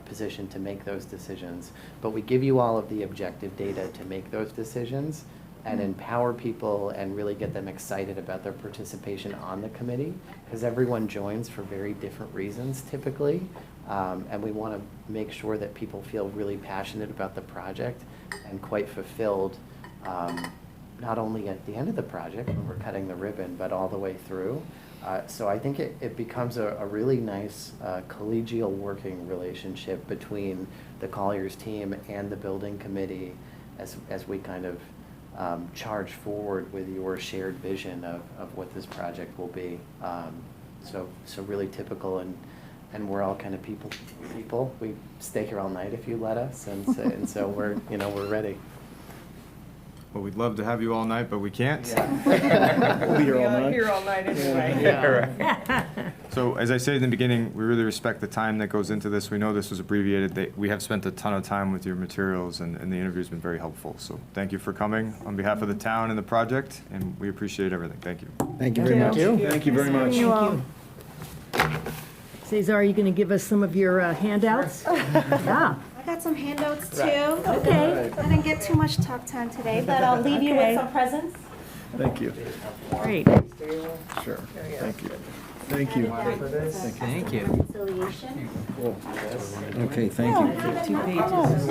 positioned to make those decisions. But we give you all of the objective data to make those decisions and empower people and really get them excited about their participation on the committee, because everyone joins for very different reasons typically. And we want to make sure that people feel really passionate about the project and quite fulfilled, not only at the end of the project when we're cutting the ribbon, but all the way through. So I think it becomes a really nice collegial working relationship between the Colliers team and the building committee as we kind of charge forward with your shared vision of what this project will be. So really typical, and we're all kind of people. We stay here all night if you let us, and so we're ready. Well, we'd love to have you all night, but we can't. We'll be here all night. Here all night anyway. Yeah. So as I said in the beginning, we really respect the time that goes into this. We know this was abbreviated. We have spent a ton of time with your materials, and the interview's been very helpful. So thank you for coming on behalf of the town and the project, and we appreciate everything. Thank you. Thank you very much. Thank you very much. You all. Cesar, are you going to give us some of your handouts? Yeah. I got some handouts too. Okay. I didn't get too much talk time today, but I'll leave you Okay. with some presents. Thank you. Great. Sure. Thank you. Thank you. Thank you. Reconciliation. Okay, thank you. 2 pages.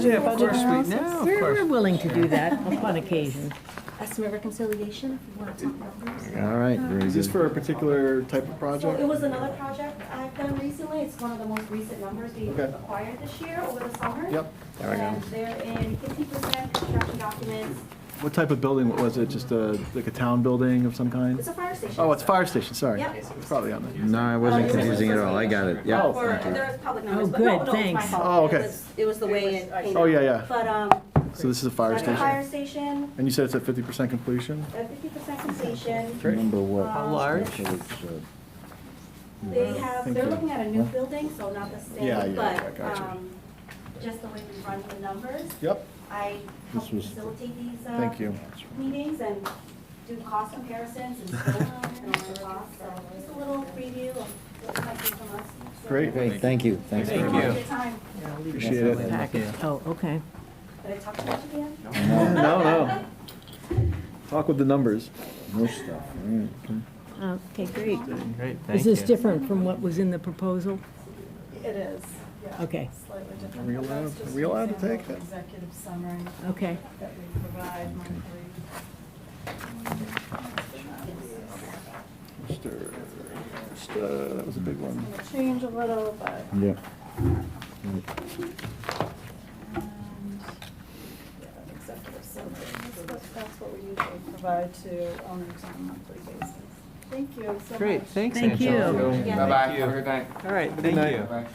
Yeah, of course we, no, of We're course. willing to do that upon occasion. Estimate reconciliation, if you want to talk numbers. All right, very Is this good. for a particular type of So project? it was another project I've done recently. It's one of the most recent numbers we Okay. acquired this year over the summer. Yep. There we go. And they're in 50% construction documents. What type of building was it? Just like a town building of some kind? It's a fire station. Oh, it's fire station, sorry. Yep. It's probably on there. No, I wasn't confusing at all. I got it. Yeah, Oh, Or thank you. there's public numbers, Oh, but no, good, no, it's my thanks. fault. Oh, okay. It was the way it came Oh, out. yeah, yeah. But, So this is a fire that's a fire station? station, And you said it's at 50% completion? a 50% completion. Remember what? How large? They have, Thank they're you. looking at a new building, so not the Yeah, same, yeah, I but, gotcha. just the way we run the numbers. Yep. I help This was- facilitate these, Thank you. meetings and do cost comparisons and so on, and all the costs, so just a little preview of what you might see from us. So, Great. Great, thank you. Thanks Thank very you for much. your time. Appreciate it. Packet. Oh, okay. Did I talk too much again? No. Talk with the numbers. No stuff. All right, okay. Okay, great. Great, Is thank this you. different from what was in the proposal? It is, yeah. Okay, Slightly different. Are we but allowed- that's just are we allowed to an example take of it? Executive summary okay. that we provide monthly. That was a big one. It'll change a little, but. Yeah. And, yeah, executive summary. That's what we usually provide to owners on a monthly basis. Thank you so much. Great, thanks, Thank you. Angela. Bye-bye. Thank you. Have a good night. All right, Good thank night. you. Bye.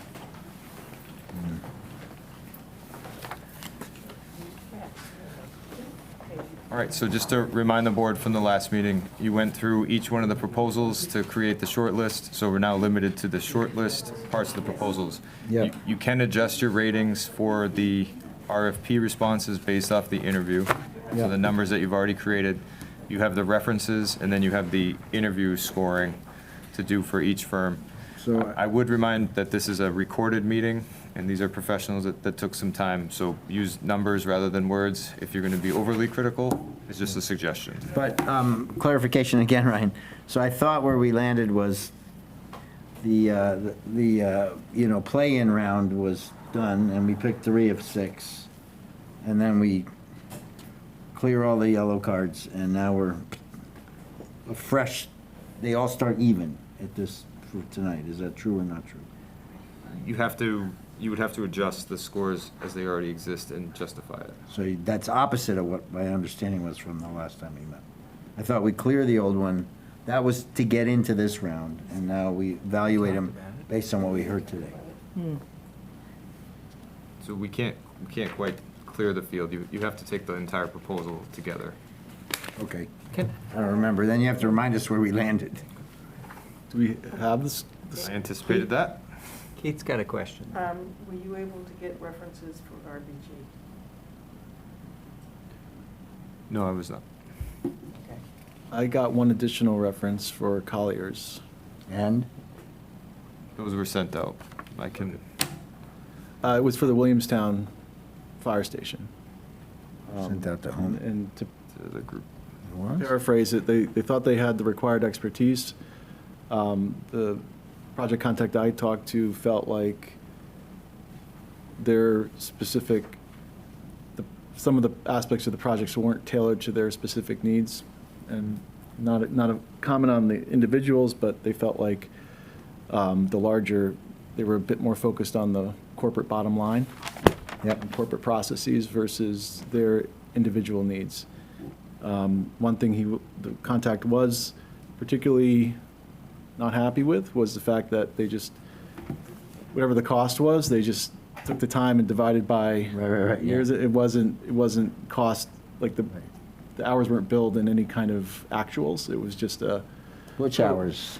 All right, so just to remind the board from the last meeting, you went through each one of the proposals to create the short list, so we're now limited to the short list parts of the proposals. Yep. You can adjust your ratings for the RFP responses based off the interview. So Yep. the numbers that you've already created, you have the references, and then you have the interview scoring to do for each firm. So I would remind that this is a recorded meeting, and these are professionals that took some time, so use numbers rather than words. If you're going to be overly critical, it's just a suggestion. But clarification again, Ryan. So I thought where we landed was the play-in round was done, and we picked 3 of 6. And then we clear all the yellow cards, and now we're a fresh, they all start even at this, for tonight. Is that true or not true? You would have to adjust the scores as they already exist and justify it. So that's opposite of what my understanding was from the last time we met. I thought we clear the old one. That was to get into this round, and now we evaluate them based on what we heard today. So we can't quite clear the field. You have to take the entire proposal together. Okay. I don't remember. Then you have to remind us where we landed. Do we have this? I anticipated that. Keith's got a question. Were you able to get references for RBG? No, I was not. I got one additional reference for Collier's. And? Those were sent out. I can. It was for the Williamstown Fire Station. Sent out to home. And to the group. paraphrase it, they thought they had the required expertise. The project contact I talked to felt like their specific, some of the aspects of the projects weren't tailored to their specific needs. And not a comment on the individuals, but they felt like the larger, they were a bit more focused on the corporate bottom line. Yep. And corporate processes versus their individual needs. One thing the contact was particularly not happy with was the fact that they just, whatever the cost was, they just took the time and divided by Right, yeah. years. It wasn't cost, like the hours weren't billed in any kind of actuals. It was just a. Which hours?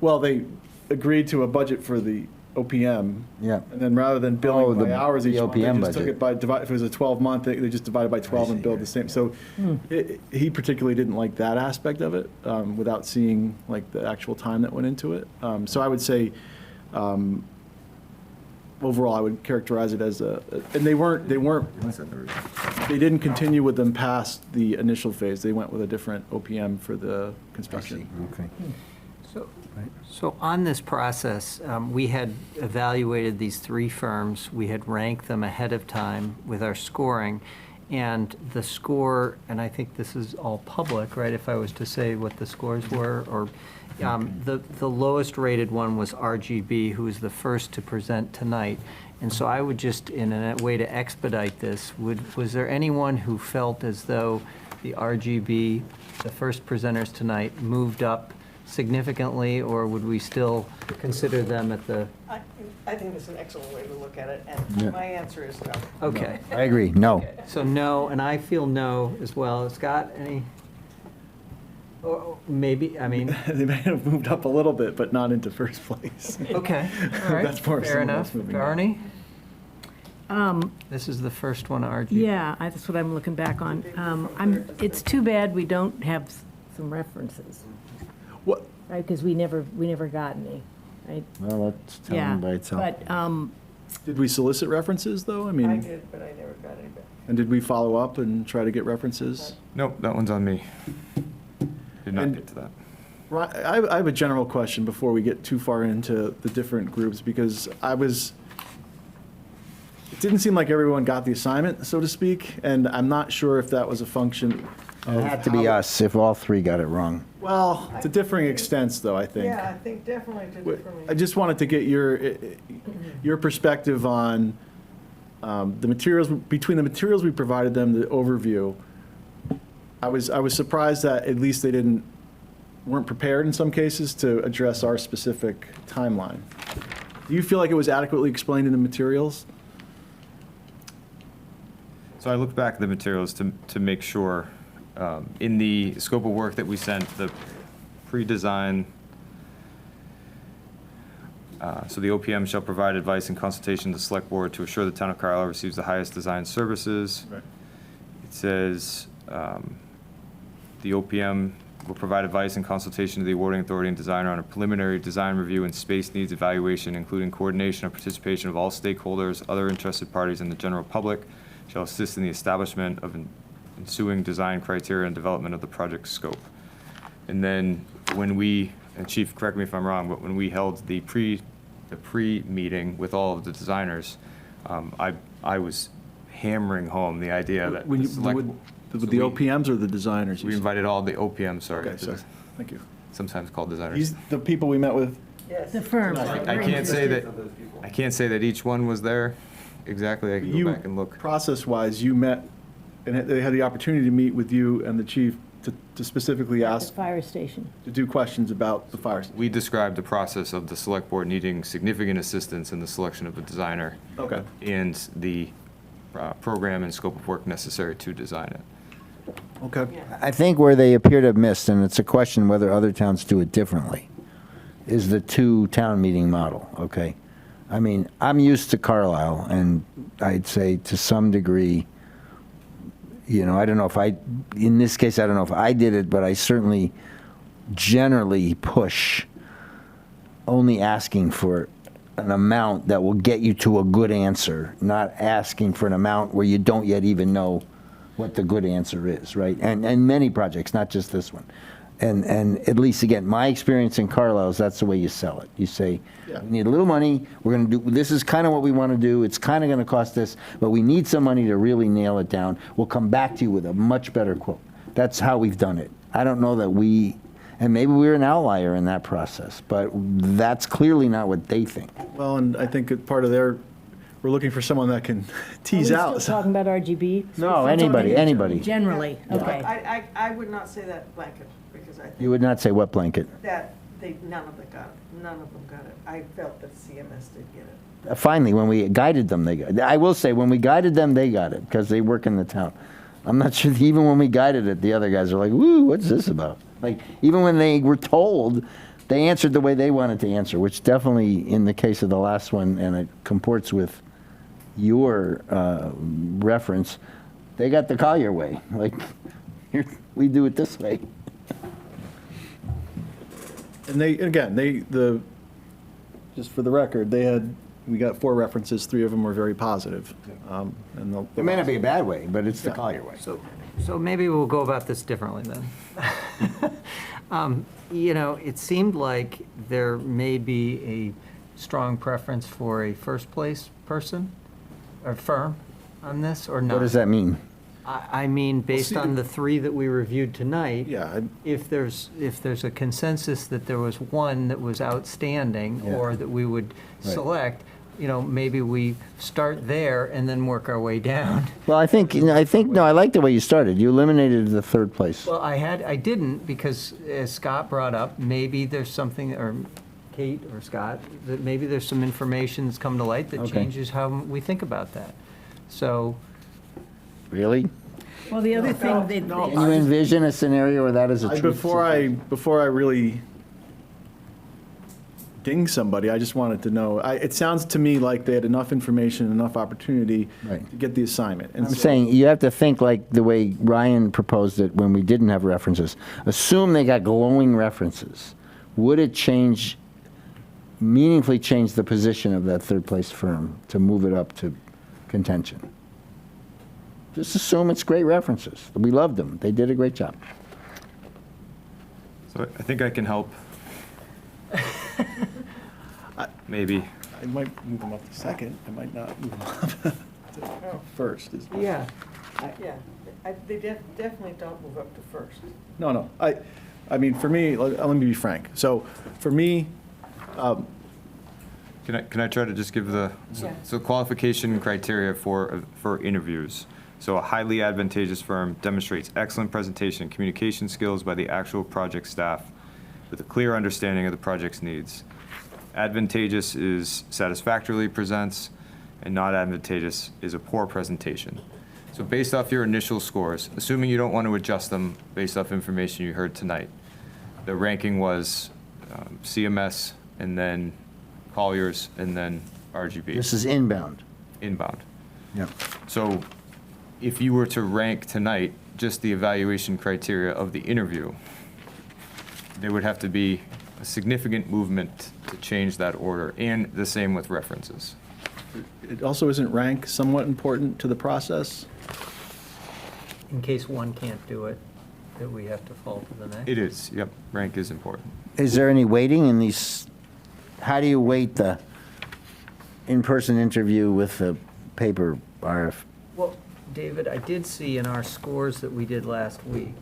Well, they agreed to a budget for the OPM. Yeah. And then rather than billing by hours the each month, they OPM just took budget. it by, if it was a 12-month, they just divided by 12 and billed the same. So he particularly didn't like that aspect of it, without seeing like the actual time that went into it. So I would say, overall, I would characterize it as and they didn't continue with them past the initial phase. They went with a different OPM for the construction. Okay. So on this process, we had evaluated these 3 firms. We had ranked them ahead of time with our scoring. And the score, and I think this is all public, right, if I was to say what the scores were, or the lowest rated one was RGB, who was the first to present tonight. And so I would just, in a way to expedite this, was there anyone who felt as though the RGB, the first presenters tonight, moved up significantly, or would we still consider them at the? I think it's an excellent way to look at it, and Yeah. my answer is no. Okay. I agree, no. So no, and I feel no as well. Scott, any? Or maybe, I mean. They may have moved up a little bit, but not into first place. Okay, all right. That's more Fair someone else enough. moving up. Barney? This is the first one, RG. Yeah, that's what I'm looking back on. It's too bad we don't have some references, What? right? Because we never got any, right? Well, that's telling Yeah, by itself. but, Did we solicit references, though? I I mean, did, but I never got any back. and did we follow up and try to get references? Nope, that one's on me. Did not And- get to that. Right, I have a general question before we get too far into the different groups, because it didn't seem like everyone got the assignment, so to speak, and I'm not sure if that was a function of. It had to be how- us if all 3 got it wrong. Well, to differing extents, though, I think. Yeah, I think definitely to different. I just wanted to get your perspective on the materials, between the materials we provided them, the overview. I was surprised that at least they weren't prepared in some cases to address our specific timeline. Do you feel like it was adequately explained in the materials? So I looked back at the materials to make sure, in the scope of work that we sent, the pre-design, so the OPM shall provide advice and consultation to the select board to assure the town of Carlisle receives the highest design services. Right. It says, the OPM will provide advice and consultation to the awarding authority and designer on a preliminary design review and space needs evaluation, including coordination and participation of all stakeholders, other interested parties, and the general public, shall assist in the establishment of ensuing design criteria and development of the project scope. And then when we and Chief, correct me if I'm wrong, but when we held the pre-meeting with all of the designers, I was hammering home the idea that When the you, select. with the OPMs or the designers? We invited all the OPMs, sorry. Okay, sorry. Thank you. Sometimes called designers. These, the people we met with? The firms. I can't say that each one was there exactly. I can go back and look. Process-wise, you met, and they had the opportunity to meet with you and the chief to specifically The ask, fire station. to do questions about the fire station. We described the process of the select board needing significant assistance in the selection of a designer. Okay. And the program and scope of work necessary to design it. Okay. I think where they appear to have missed, and it's a question whether other towns do it differently, is the two-town meeting model, okay? I mean, I'm used to Carlisle, and I'd say to some degree, you know, I don't know if in this case, I don't know if I did it, but I certainly generally push only asking for an amount that will get you to a good answer, not asking for an amount where you don't yet even know what the good answer is, right? And many projects, not just this one. And at least, again, my experience in Carlisle is that's the way you sell it. You say, Yeah. we need a little money, we're going to do, this is kind of what we want to do, it's kind of going to cost this, but we need some money to really nail it down. We'll come back to you with a much better quote. That's how we've done it. I don't know that and maybe we're an outlier in that process, but that's clearly not what they think. Well, and I think that part of we're looking for someone that can tease Are we out. still talking about RGB? No, anybody. Generally, okay. I would not say that blanket, because I think You would not say what blanket? that none of them got it. I felt that CMS did get it. Finally, when we guided them, they got it. I will say, when we guided them, they got it, because they work in the town. I'm not sure, even when we guided it, the other guys are like, woo, what's this about? Like, even when they were told, they answered the way they wanted to answer, which definitely, in the case of the last one, and it comports with your reference, they got the Collier way. Like, here, we do it this way. And just for the record, we got 4 references, 3 of them were very positive. And It may not be a bad way, but it's the Collier way. So maybe we'll go about this differently then. You know, it seemed like there may be a strong preference for a first place person or firm on this, or not? What does that mean? I mean, based on the 3 that we reviewed tonight. Yeah. If there's a consensus that there was one that was outstanding, Yeah. or that we would Right. select, you know, maybe we start there and then work our way down. Well, I think, no, I like the way you started. You eliminated the third place. Well, I didn't, because as Scott brought up, maybe there's something, or Kate or Scott, that maybe there's some information that's come to light that Okay. changes how we think about that. So, Really? Well, the other thing that. Can you envision a scenario where that is a truth? Before I really ding somebody, I just wanted to know, it sounds to me like they had enough information, enough opportunity Right. to get the assignment. And I'm so- saying, you have to think like the way Ryan proposed it when we didn't have references. Assume they got glowing references. Would it meaningfully change the position of that third place firm to move it up to contention? Just assume it's great references. We loved them. They did a great job. So I think I can help. Maybe. I might move them up to second, I might not move them up to first. Yeah, they definitely don't move up to first. No, I mean, for me, let me be frank. So, for me, Can I try to just give so qualification criteria for interviews. So a highly advantageous firm demonstrates excellent presentation and communication skills by the actual project staff with a clear understanding of the project's needs. Advantageous is satisfactorily presents, and not advantageous is a poor presentation. So based off your initial scores, assuming you don't want to adjust them based off information you heard tonight, the ranking was CMS, and then Collier's, and then RGB. This is inbound. Inbound. Yeah. So if you were to rank tonight just the evaluation criteria of the interview, there would have to be a significant movement to change that order, and the same with references. it also isn't rank somewhat important to the process? in case one can't do it. that we have to fall to the next? It is, yep, rank is important. Is there any weighting in these? How do you weight the in-person interview with the paper RF? Well, David, I did see in our scores that we did last week,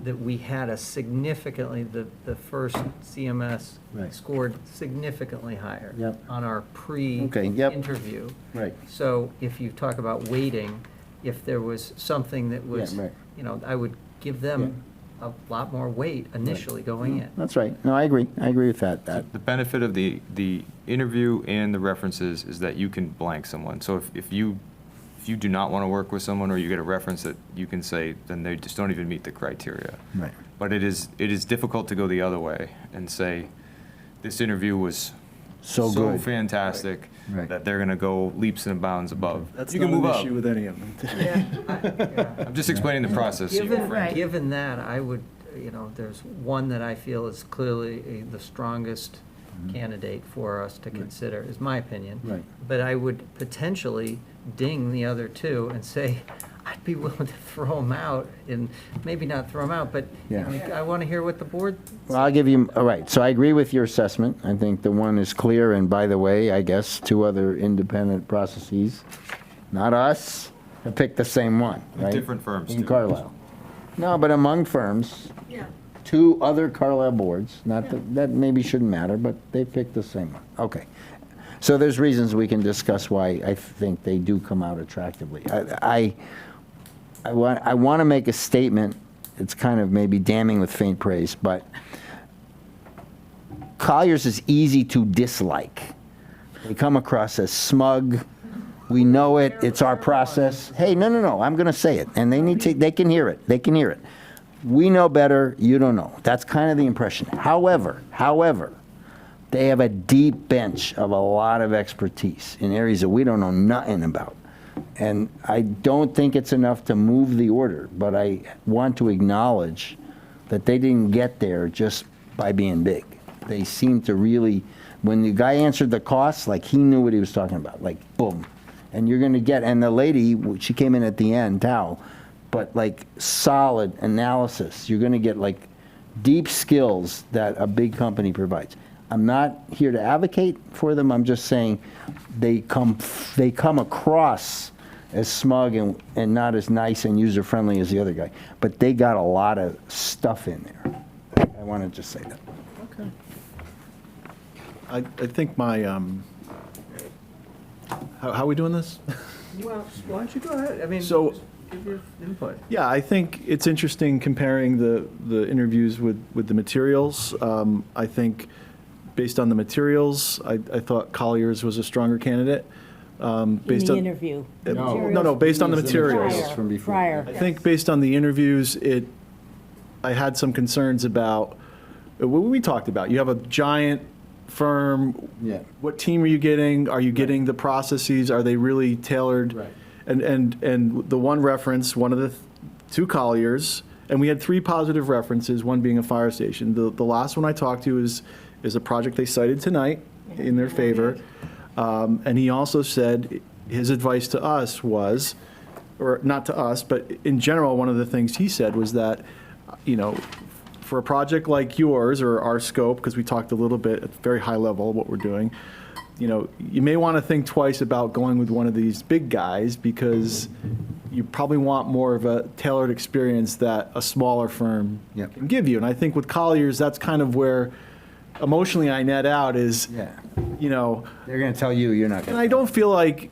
that we had a significantly, the first CMS Right. scored significantly higher Yep. on our Okay, yep. pre-interview. Right. So if you talk about weighting, if there was something that was, Yeah, right. I would give them a lot more weight initially going in. That's right. No, I agree. I agree with that. The benefit of the interview and the references is that you can blank someone. So if you do not want to work with someone, or you get a reference that you can say, then they just don't even meet the criteria. Right. But it is difficult to go the other way and say, this interview was So good. fantastic Right. that they're going to go leaps and bounds above. That's You not can move an up. issue with any of them. I'm just explaining the process. to you, Frank. Given that, I would, there's one that I feel is clearly the strongest candidate for us to consider, is my opinion. Right. But I would potentially ding the other two and say, I'd be willing to throw them out, and maybe not throw them out, but Yeah. I want to hear what the board. Well, I'll give you, all right, so I agree with your assessment. I think the one is clear, and by the way, I guess two other independent processes, not us, have picked the same one, right? Different firms, In too. Carlisle. No, but among firms, Yeah. two other Carlisle boards, not that maybe shouldn't matter, but they picked the same one. Okay. So there's reasons we can discuss why I think they do come out attractively. I want to make a statement. It's kind of maybe damning with faint praise, but Colliers is easy to dislike. They come across as smug. We know it. It's our process. Hey, no. I'm going to say it, and they can hear it. They can hear it. We know better. You don't know. That's kind of the impression. However, they have a deep bench of a lot of expertise in areas that we don't know nothing about. And I don't think it's enough to move the order, but I want to acknowledge that they didn't get there just by being big. They seem to really, when the guy answered the costs, like he knew what he was talking about, like boom. And you're going to get, and the lady, she came in at the end, Tao, but like solid analysis. You're going to get like deep skills that a big company provides. I'm not here to advocate for them. I'm just saying they come across as smug and not as nice and user-friendly as the other guy. But they got a lot of stuff in there. I want to just say that. Okay. I think my, how are we doing this? Well, why don't you go ahead? I mean, So- just give your input. Yeah, I think it's interesting comparing the interviews with the materials. I think based on the materials, I thought Colliers was a stronger candidate. Based the on interview. No, based on the materials. From before. Prior. I think based on the interviews, I had some concerns about what we talked about. You have a giant firm. Yeah. What team are you getting? Are you getting the processes? Are they really tailored? Right. And the one reference, one of the two Colliers, and we had three positive references, one being a fire station. The last one I talked to is a project they cited tonight in their favor. And he also said his advice to us was, or not to us, but in general, one of the things he said was that, for a project like yours or our scope, because we talked a little bit at very high level what we're doing, you may want to think twice about going with one of these big guys because you probably want more of a tailored experience that a smaller firm Yep. can give you. And I think with Colliers, that's kind of where emotionally I net out is, Yeah. They're going to tell you you're not and going I don't feel like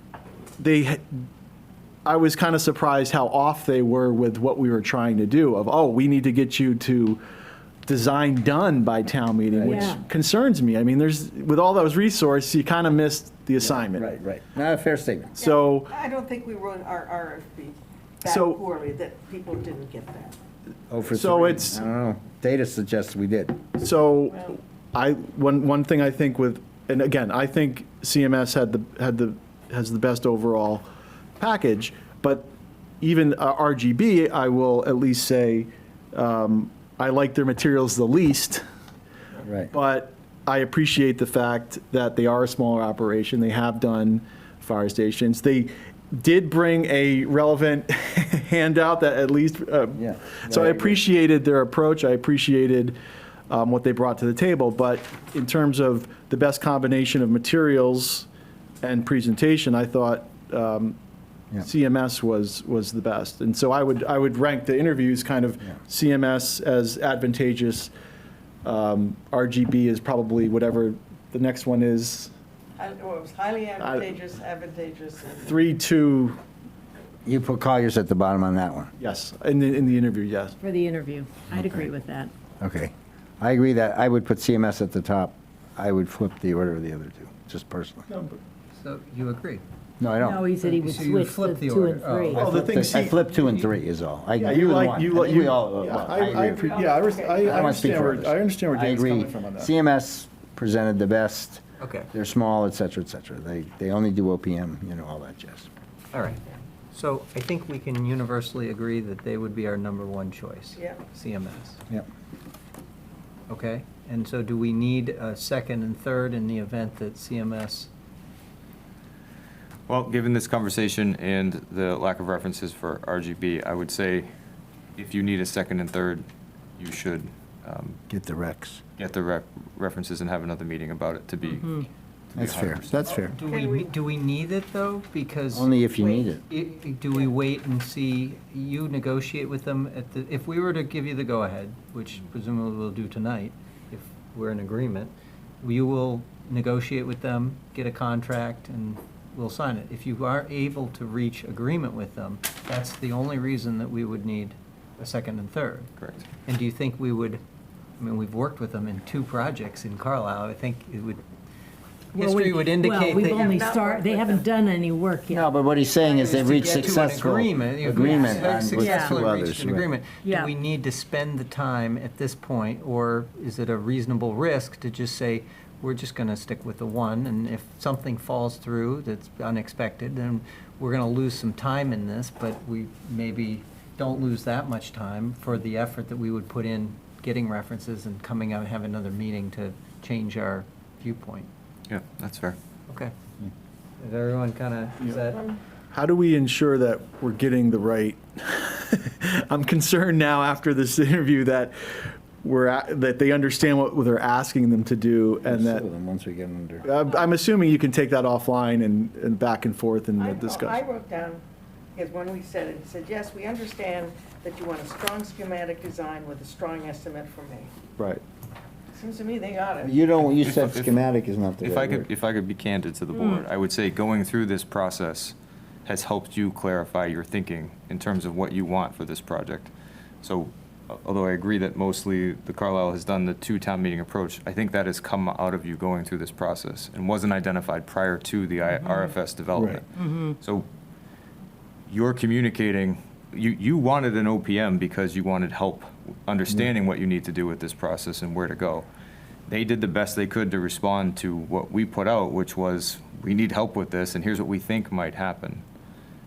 I was kind of surprised how off they were with what we were trying to do we need to get you to design done by town meeting, which Yeah. concerns me. I mean, with all those resources, you kind of missed the assignment. Right. Not a fair statement. So, I don't think we wrote our RFP that So- poorly, that people didn't get that. Oh, for So three. it's- I don't know. Data suggests we did. so one thing I think and again, I think CMS has the best overall package, but even RGB, I will at least say, I like their materials the least. Right. But I appreciate the fact that they are a smaller operation. They have done fire stations. did bring a relevant handout that at least, Yeah. so I appreciated their approach. I appreciated what they brought to the table. But in terms of the best combination of materials and presentation, I thought CMS was the best. And so I would rank the interviews kind of CMS as advantageous. RGB is probably whatever the next one is. It was highly advantageous. 3, 2, You put Colliers at the bottom on that one. yes, in the interview, yes. For the interview. I'd agree with that. Okay. I agree that I would put CMS at the top. I would flip the order of the other two, just personally. So you agree? No, I don't. No, he said he would So you would switch flip the the 2 order. and Oh. 3. Oh, the thing, I flipped 2 and 3 is all. Yeah, you like, I you think like, we you, all, yeah, I agree. I speak for others. I understand where I Dave's agree. coming from on that. CMS presented the best. Okay. They're small, et cetera, et cetera. They only do OPM, all that jazz. All right. So I think we can universally agree that they would be our number one choice. Yeah. CMS. Yep. Okay? And so do we need a second and third in the event that CMS? Well, given this conversation and the lack of references for RGB, I would say if you need a second and third, you should Get the recs. get the references and have another meeting about it to be. Mm-hmm. That's fair. 100%. That's fair. Do we need it, though? Because. Only if you need it. Do we wait and see, you negotiate with them at the, if we were to give you the go-ahead, which presumably we'll do tonight, if we're in agreement, you will negotiate with them, get a contract, and we'll sign it. If you are able to reach agreement with them, that's the only reason that we would need a second and third. Correct. And do you think we would, we've worked with them in 2 projects in Carlisle, I think it would, history would indicate Well, that. we've only started, they haven't done any work yet. No, but what he's saying is they've reached To get to an successful agreement. You've agreement on with successfully 2 reached others. an right. agreement. Yeah. Do we need to spend the time at this point, or is it a reasonable risk to just say, we're just going to stick with the one, and if something falls through that's unexpected, then we're going to lose some time in this, but we maybe don't lose that much time for the effort that we would put in getting references and coming out and have another meeting to change our viewpoint. Yeah, that's fair. Okay. Is everyone kind of, is that? How do we ensure that we're getting the right? I'm concerned now after this interview that that they understand what they're asking them to do, and that Once we get under. I'm assuming you can take that offline and back and forth in the I discussion. wrote down, because when we said it said, yes, we understand that you want a strong schematic design with a strong estimate from me. Right. Seems to me they ought to. You said schematic is not the If right I word. could, if I could be candid to the board, I would say going through this process has helped you clarify your thinking in terms of what you want for this project. So, although I agree that mostly the Carlisle has done the 2 town meeting approach, I think that has come out of you going through this process and wasn't identified prior to the RFS development. So you're communicating, you wanted an OPM because you wanted help understanding what you need to do with this process and where to go. They did the best they could to respond to what we put out, which was, we need help with this, and here's what we think might happen.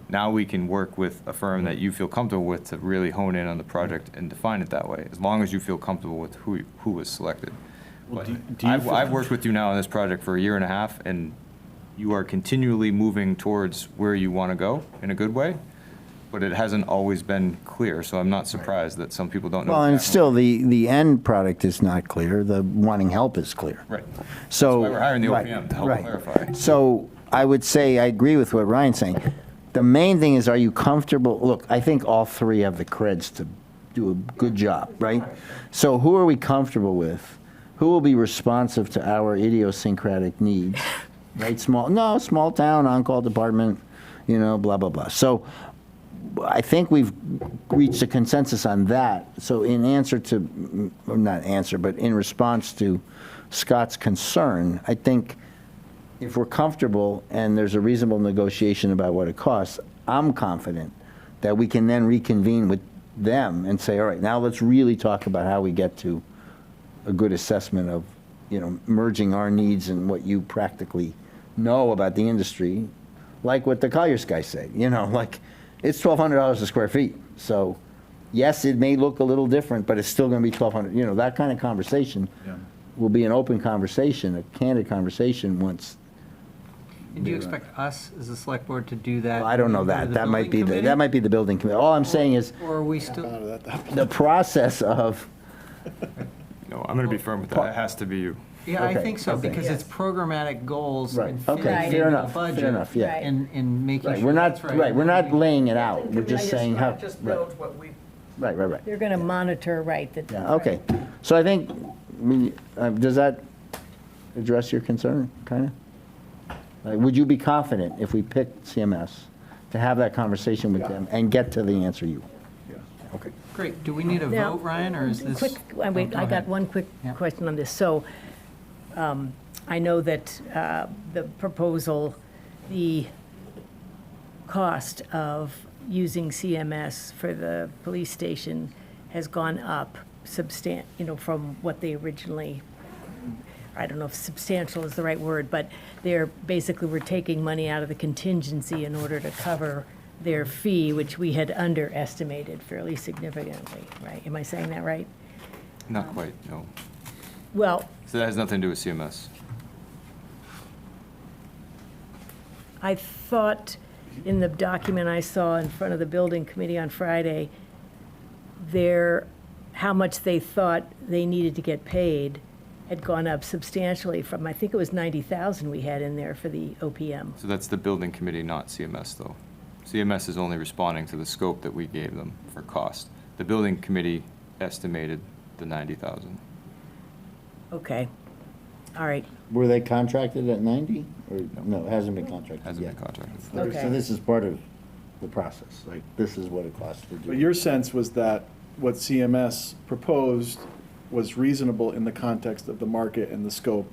Now we can work with a firm that you feel comfortable with to really hone in on the project and define it that way, as long as you feel comfortable with who was selected. But I've worked with you now on this project for 1.5 years, and you are continually moving towards where you want to go in a good way, but it hasn't always been clear, so I'm not surprised that some people don't know. Well, and exactly. still, the end product is not clear. The wanting help is clear. Right. So. That's why we're hiring the right, OPM to help right. clarify. So I would say, I agree with what Ryan's saying. The main thing is, are you comfortable? Look, I think all 3 have the creds to do a good job, right? So who are we comfortable with? Who will be responsive to our idiosyncratic needs? Right, small town, on-call department, blah, blah, blah. So I think we've reached a consensus on that. So in answer to, or not answer, but in response to Scott's concern, I think if we're comfortable and there's a reasonable negotiation about what it costs, I'm confident that we can then reconvene with them and say, all right, now let's really talk about how we get to a good assessment of, merging our needs and what you practically know about the industry, like what the Colliers guys say, like it's $1,200 a square feet. So yes, it may look a little different, but it's still going to be $1,200. That kind of conversation will be an open conversation, a candid conversation once And do you expect us, as a select board, to do that? Well, I don't know when we go to that. the That might be building the, committee? that might be the building committee. All I'm saying is, Or are we still, the process of, No, I'm going to be firm with that. It has to be you. yeah, I Okay, think so, okay. because it's programmatic goals Right, and okay, fitting fair into the enough, fair budget. enough, yeah. And making right, sure we're that's not, right. right, we're not laying it out. We're just saying how, Just right, build what we. right. They're going to monitor, right, that. Yeah, okay. So I think, does that address your concern, kind of? Like, would you be confident if we picked CMS to have that conversation with them and get to the answer you? Okay. Great. Do we need a Now, vote, Ryan, or is this? Quick, wait, Oh, I go got ahead. one quick Yeah. question on this. So, I know that the proposal, the cost of using CMS for the police station has gone up from what they originally, I don't know if substantial is the right word, but they're basically, we're taking money out of the contingency in order to cover their fee, which we had underestimated fairly significantly, right? Am I saying that right? Not quite, no. Well, So that has nothing to do with CMS. I thought in the document I saw in front of the building committee on Friday, how much they thought they needed to get paid had gone up substantially from, I think it was 90,000 we had in there for the OPM. So that's the building committee, not CMS, though. CMS is only responding to the scope that we gave them for cost. The building committee estimated the 90,000. Okay, all right. Were they contracted at 90? Or, no, it hasn't been contracted Hasn't yet. been contracted. Okay. So this is part of the process, like, this is what it costs to do. But your sense was that what CMS proposed was reasonable in the context of the market and the scope,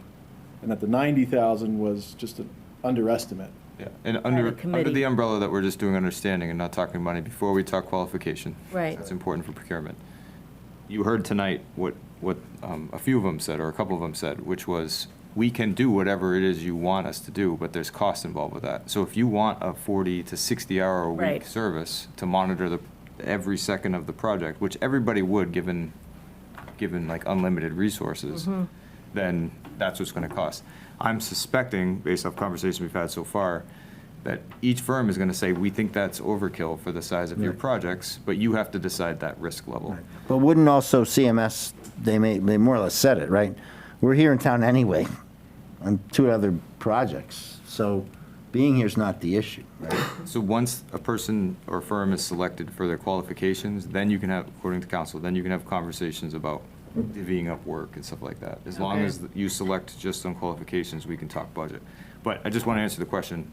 and that the 90,000 was just an underestimate. Yeah, and the under committee. the umbrella that we're just doing understanding and not talking money before we talk qualification. Right. That's important for procurement. You heard tonight what a few of them said, or a couple of them said, which was, we can do whatever it is you want us to do, but there's cost involved with that. So if you want a 40 to 60 hour a week Right. service to monitor every second of the project, which everybody would, given like unlimited resources, then that's what's going to cost. I'm suspecting, based off conversations we've had so far, that each firm is going to say, we think that's overkill for the size of your projects, but you have to decide that risk level. But wouldn't also CMS, they more or less said it, right? We're here in town anyway on 2 other projects, so being here is not the issue, right? So once a person or firm is selected for their qualifications, then you can have, according to council, then you can have conversations about divvying up work and stuff like that. As long Okay. as you select just on qualifications, we can talk budget. But I just want to answer the question.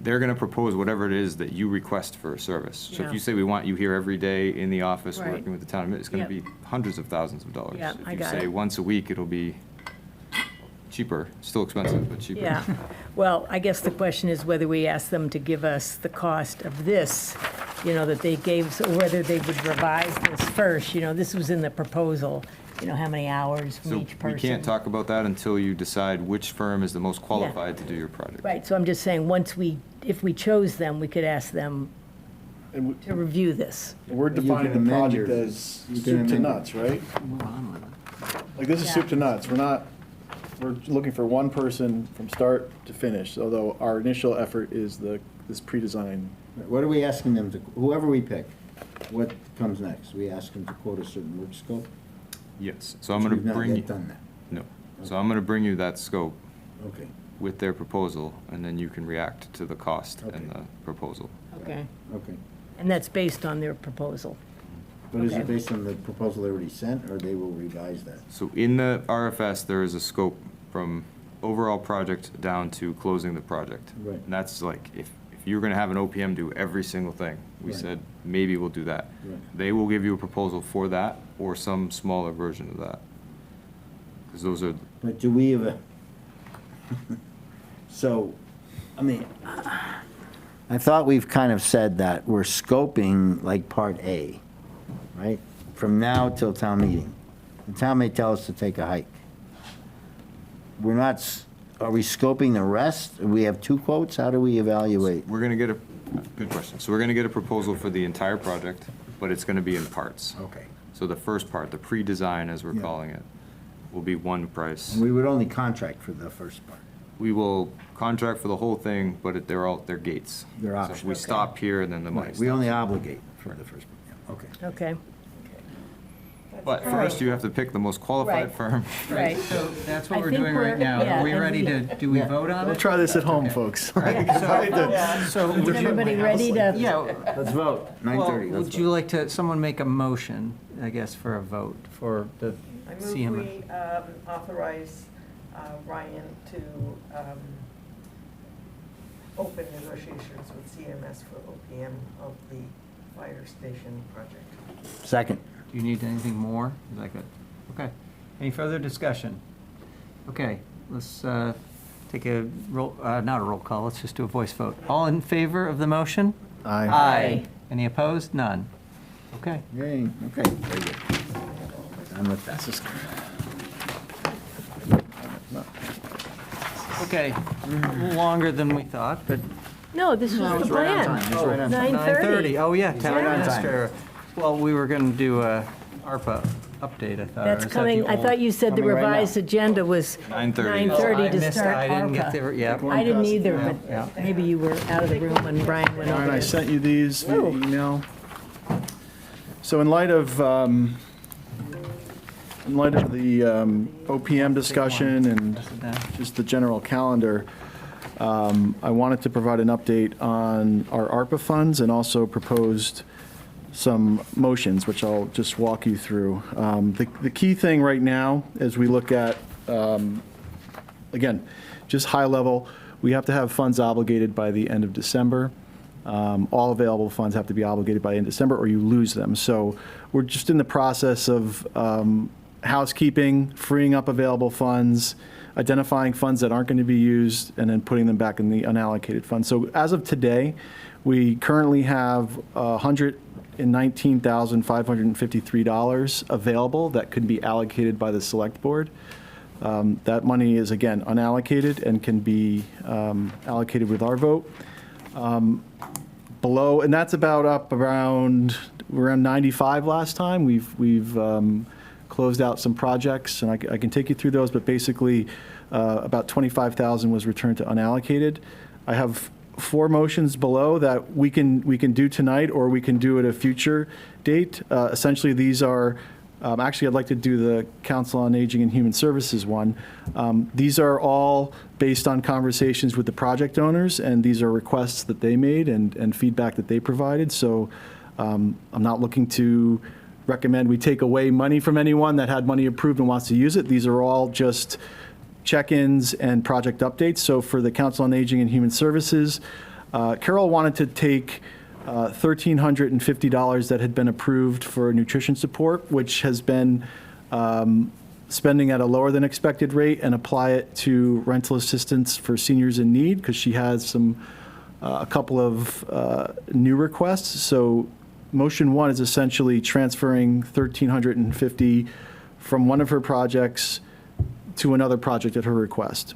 They're going to propose whatever it is that you request for a service. So Yeah. if you say, we want you here every day in the office Right. working with the town, it's going to Yep. be hundreds of thousands of dollars. Yeah, I If got you say it. once a week, it'll be cheaper, still expensive, but cheaper. Yeah, well, I guess the question is whether we ask them to give us the cost of this, that they gave, so whether they would revise this first, this was in the proposal, how many hours from So each person. we can't talk about that until you decide which firm is the most qualified to do your project. Right, so I'm just saying, if we chose them, we could ask them And to review this. we're You can defining the amend project your- as you can soup to amend- nuts, right? Move on with it. Like, this is soup to nuts. We're looking for one person from start to finish, although our initial effort is this pre-design. What are we asking them to, whoever we pick, what comes next? We ask them to quote a certain work scope? Yes, so I'm going to We've not bring you. yet done that. No, so I'm going to bring you that scope Okay, with their proposal, and then you can react to the cost and Okay. the proposal. Okay. okay. And that's based on their proposal. But is Okay. it based on the proposal they already sent, or they will revise that? So in the RFS, there is a scope from overall project down to closing the project. Right. And that's like, if you're going to have an OPM do every single thing, we Right. said, maybe we'll do that. Right. They will give you a proposal for that, or some smaller version of that. Because those are, But do we have a, so, I mean, I thought we've kind of said that we're scoping like Part A, right? From now till town meeting. The town may tell us to take a hike. We're not, are we scoping the rest? We have 2 quotes? How do we evaluate? we're going to get good question. So we're going to get a proposal for the entire project, but it's going to be in parts. Okay. So the first part, the pre-design, as we're Yeah. calling it, will be one price. And we would only contract for the first part. we will contract for the whole thing, but they're gates. They're So optional. if we stop here, and then the money Right, stops. we only obligate for the first, yeah, okay. Okay. But first, you have to pick the most qualified Right. firm. Right. So that's I what we're think doing right we're- now. yeah, Are we and ready to, do we vote on We'll it? try this at home, folks. So would Is you, everybody ready to? yeah, Let's vote, well, 9:30. let's would you vote. like to, someone make a motion, I guess, for a vote for the I CMS? move we authorize Ryan to open negotiations with CMS for OPM of the fire station project. Second. Do you need anything more? Is that good? Okay. Any further discussion? Okay, let's take a roll, not a roll call, let's just do a voice vote. All in favor of the motion? Aye. Aye. Any opposed? None. Okay. Yay, okay, very good. I'm with that. Okay, a little longer than we thought, but No, this was the right on plan. time, it's right on time. 9:30. Oh, yeah, town right on time. administrator. Well, we were going to do a ARPA update, I thought. or That's is that coming, the I old- thought you said the Coming right now. revised agenda was 9:30. 9:30 I to missed- start I didn't get ARPA. there, yeah. I didn't either, Yeah. but maybe you were out of the room when Brian went All right, over I this. sent you these via Oh. email. So in light of the OPM discussion and just the general calendar, I wanted to provide an update on our ARPA funds and also proposed some motions, which I'll just walk you through. The key thing right now, as we look at, again, just high level, we have to have funds obligated by the end of December. All available funds have to be obligated by the end of December, or you lose them. So we're just in the process of housekeeping, freeing up available funds, identifying funds that aren't going to be used, and then putting them back in the unallocated fund. So as of today, we currently have $119,553 available that could be allocated by the Select Board. That money is, again, unallocated and can be allocated with our vote. Below, and that's about up around 95 last time. We've closed out some projects, and I can take you through those, but basically, about 25,000 was returned to unallocated. I have 4 motions below that we can do tonight, or we can do at a future date. Essentially, these are, actually, I'd like to do the Council on Aging and Human Services one. These are all based on conversations with the project owners, and these are requests that they made and feedback that they provided. So I'm not looking to recommend we take away money from anyone that had money approved and wants to use it. These are all just check-ins and project updates. So for the Council on Aging and Human Services, Carol wanted to take $1,350 that had been approved for nutrition support, which has been spending at a lower than expected rate, and apply it to rental assistance for seniors in need, because she has a couple of new requests. So motion 1 is essentially transferring $1,350 from one of her projects to another project at her request.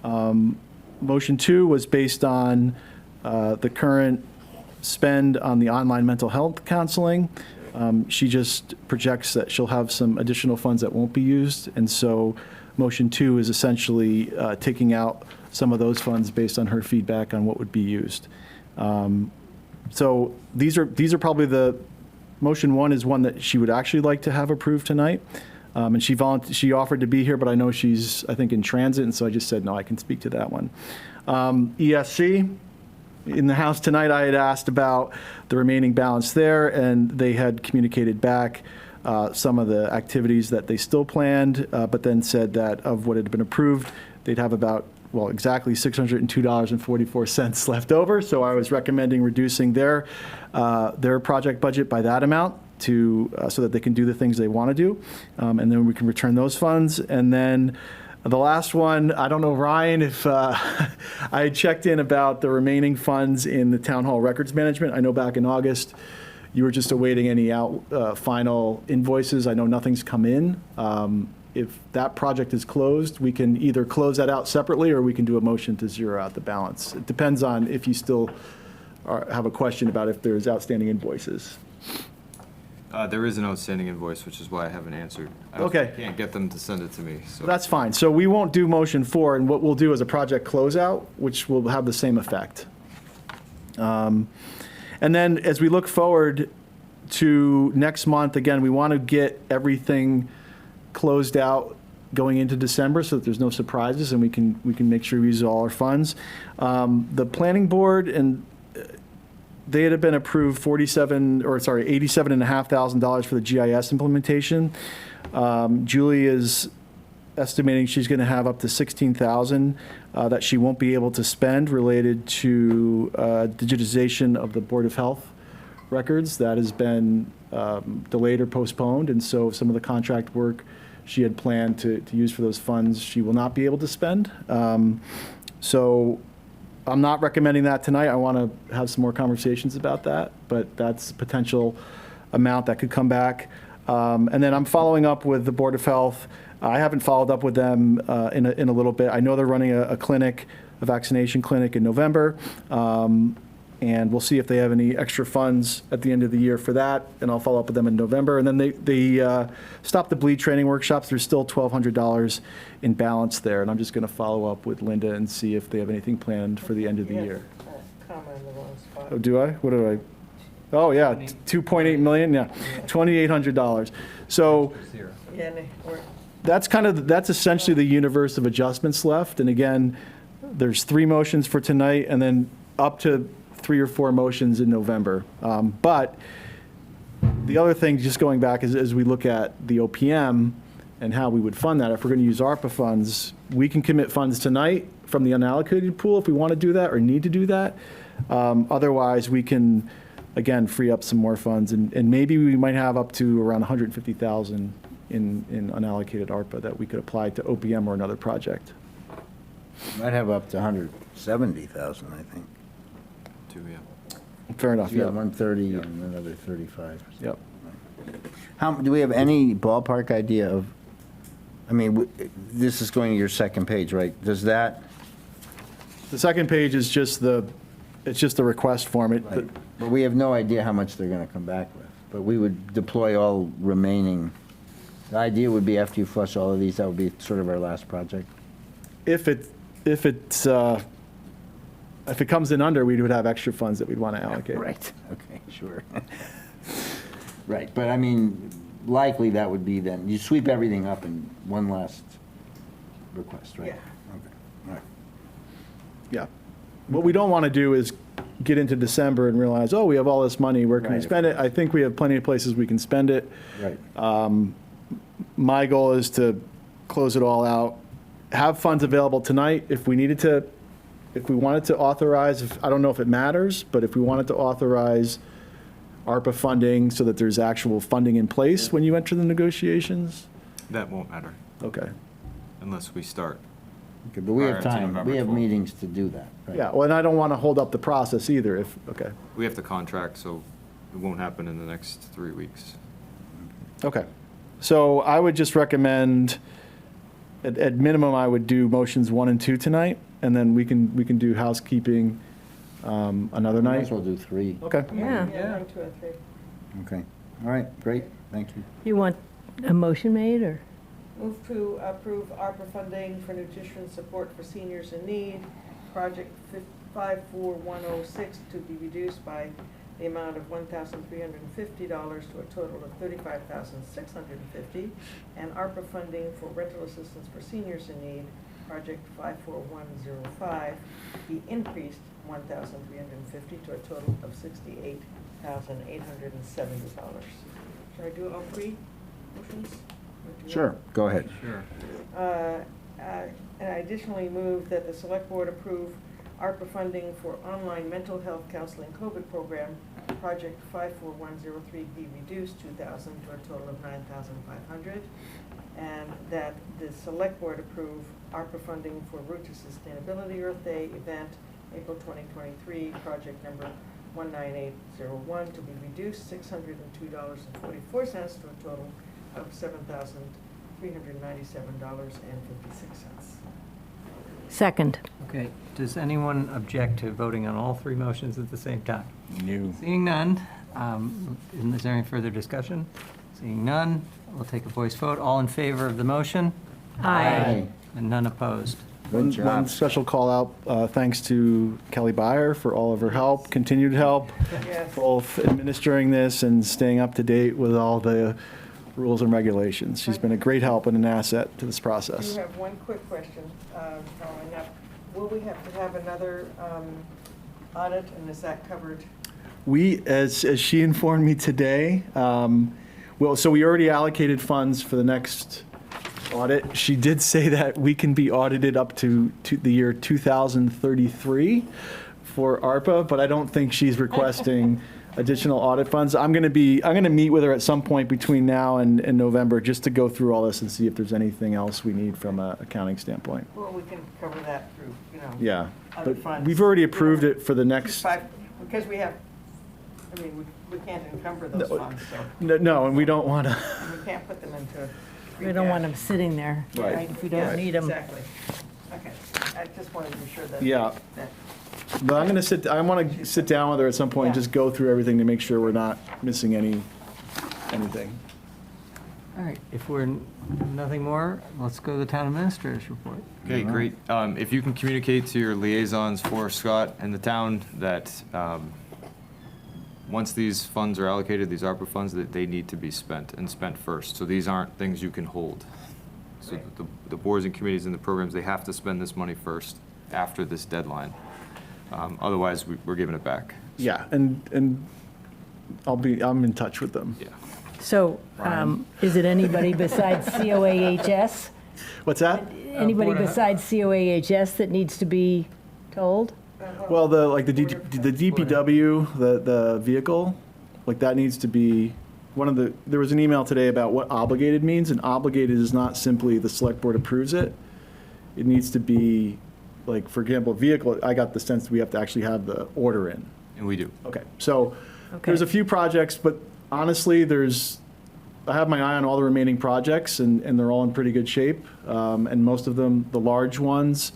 Motion 2 was based on the current spend on the online mental health counseling. She just projects that she'll have some additional funds that won't be used, and so motion 2 is essentially taking out some of those funds based on her feedback on what would be used. So these are probably motion 1 is one that she would actually like to have approved tonight. And she offered to be here, but I know she's, I think, in transit, and so I just said, no, I can speak to that one. ESC, in the House tonight, I had asked about the remaining balance there, and they had communicated back some of the activities that they still planned, but then said that of what had been approved, they'd have about, well, exactly $602.44 left over. So I was recommending reducing their project budget by that amount to so that they can do the things they want to do, and then we can return those funds. And then the last one, I don't know, Ryan, if I had checked in about the remaining funds in the Town Hall Records Management. I know back in August, you were just awaiting any final invoices. I know nothing's come in. If that project is closed, we can either close that out separately, or we can do a motion to zero out the balance. It depends on if you still have a question about if there's outstanding invoices. There is an outstanding invoice, which is why I haven't answered. I Okay. can't get them to send it to me, so. That's fine. So we won't do motion 4, and what we'll do is a project closeout, which will have the same effect. And then as we look forward to next month, again, we want to get everything closed out going into December so that there's no surprises and we can make sure we use all our funds. The planning board and they had been approved $87,500 for the GIS implementation. Julie is estimating she's going to have up to $16,000 that she won't be able to spend related to digitization of the Board of Health records. That has been delayed or postponed, and so some of the contract work she had planned to use for those funds, she will not be able to spend. So I'm not recommending that tonight. I want to have some more conversations about that, but that's a potential amount that could come back. And then I'm following up with the Board of Health. I haven't followed up with them in a little bit. I know they're running a clinic, a vaccination clinic in November, and we'll see if they have any extra funds at the end of the year for that, and I'll follow up with them in November. And then they Stop the Bleed training workshops. There's still $1,200 in balance there, and I'm just going to follow up with Linda and see if they have anything planned for the end of the year. Comma in the wrong spot. Oh, do I? What do I? Oh, yeah, 2.8 million, yeah, $2,800. So Yeah, or that's essentially the universe of adjustments left. And again, there's 3 motions for tonight and then up to 3 or 4 motions in November. But the other thing, just going back, is as we look at the OPM and how we would fund that, if we're going to use ARPA funds, we can commit funds tonight from the unallocated pool if we want to do that or need to do that. Otherwise, we can, again, free up some more funds, and maybe we might have up to around $150,000 in unallocated ARPA that we could apply to OPM or another project. Might have up to 170,000, I think. Yeah. Fair enough, Yeah, yeah. 130 and another 35. Yep. Do we have any ballpark idea of, I mean, this is going to your second page, right? Does that, The second page is just the request form. but we have no idea how much they're going to come back with. But we would deploy all remaining, the idea would be after you flush all of these, that would be sort of our last project. If it comes in under, we would have extra funds that we'd want to allocate. Right, okay, sure. Right, but I mean, likely that would be then, you sweep everything up in one last request, right? Yeah. Okay, all right. Yeah. What we don't want to do is get into December and realize, oh, we have all this money, where can we Right. spend it? I think we have plenty of places we can spend it. Right. My goal is to close it all out, have funds available tonight if we needed to, if we wanted to authorize, I don't know if it matters, but if we wanted to authorize ARPA funding so that there's actual funding in place when you enter the negotiations. That won't matter Okay. unless we start. Okay, but we have Prior to time, November we have 12th. meetings to do that, right? Yeah, well, and I don't want to hold up the process either okay. We have the contract, so it won't happen in the next 3 weeks. Okay. So I would just recommend, at minimum, I would do motions 1 and 2 tonight, and then we can do housekeeping another Might night. as well do 3. Okay. Yeah. Yeah, 1, 2, and 3. Okay, all right, great, thank you. You want a motion made, or? Move to approve ARPA funding for nutrition support for seniors in need, project 54106, to be reduced by the amount of $1,350 to a total of $35,650, and ARPA funding for rental assistance for seniors in need, project 54105, be increased $1,350 to a total of $68,870. Should I do all 3 motions? Or do you Sure, want- go ahead. Sure. And I additionally move that the Select Board approve ARPA funding for online mental health counseling COVID program, project 54103, be reduced $2,000 to a total of $9,500. And that the Select Board approve ARPA funding for Route to Sustainability Earth Day event, April 2023, project number 19801, to be reduced $602.44 to a total of $7,397.56. Second. Okay, does anyone object to voting on all 3 motions at the same time? No. Seeing none, Is there any further discussion? Seeing none, we'll take a voice vote. All in favor of the motion? Aye. And none opposed. One special call out, thanks to Kelly Byer for all of her help, continued help, both administering this and staying up to date with all the rules and regulations. She's been a great help and an asset to this I process. do have one quick question following up. Will we have to have another audit, and is that covered? We, as she informed me today, so we already allocated funds for the next audit. She did say that we can be audited up to the year 2033 for ARPA, but I don't think she's requesting additional audit funds. I'm going to meet with her at some point between now and November just to go through all this and see if there's anything else we need from an accounting standpoint. Well, we can cover that through, Yeah, other but funds. we've already approved it for the next. Because we have, we can't encumber those funds, so No, and we don't want to. we can't put them into. We don't want them sitting there, Right. right, if we don't need them. Exactly. Okay. I just wanted to be sure that. Yeah. that- But I want to sit down with her at some point and just go through everything to make sure we're not missing anything. All right, if we're nothing more, let's go to the town administrator's report. Okay, great. If you can communicate to your liaisons for Scott and the town that once these funds are allocated, these ARPA funds, that they need to be spent and spent first. So these aren't things you can hold. So the boards and committees and the programs, they have to spend this money first after this deadline. Otherwise, we're giving it back. Yeah, and I'm in touch with them. Yeah. So, is it anybody besides COAHS? What's that? Anybody besides COAHS that needs to be told? Well, the DPW, the vehicle, like that needs to be, there was an email today about what obligated means, and obligated is not simply the select board approves it. It needs to be, like, for example, vehicle, I got the sense that we have to actually have the order in. And we do. Okay, so there's a few projects, but honestly, I have my eye on all the remaining projects, and they're all in pretty good shape. And most of them, the large ones,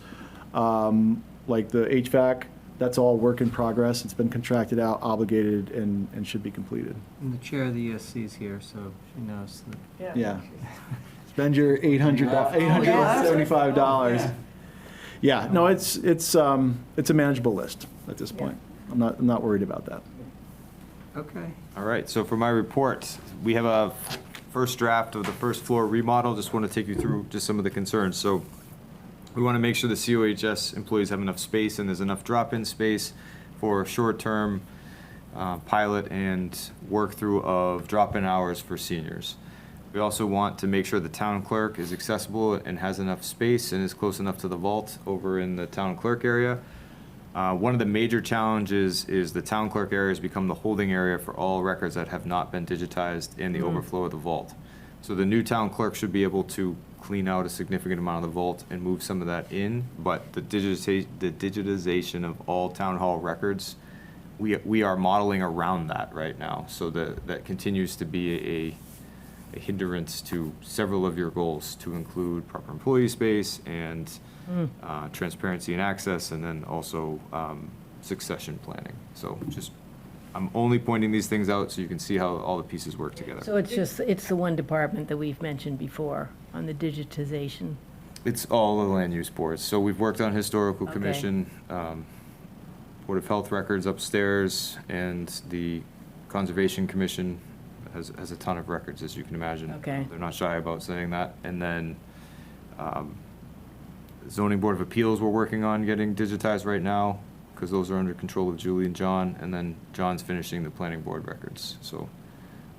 like the HVAC, that's all work in progress. It's been contracted out, obligated, and should be completed. And the chair of the ESC is here, so she knows that. Yeah. Spend your $875. Yeah, no, it's a manageable list at this point. I'm not worried about that. Okay. All right, so for my report, we have a first draft of the first floor remodel. Just want to take you through just some of the concerns. So we want to make sure the COHS employees have enough space and there's enough drop-in space for short-term pilot and work-through of drop-in hours for seniors. We also want to make sure the town clerk is accessible and has enough space and is close enough to the vault over in the town clerk area. One of the major challenges is the town clerk area has become the holding area for all records that have not been digitized in the overflow of the vault. So the new town clerk should be able to clean out a significant amount of the vault and move some of that in, but the digitization of all town hall records, we are modeling around that right now. So that continues to be a hindrance to several of your goals, to include proper employee space and transparency and access, and then also succession planning. So I'm only pointing these things out so you can see how all the pieces work together. So it's the one department that we've mentioned before on the digitization. It's all the land use boards. So we've worked on historical Okay. commission, Board of Health records upstairs, and the Conservation Commission has a ton of records, as you can imagine. Okay. They're not shy about saying that. And then Zoning Board of Appeals we're working on getting digitized right now, because those are under control of Julie and John, and then John's finishing the planning board records. So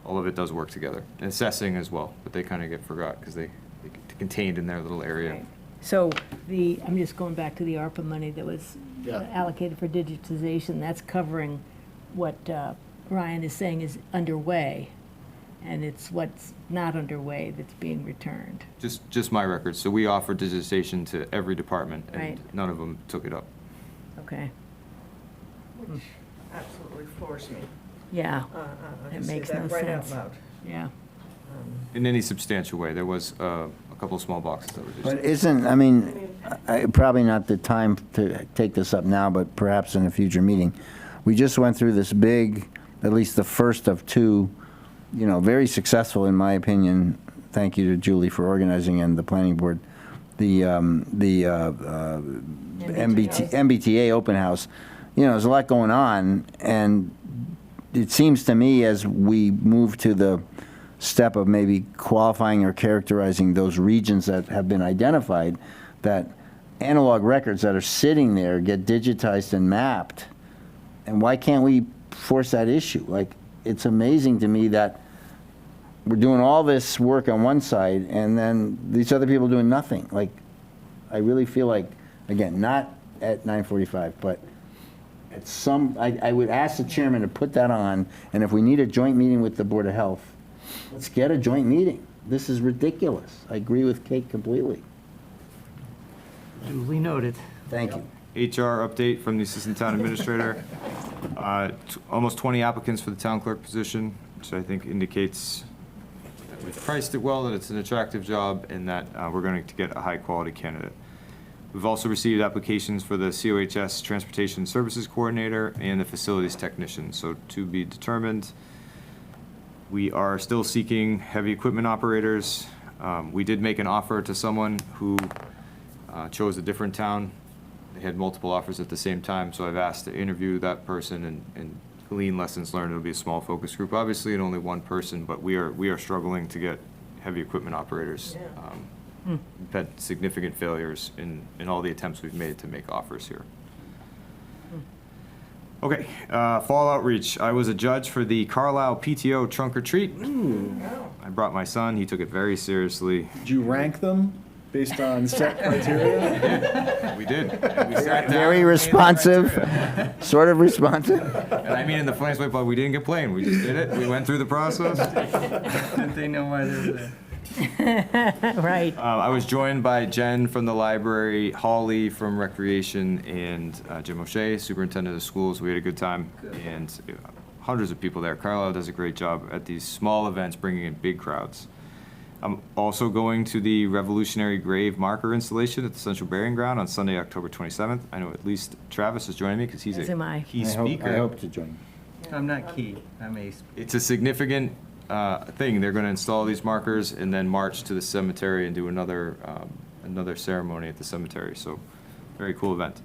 all of it does work together. And assessing as well, but they kind of get forgot because they get contained in their little area. Right. So I'm just going back to the ARPA money that was allocated for digitization. That's covering what Ryan is saying is underway, and it's what's not underway that's being returned. Just my records. So we offer digitization to every department, and Right. none of them took it up. Okay. Which absolutely floors me. Yeah. To It say makes that no right out sense. loud. Yeah. In any substantial way. There was a couple of small boxes that were just. But probably not the time to take this up now, but perhaps in a future meeting. We just went through this big at least the first of two, very successful, in my opinion. Thank you to Julie for organizing and the planning board, the MBTA open house. There's a lot going on, and it seems to me as we move to the step of maybe qualifying or characterizing those regions that have been identified, that analog records that are sitting there get digitized and mapped. And why can't we force that issue? Like, it's amazing to me that we're doing all this work on one side and then these other people doing nothing. Like, I really feel like, again, not at 9:45, but at I would ask the chairman to put that on, and if we need a joint meeting with the Board of Health, let's get a joint meeting. This is ridiculous. I agree with Kate completely. Duly noted. Thank you. HR update from the Assistant Town Administrator. Almost 20 applicants for the town clerk position, which I think indicates that we've priced it well, that it's an attractive job, and that we're going to get a high-quality candidate. We've also received applications for the COHS Transportation Services Coordinator and the Facilities Technician, so to be determined. We are still seeking heavy equipment operators. We did make an offer to someone who chose a different town. They had multiple offers at the same time, so I've asked to interview that person and glean lessons learned. It'll be a small focus group, obviously, and only one person, but we are struggling to get heavy equipment operators. We've had significant failures in all the attempts we've made to make offers here. Okay, fall outreach. I was a judge for the Carlisle PTO trunk or treat. I brought my son. He took it very seriously. Did you rank them based on set criteria? We did. And we sat down. Very responsive, sort of responsive. And I mean in the funniest way, but we didn't complain. We just did it. We went through the process. Didn't they know why they were there? Right. I was joined by Jen from the library, Holly from recreation, and Jim O'Shea, superintendent of schools. We had a good time, and hundreds of people there. Carlisle does a great job at these small events, bringing in big crowds. I'm also going to the Revolutionary Grave marker installation at the Central Burying Ground on Sunday, October 27th. I know at least Travis is joining me because he's As am I. a key speaker. I hope to join. I'm not key. I'm ace. It's a significant thing. They're going to install these markers and then march to the cemetery and do another ceremony at the cemetery. So, very cool event.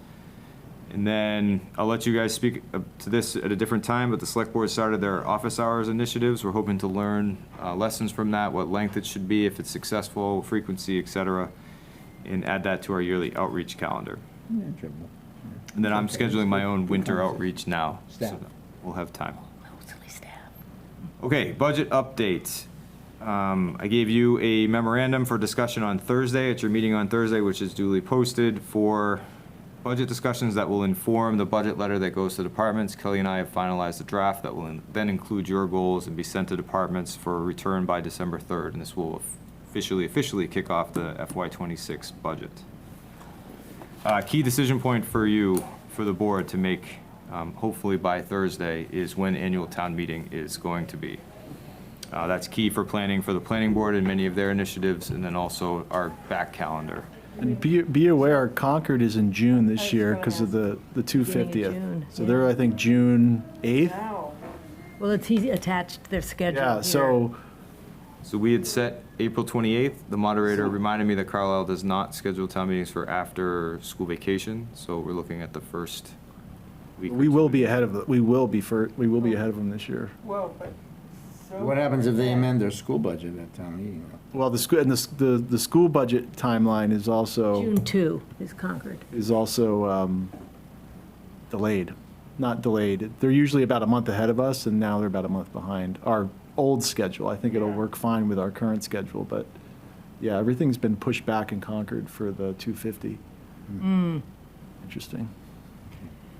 And then I'll let you guys speak to this at a different time, but the select board started their office hours initiatives. We're hoping to learn lessons from that, what length it should be, if it's successful, frequency, et cetera, and add that to our yearly outreach calendar. And then I'm scheduling my own winter outreach now, so that we'll have time. Okay, budget update. I gave you a memorandum for discussion on Thursday at your meeting on Thursday, which is duly posted for budget discussions that will inform the budget letter that goes to departments. Kelly and I have finalized the draft that will then include your goals and be sent to departments for return by December 3rd, and this will officially kick off the FY26 budget. Key decision point for you, for the board to make hopefully by Thursday, is when annual town meeting is going to be. That's key for planning for the planning board and many of their initiatives, and then also our back calendar. And be aware, Concord is in June this year because of the 250th. June, So they're, I think, June 8th. Well, it's he attached their schedule Yeah, here. So we had set April 28th. The moderator reminded me that Carlisle does not schedule town meetings for after school vacation, so we're looking at the first week. We will be ahead of we will be ahead of them this year. Well, but What happens if they amend their school budget at town meeting? Well, the school budget timeline is also June 2 is Concord. delayed, not delayed. They're usually about a month ahead of us, and now they're about a month behind our old schedule. I think it'll work fine with our current schedule, but yeah, everything's been pushed back in Concord for the 250. Interesting.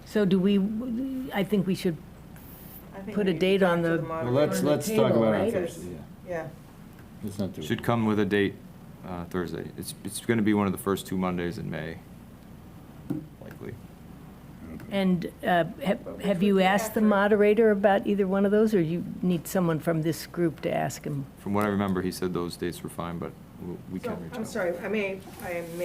So I think we should put a date on the Well, let's table, talk about right? it Thursday, yeah. Yeah. Let's not do it. Should come with a date Thursday. It's going to be one of the first 2 Mondays in May, likely. And have you asked the moderator about either one of those, or you need someone from this group to ask him? From what I remember, he said those dates were fine, but we So, can reach I'm out. sorry, I may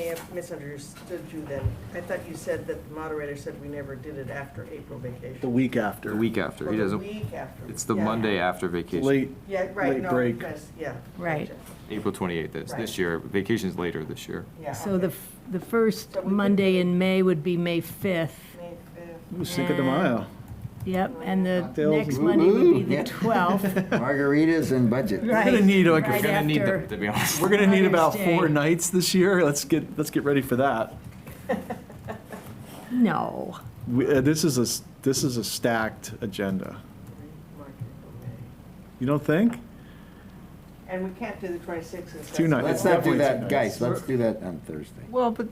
have misunderstood you then. I thought you said that the moderator said we never did it after April vacation. The week after. The week after, Or he the doesn't, week after. it's the Yeah. Monday after vacation. Late, Yeah, right, late no, break. because, yeah. Right. gotcha. April 28th is Right. this year. Vacation's later this year. Yeah, So okay. the first So we could Monday do it- in May would be May 5th. May 5th. Ooh, Cinco de Mayo. Yep, and the Cocktails. next Monday would be the Yeah. 12th. Margaritas and budget. We're gonna need like Right We're gonna need after- them, to be honest. we're gonna need about Mother's Day. 4 nights this year. Let's get ready for that. No. This is a stacked agenda. March, April, May. You don't think? And we can't do the 26th. It's 2 nights. Let's It's not do definitely that, 2 guys, nights. let's do that on Thursday. Well, but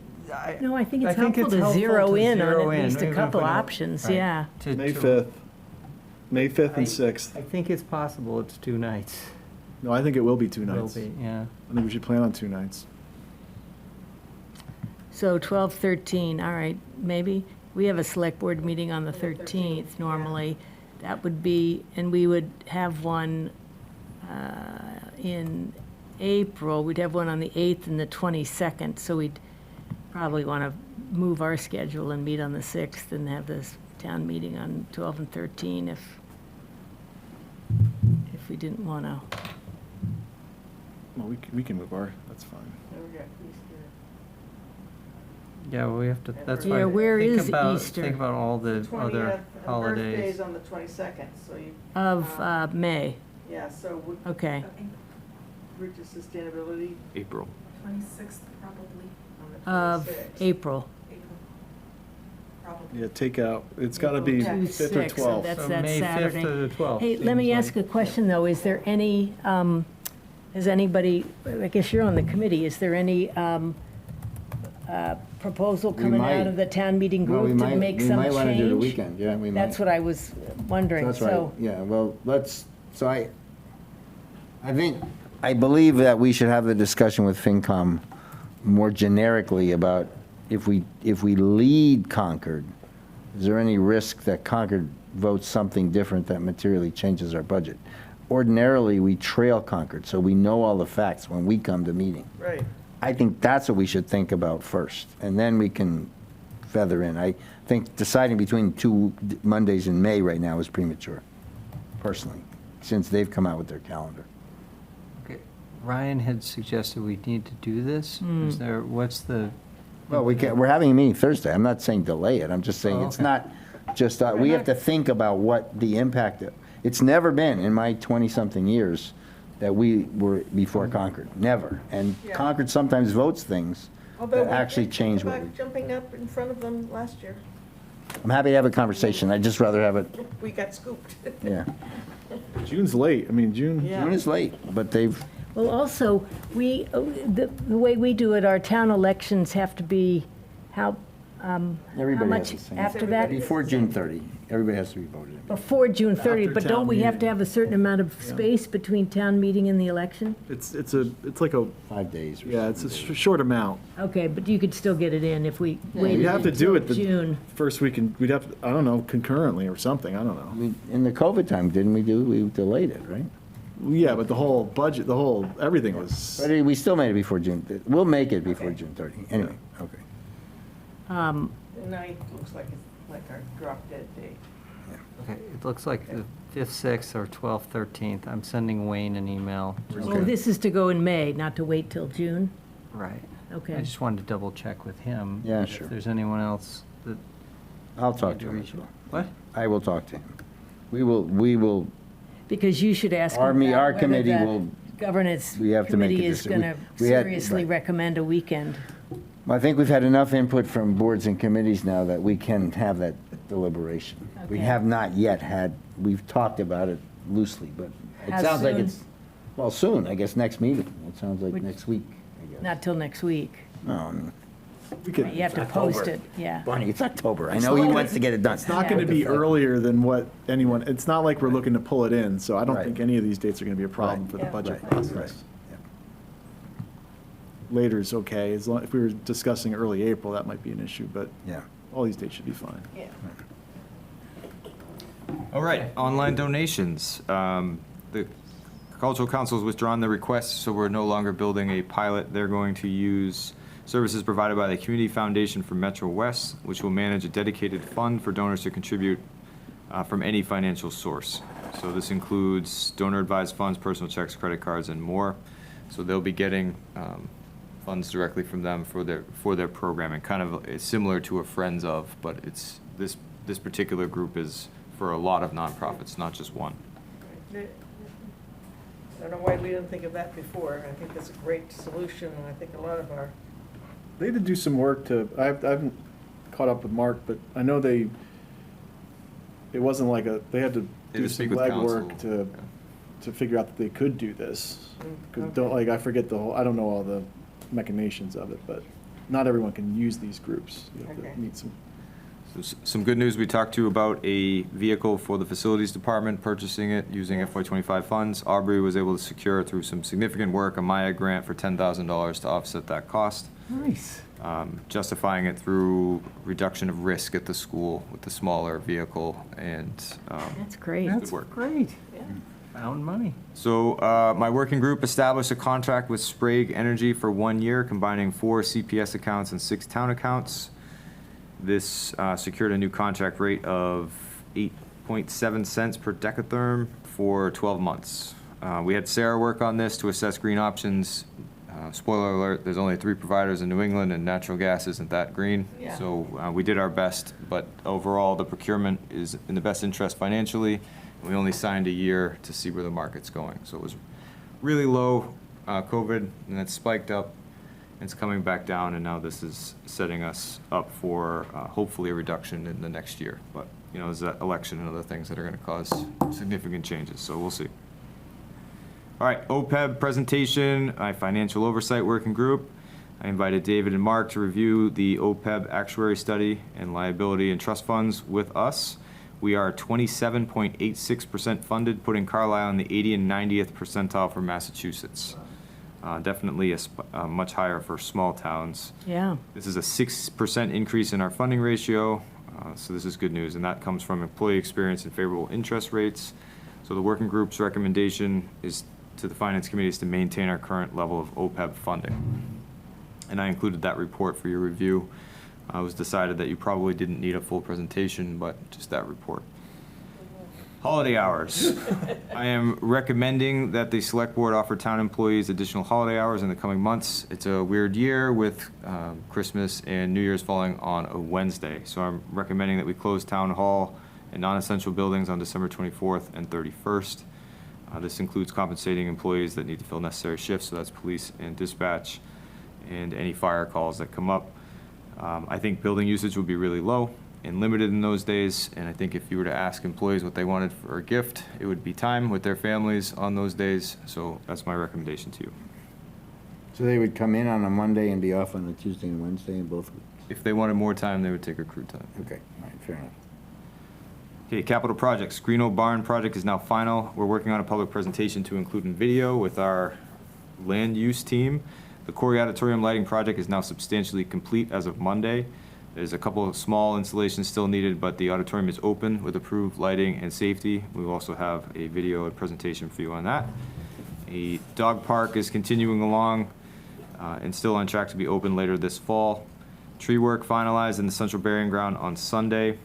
No, I think I it's think helpful it's to helpful zero to in zero on at in, least a even couple if we don't- options, right. yeah. May 5th. May 5th and I 6th. think it's possible it's 2 nights. No, I think it will be 2 Will nights. be, yeah. I think we should plan on 2 nights. So 12, 13, all right, maybe. We have a select board meeting on the 13th normally. That would be, and we would have one in April. We'd have one on the 8th and the 22nd, so we'd probably want to move our schedule and meet on the 6th and have this town meeting on 12 and 13 if we didn't want to. Well, we can move our, that's fine. Then we got Easter. Yeah, well, we have to, that's why. Yeah, where think is about- Easter? Think about all the 20th, other and holidays. birthday's on the 22nd, so you. Of May, Yeah, so would. okay. Route to sustainability April. 26th, probably. on the 26th. Of April. Yeah, take out, it's gotta be Yeah. 5th or 6th, so 12th. that's So that May 5th Saturday. to the 12th. Hey, let me seems ask like- a question, though. Is there any, has anybody, I guess you're on the committee, is there any proposal We coming might. out of the town meeting Well, we group to might- make we some might wanna do the change? weekend, yeah, we might. That's what I was wondering, That's right, so. yeah, well, I believe that we should have the discussion with FinCom more generically about if we lead Concord, is there any risk that Concord votes something different that materially changes our budget? Ordinarily, we trail Concord, so we know all the facts when we come to meeting. Right. I think that's what we should think about first, and then we can feather in. I think deciding between 2 Mondays in May right now is premature, personally, since they've come out with their calendar. Okay. Ryan had suggested we need to do this. Is there, what's the? Well, we're having a meeting Thursday. I'm not saying delay it. I'm just saying Oh, it's okay. not just, we have to think about what the impact, it's never been in my 20-something years that we were before Concord, never. And Yeah. Concord sometimes votes things Although that we actually did change think what we. about jumping up in front of them last year. I'm happy to have a conversation. I'd just rather have it, We got scooped. yeah. June's late, I mean, June. Yeah. June is late, but they've, Well, also, the way we do it, our town elections have to be, how everybody much has the same. after that? Before June 30, everybody has to be voted in. Before June 30, After but town don't we have to meeting. have a certain amount of space between town meeting and the election? It's like a, 5 days or yeah, it's a short amount. Okay, but you could still get it in if we waited We'd have to do until it the June. first week, we'd have, to I don't know, concurrently or something, I don't know. In the COVID time, didn't we delayed it, right? Yeah, but the whole budget, everything was, But we still made it before June, we'll make it before June 30. Anyway, okay. Um, The 9th looks like it's like our drop dead date. Okay, it looks like the 5th, 6th, or 12th, 13th. I'm sending Wayne an email. Oh, this is to go in May, not to wait till June? Right. I Okay. just wanted to double check with him. Yeah, sure. If there's anyone else that. I'll talk need to him reach as well. What? I will talk to him. We will, Because you should ask Our them me- about our whether committee the will- governance we have to make a committee is deci- going to we had- seriously right. recommend a weekend. I think we've had enough input from boards and committees now that we can have that deliberation. We Okay. have not yet had, we've talked about it loosely, but it How sounds like soon? it's, well, soon, I guess, next meeting. It sounds like Which- next week, I guess. Not till next week. No, I mean, we could, You have to post it, yeah. Bonnie, it's October. I know he wants to get it done. it's not gonna be earlier than what anyone, it's not like we're looking to pull it in, so I don't Right. think any of these dates are gonna be a problem Right. for the Yeah. budget Right, process. right. Later is okay, as long, if we were discussing early April, that might be an issue, but Yeah. all these dates should be fine. Yeah. All right, online donations. The Cultural Council has withdrawn the request, so we're no longer building a pilot. They're going to use services provided by the Community Foundation for Metro West, which will manage a dedicated fund for donors to contribute from any financial source. So this includes donor-advised funds, personal checks, credit cards, and more. So they'll be getting funds directly from them for their programming. Kind of it's similar to a Friends of, but it's this particular group is for a lot of nonprofits, not just one. I don't know why we didn't think of that before. I think that's a great solution, and I think a lot of our, They had to do some work to, I haven't caught up with Mark, but I know it wasn't like they had to They had do to some speak with legwork council. to figure out that they could do this. Because I forget I don't know all the machinations of it, but not everyone can use these groups. You have Okay. to meet some. So some good news, we talked to you about a vehicle for the facilities department, purchasing it using FY25 funds. Aubrey was able to secure through some significant work a Maya grant for $10,000 to offset that cost. Nice. Justifying it through reduction of risk at the school with the smaller vehicle and That's great. good work. Great. Found money. So my working group established a contract with Sprague Energy for 1 year, combining 4 CPS accounts and 6 town accounts. This secured a new contract rate of 8.7 cents per decatherm for 12 months. We had Sarah work on this to assess green options. Spoiler alert, there's only 3 providers in New England and natural gas isn't that green. Yeah. So we did our best, but overall the procurement is in the best interest financially. We only signed a year to see where the market's going. So it was really low COVID and it spiked up. It's coming back down, and now this is setting us up for hopefully a reduction in the next year. But, you know, there's an election and other things that are going to cause significant changes, so we'll see. All right, OPEB presentation, my financial oversight working group. I invited David and Mark to review the OPEB actuary study and liability and trust funds with us. We are 27.86% funded, putting Carlisle in the 80 and 90th percentile for Massachusetts. Definitely much higher for small towns. Yeah. This is a 6% increase in our funding ratio, so this is good news, and that comes from employee experience and favorable interest rates. So the working group's recommendation is to the Finance Committee is to maintain our current level of OPEB funding. And I included that report for your review. It was decided that you probably didn't need a full presentation, but just that report. Holiday hours. I am recommending that the select board offer town employees additional holiday hours in the coming months. It's a weird year with Christmas and New Year's falling on a Wednesday. So I'm recommending that we close town hall and non-essential buildings on December 24th and 31st. This includes compensating employees that need to fill necessary shifts, so that's police and dispatch, and any fire calls that come up. I think building usage would be really low and limited in those days, and I think if you were to ask employees what they wanted for a gift, it would be time with their families on those days, so that's my recommendation to you. So they would come in on a Monday and be off on a Tuesday and Wednesday in both weeks? If they wanted more time, they would take accrued time. Okay, all right, fair enough. Okay, capital projects. Greeno Barn project is now final. We're working on a public presentation to include in video with our land use team. The Corey Auditorium lighting project is now substantially complete as of Monday. There's a couple of small installations still needed, but the auditorium is open with approved lighting and safety. We will also have a video and presentation for you on that. A dog park is continuing along and still on track to be open later this fall. Tree work finalized in the central burying ground on Sunday.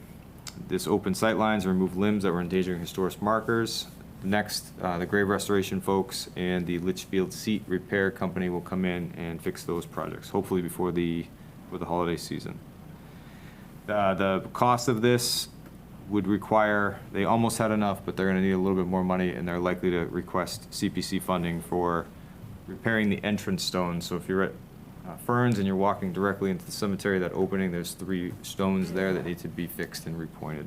This opened sight lines and removed limbs that were endangering historic markers. Next, the grave restoration folks and the Litchfield Seat Repair Company will come in and fix those projects, hopefully before the holiday season. The cost of this would require, they almost had enough, but they're gonna need a little bit more money, and they're likely to request CPC funding for repairing the entrance stones. So if you're at Ferns and you're walking directly into the cemetery, that opening, there's 3 stones there that need to be fixed and repointed.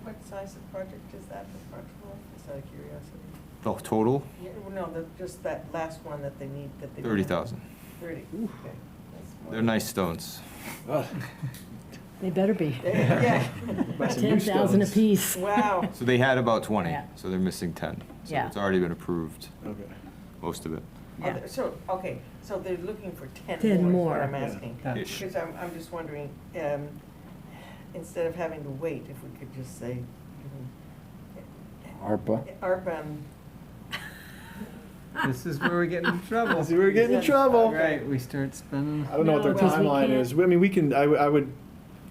what size of project is that approximately, just out of curiosity? The total, Yeah, well, no, just that last one that they need, that they. 30,000. 30, okay. That's more They're nice stones. They better be. Yeah. 10,000 apiece. Wow. So they had about 20, Yeah. so they're missing 10. So Yeah. it's already been approved, Okay. most of it. Yeah. So, okay, so they're looking for 10 10 more, is what more. I'm asking. Yeah. Ish. Because I'm just wondering, instead of having to wait, if we could just say, ARPA? ARPA, This is where we get in trouble. See, we're getting in trouble. Right, we start spending. I don't know what their No, because we timeline can't- is. I mean, we can, I would,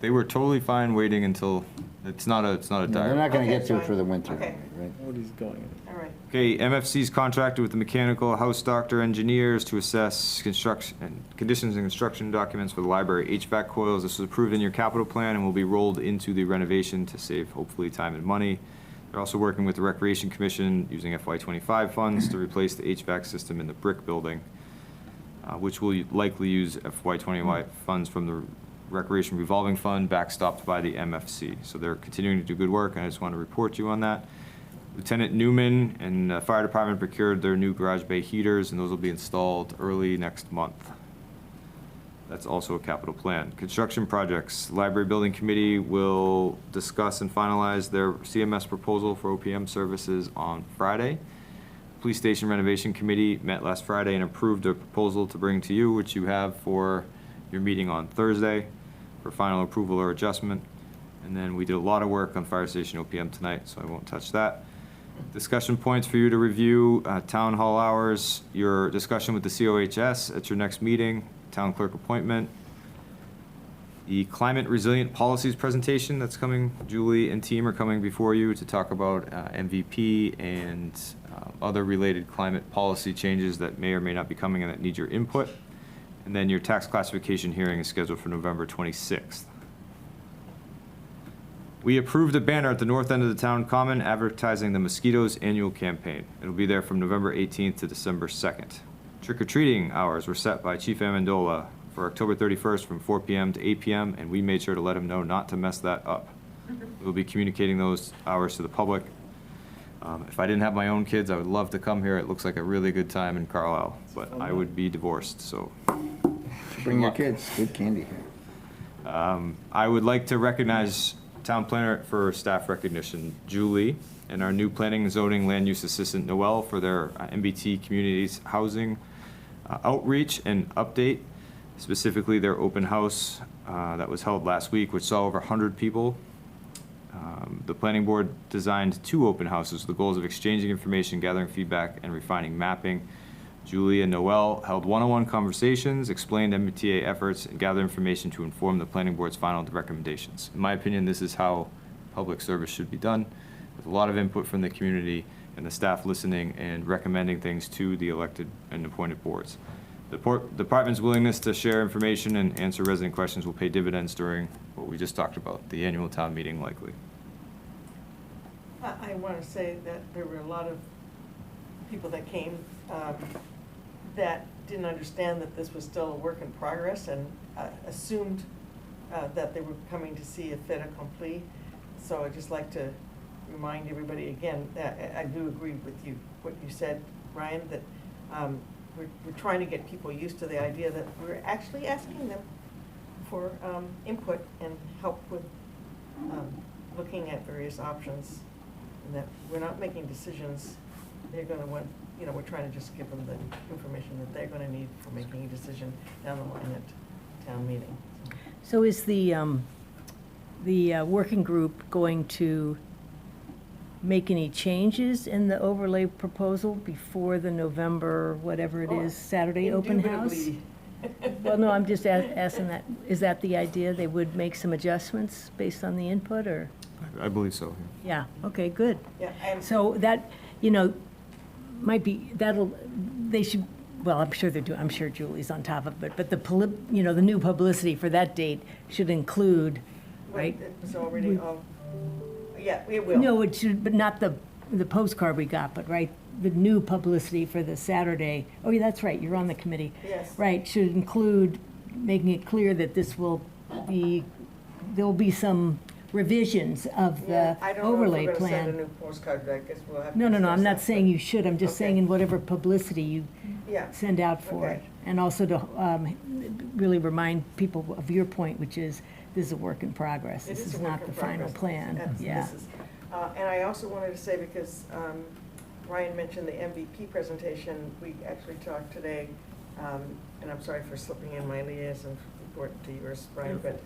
They were totally fine waiting until, it's not a They're dire. not going to Okay, get to it fine. for the winter, Okay. right? nobody's going. All right. Okay, MFC's contracted with the mechanical house doctor engineers to assess construction and conditions and construction documents for the library HVAC coils. This was approved in your capital plan and will be rolled into the renovation to save hopefully time and money. They're also working with the Recreation Commission using FY25 funds to replace the HVAC system in the brick building, which will likely use FY25 funds from the Recreation Revolving Fund backstopped by the MFC. So they're continuing to do good work, and I just want to report you on that. Lieutenant Newman and the fire department procured their new garage bay heaters, and those will be installed early next month. That's also a capital plan. Construction projects, Library Building Committee will discuss and finalize their CMS proposal for OPM services on Friday. Police Station Renovation Committee met last Friday and approved a proposal to bring to you, which you have for your meeting on Thursday for final approval or adjustment. And then we did a lot of work on Fire Station OPM tonight, so I won't touch that. Discussion points for you to review, town hall hours, your discussion with the COHS at your next meeting, town clerk appointment, the climate resilient policies presentation that's coming. Julie and team are coming before you to talk about MVP and other related climate policy changes that may or may not be coming and that need your input. And then your tax classification hearing is scheduled for November 26th. We approved a banner at the north end of the town common advertising the Mosquitoes annual campaign. It'll be there from November 18th to December 2nd. Trick-or-treating hours were set by Chief Amendola for October 31st from 4 p.m. to 8 p.m., and we made sure to let him know not to mess that up. We'll be communicating those hours to the public. If I didn't have my own kids, I would love to come here. It looks like a really good time in Carlisle, but I would be divorced, so. Bring your kids, good candy here. I would like to recognize Town Planner for staff recognition, Julie, and our new Planning and Zoning Land Use Assistant, Noel, for their MBT Communities Housing outreach and update, specifically their open house that was held last week, which saw over 100 people. The planning board designed 2 open houses with the goals of exchanging information, gathering feedback, and refining mapping. Julie and Noel held one-on-one conversations, explained MBTA efforts, and gathered information to inform the planning board's final recommendations. In my opinion, this is how public service should be done, with a lot of input from the community and the staff listening and recommending things to the elected and appointed boards. The department's willingness to share information and answer resident questions will pay dividends during what we just talked about, the annual town meeting likely. I want to say that there were a lot of people that came that didn't understand that this was still a work in progress and assumed that they were coming to see a fait accompli. So I'd just like to remind everybody again that I do agree with you, what you said, Ryan, that we're trying to get people used to the idea that we're actually asking them for input and help with looking at various options, and that we're not making decisions. They're going to want, we're trying to just give them the information that they're going to need for making a decision down the line at town meeting. So is the working group going to make any changes in the overlay proposal before the November, whatever it is, Saturday open house? Indubitably. Well, no, I'm just asking that, is that the idea? They would make some adjustments based on the input, or? I believe so. Yeah, okay, good. Yeah, and So that, might be, they should, well, I'm sure they're doing, I'm sure Julie's on top of it, but the new publicity for that date should include, right? It was already, yeah, it will. No, it should, but not the postcard we got, but right, the new publicity for the Saturday. Oh, yeah, that's right, you're on the committee. Yes. Right, should include making it clear that there will be some revisions of the I don't overlay know if we're going to plan. send a new postcard, I guess we'll have to. No, I'm discuss not that, saying but- you should, I'm just Okay. saying in whatever publicity you Yeah. send out for Okay. it. And also to really remind people of your point, which is, this is a work in progress. It This is is a work not in the final progress. plan, That's- yeah. this is- And I also wanted to say, because Ryan mentioned the MVP presentation, we actually talked today, and I'm sorry for slipping in my liaison report to yours, Ryan, but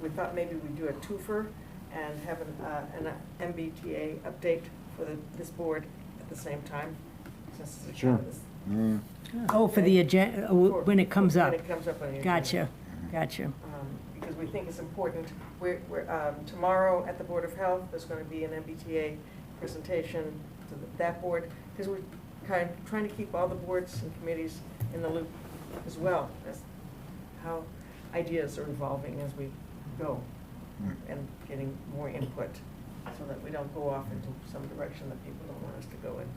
we thought maybe we'd do a twofer and have an MBTA update for this board at the same time. since it's Sure. Oh, for the agenda, when it comes up. When it comes up on the agenda. Gotcha, gotcha. Because we think it's important. Tomorrow at the Board of Health, there's going to be an MBTA presentation to that board, because we're kind of trying to keep all the boards and committees in the loop as well, as how ideas are evolving as we go, and getting more input, so that we don't go off into some direction that people don't want us to go in.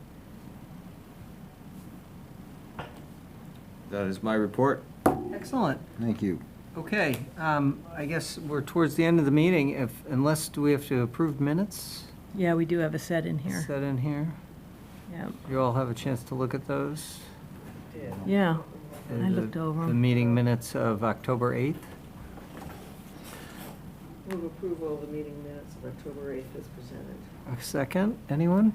That is my report. Excellent. Thank you. Okay, I guess we're towards the end of the meeting. Unless, do we have to approve minutes? Yeah, we do have a set in here. Set in here. Yeah. You all have a chance to look at those? Yeah, I The- looked over The 'em. meeting minutes of October 8th. Move approval of the meeting minutes of October 8th as presented. A second, anyone?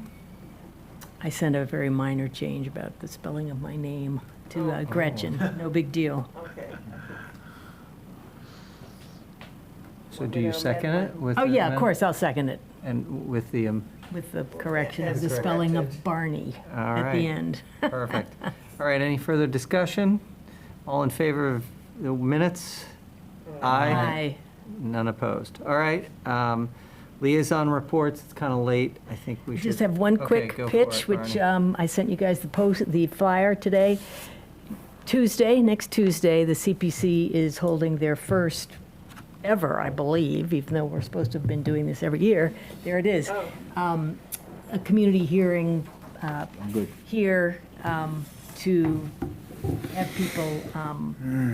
I sent a very minor change about the spelling of my name to Gretchen. No big deal. Okay. So do you second it with? Oh, the yeah, of amend- course, I'll second it And with the, with the correction of As the spelling corrected. of Barney all at right. the end. Perfect. All right, any further discussion? All in favor of the minutes? Aye. None opposed. All right, liaison reports, it's kind of late. I think we should. Just have one Okay, quick go for pitch, it, which Barney. I sent you guys the flyer today. Next Tuesday, the CPC is holding their first ever, I believe, even though we're supposed to have been doing this every year. There it is. A community hearing here to have people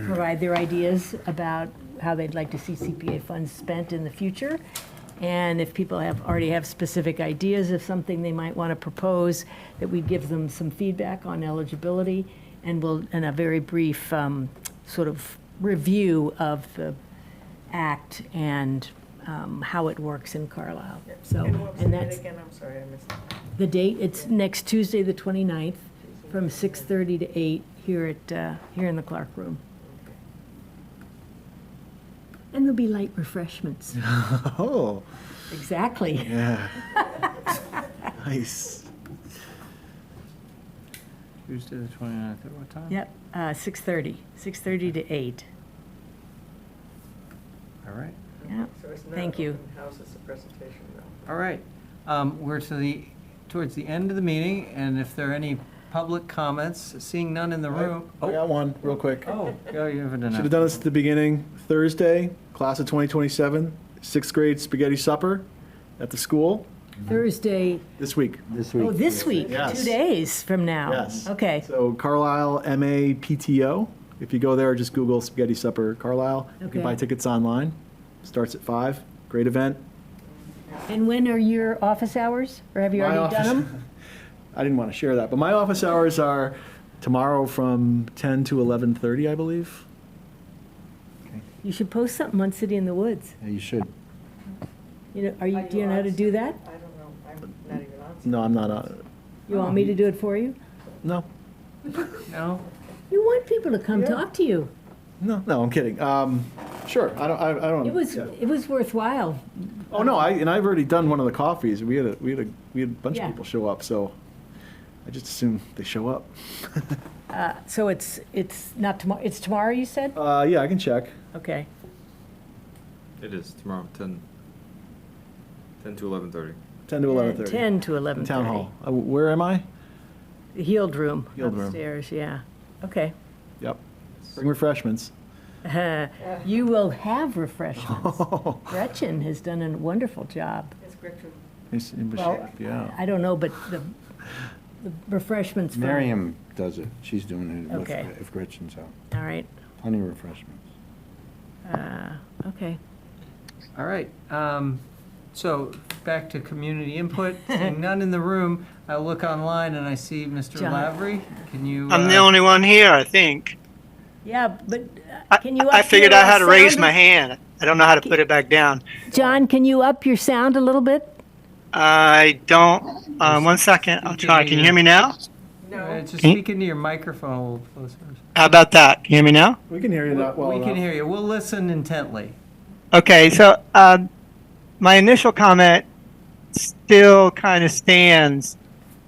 provide their ideas about how they'd like to see CPA funds spent in the future. And if people already have specific ideas of something they might want to propose, that we give them some feedback on eligibility, and a very brief sort of review of the act and how it works in Carlisle. So, And what was the and date that's again? I'm sorry, I missed that. the date. It's next Tuesday, the 29th, from 6:30 to 8 here in the Clark Room. And there'll be light refreshments. Oh, Exactly. yeah. Nice. Tuesday the 29th, at what time? Yep, 6:30 to 8. All right. Yeah, So it's not thank you. open house, it's a presentation, though. All right. We're towards the end of the meeting, and if there are any public comments, seeing none in the room. I got one, real quick. Oh, yeah, you haven't done Should have that. done this at the beginning. Thursday, class of 2027, sixth grade spaghetti supper at the school Thursday, this week. This oh, week. this week, Yes. 2 days from now. Yes. Okay, So Carlisle MA PTO. If you go there, just Google spaghetti supper Carlisle. You Okay. can buy tickets online. Starts at 5. Great event. and when are your office hours, or have you My already done them? I didn't want to share that, but my office hours are tomorrow from 10 to 11:30, I believe. You should post something on City in the Woods. Yeah, you should. You know, do you know how to do that? I don't know, I'm not even on. No, I'm not on. You want me to do it for you? No, No? You want people to come talk to you. no, I'm kidding. Sure, I don't. yeah. It was worthwhile. Oh no, I've already done one of the coffees. We had a bunch Yeah. of people show up, so I just assume they show up. So it's not tomorrow, it's tomorrow, you said? Yeah, I can check. Okay. It is tomorrow, 10 to 11:30. 10 to 11:30. 10 to 11:30. Town hall. Where am I? The healed room Healed room. upstairs, yeah. Okay. Yep. Bring refreshments. You will have refreshments. Gretchen has done a wonderful job. It's Gretchen. It's in Well, shape, yeah. I don't know, but the refreshments. for- Miriam does it. She's doing it with, Okay. if Gretchen's out. All right. Plenty of refreshments. Okay. All right. So back to community input. Seeing none in the room, I look online and I see Mr. John. Lavery. Can you? I'm the only one here, I think. Yeah, but can you? I up figured your out how to raise sound my a- hand. I don't know how to put it back down. John, can you up your sound a little bit? I don't. 1 second. I'll try. Can you hear me now? Just speak into your microphone a little closer. How about that? Can you hear me now? We can hear you that well We can enough. hear you. We'll listen intently. Okay, so my initial comment still kind of stands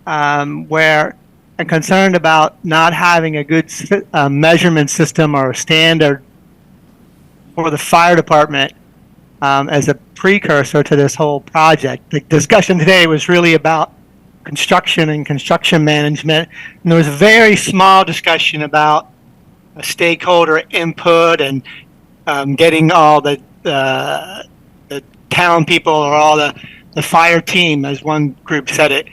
where am concerned about not having a good measurement system or a standard for the fire department as a precursor to this whole project. The discussion today was really about construction and construction management, and there was a very small discussion about stakeholder input and getting all the town people or all the fire team, as one group said it,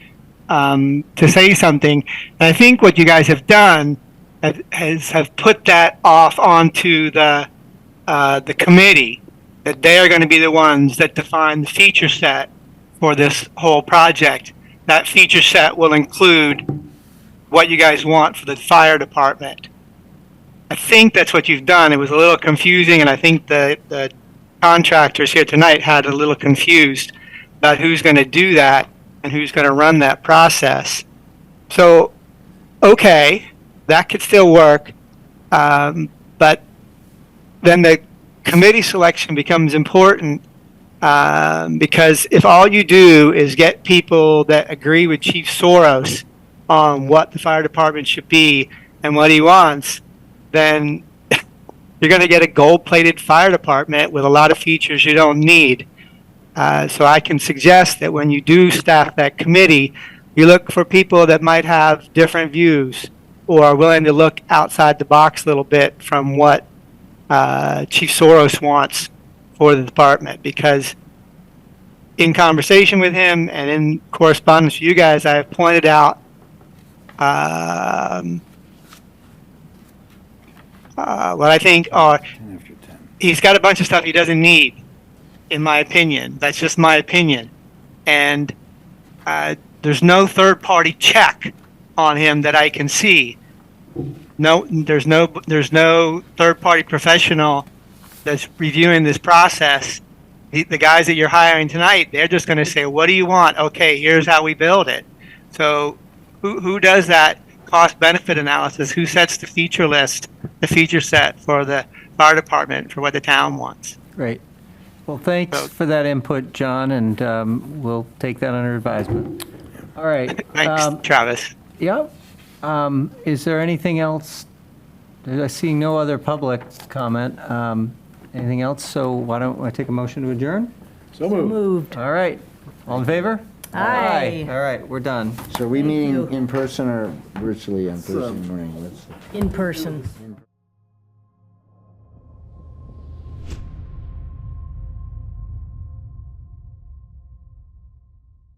to say something. And I think what you guys have done have put that off onto the committee, that they are going to be the ones that define the feature set for this whole project. That feature set will include what you guys want for the fire department. I think that's what you've done. It was a little confusing, and I think the contractors here tonight had a little confused about who's going to do that and who's going to run that process. So, okay, that could still work, but then the committee selection becomes important because if all you do is get people that agree with Chief Soros on what the fire department should be and what he wants, then you're going to get a gold-plated fire department with a lot of features you don't need. So I can suggest that when you do staff that committee, you look for people that might have different views or are willing to look outside the box a little bit from what Chief Soros wants for the department. Because in conversation with him and in correspondence with you guys, I have pointed out what I think are, he's got a bunch of stuff he doesn't need, in my opinion. That's just my opinion. And there's no third-party check on him that I can see. No, there's no third-party professional that's reviewing this process. The guys that you're hiring tonight, they're just going to say, what do you want? Okay, here's how we build it. So who does that cost-benefit analysis? Who sets the feature list, the feature set for the fire department for what the town wants? Great. Well, thanks for that input, John, and we'll take that under advisement. All right. Thanks, Travis. Yep. Is there anything else? I see no other public comment. Anything else? So why don't I take a motion to adjourn? So moved. All right. All in favor? Aye. All right, we're done. So are we Thank meeting you. in person or virtually on Thursday morning? In person.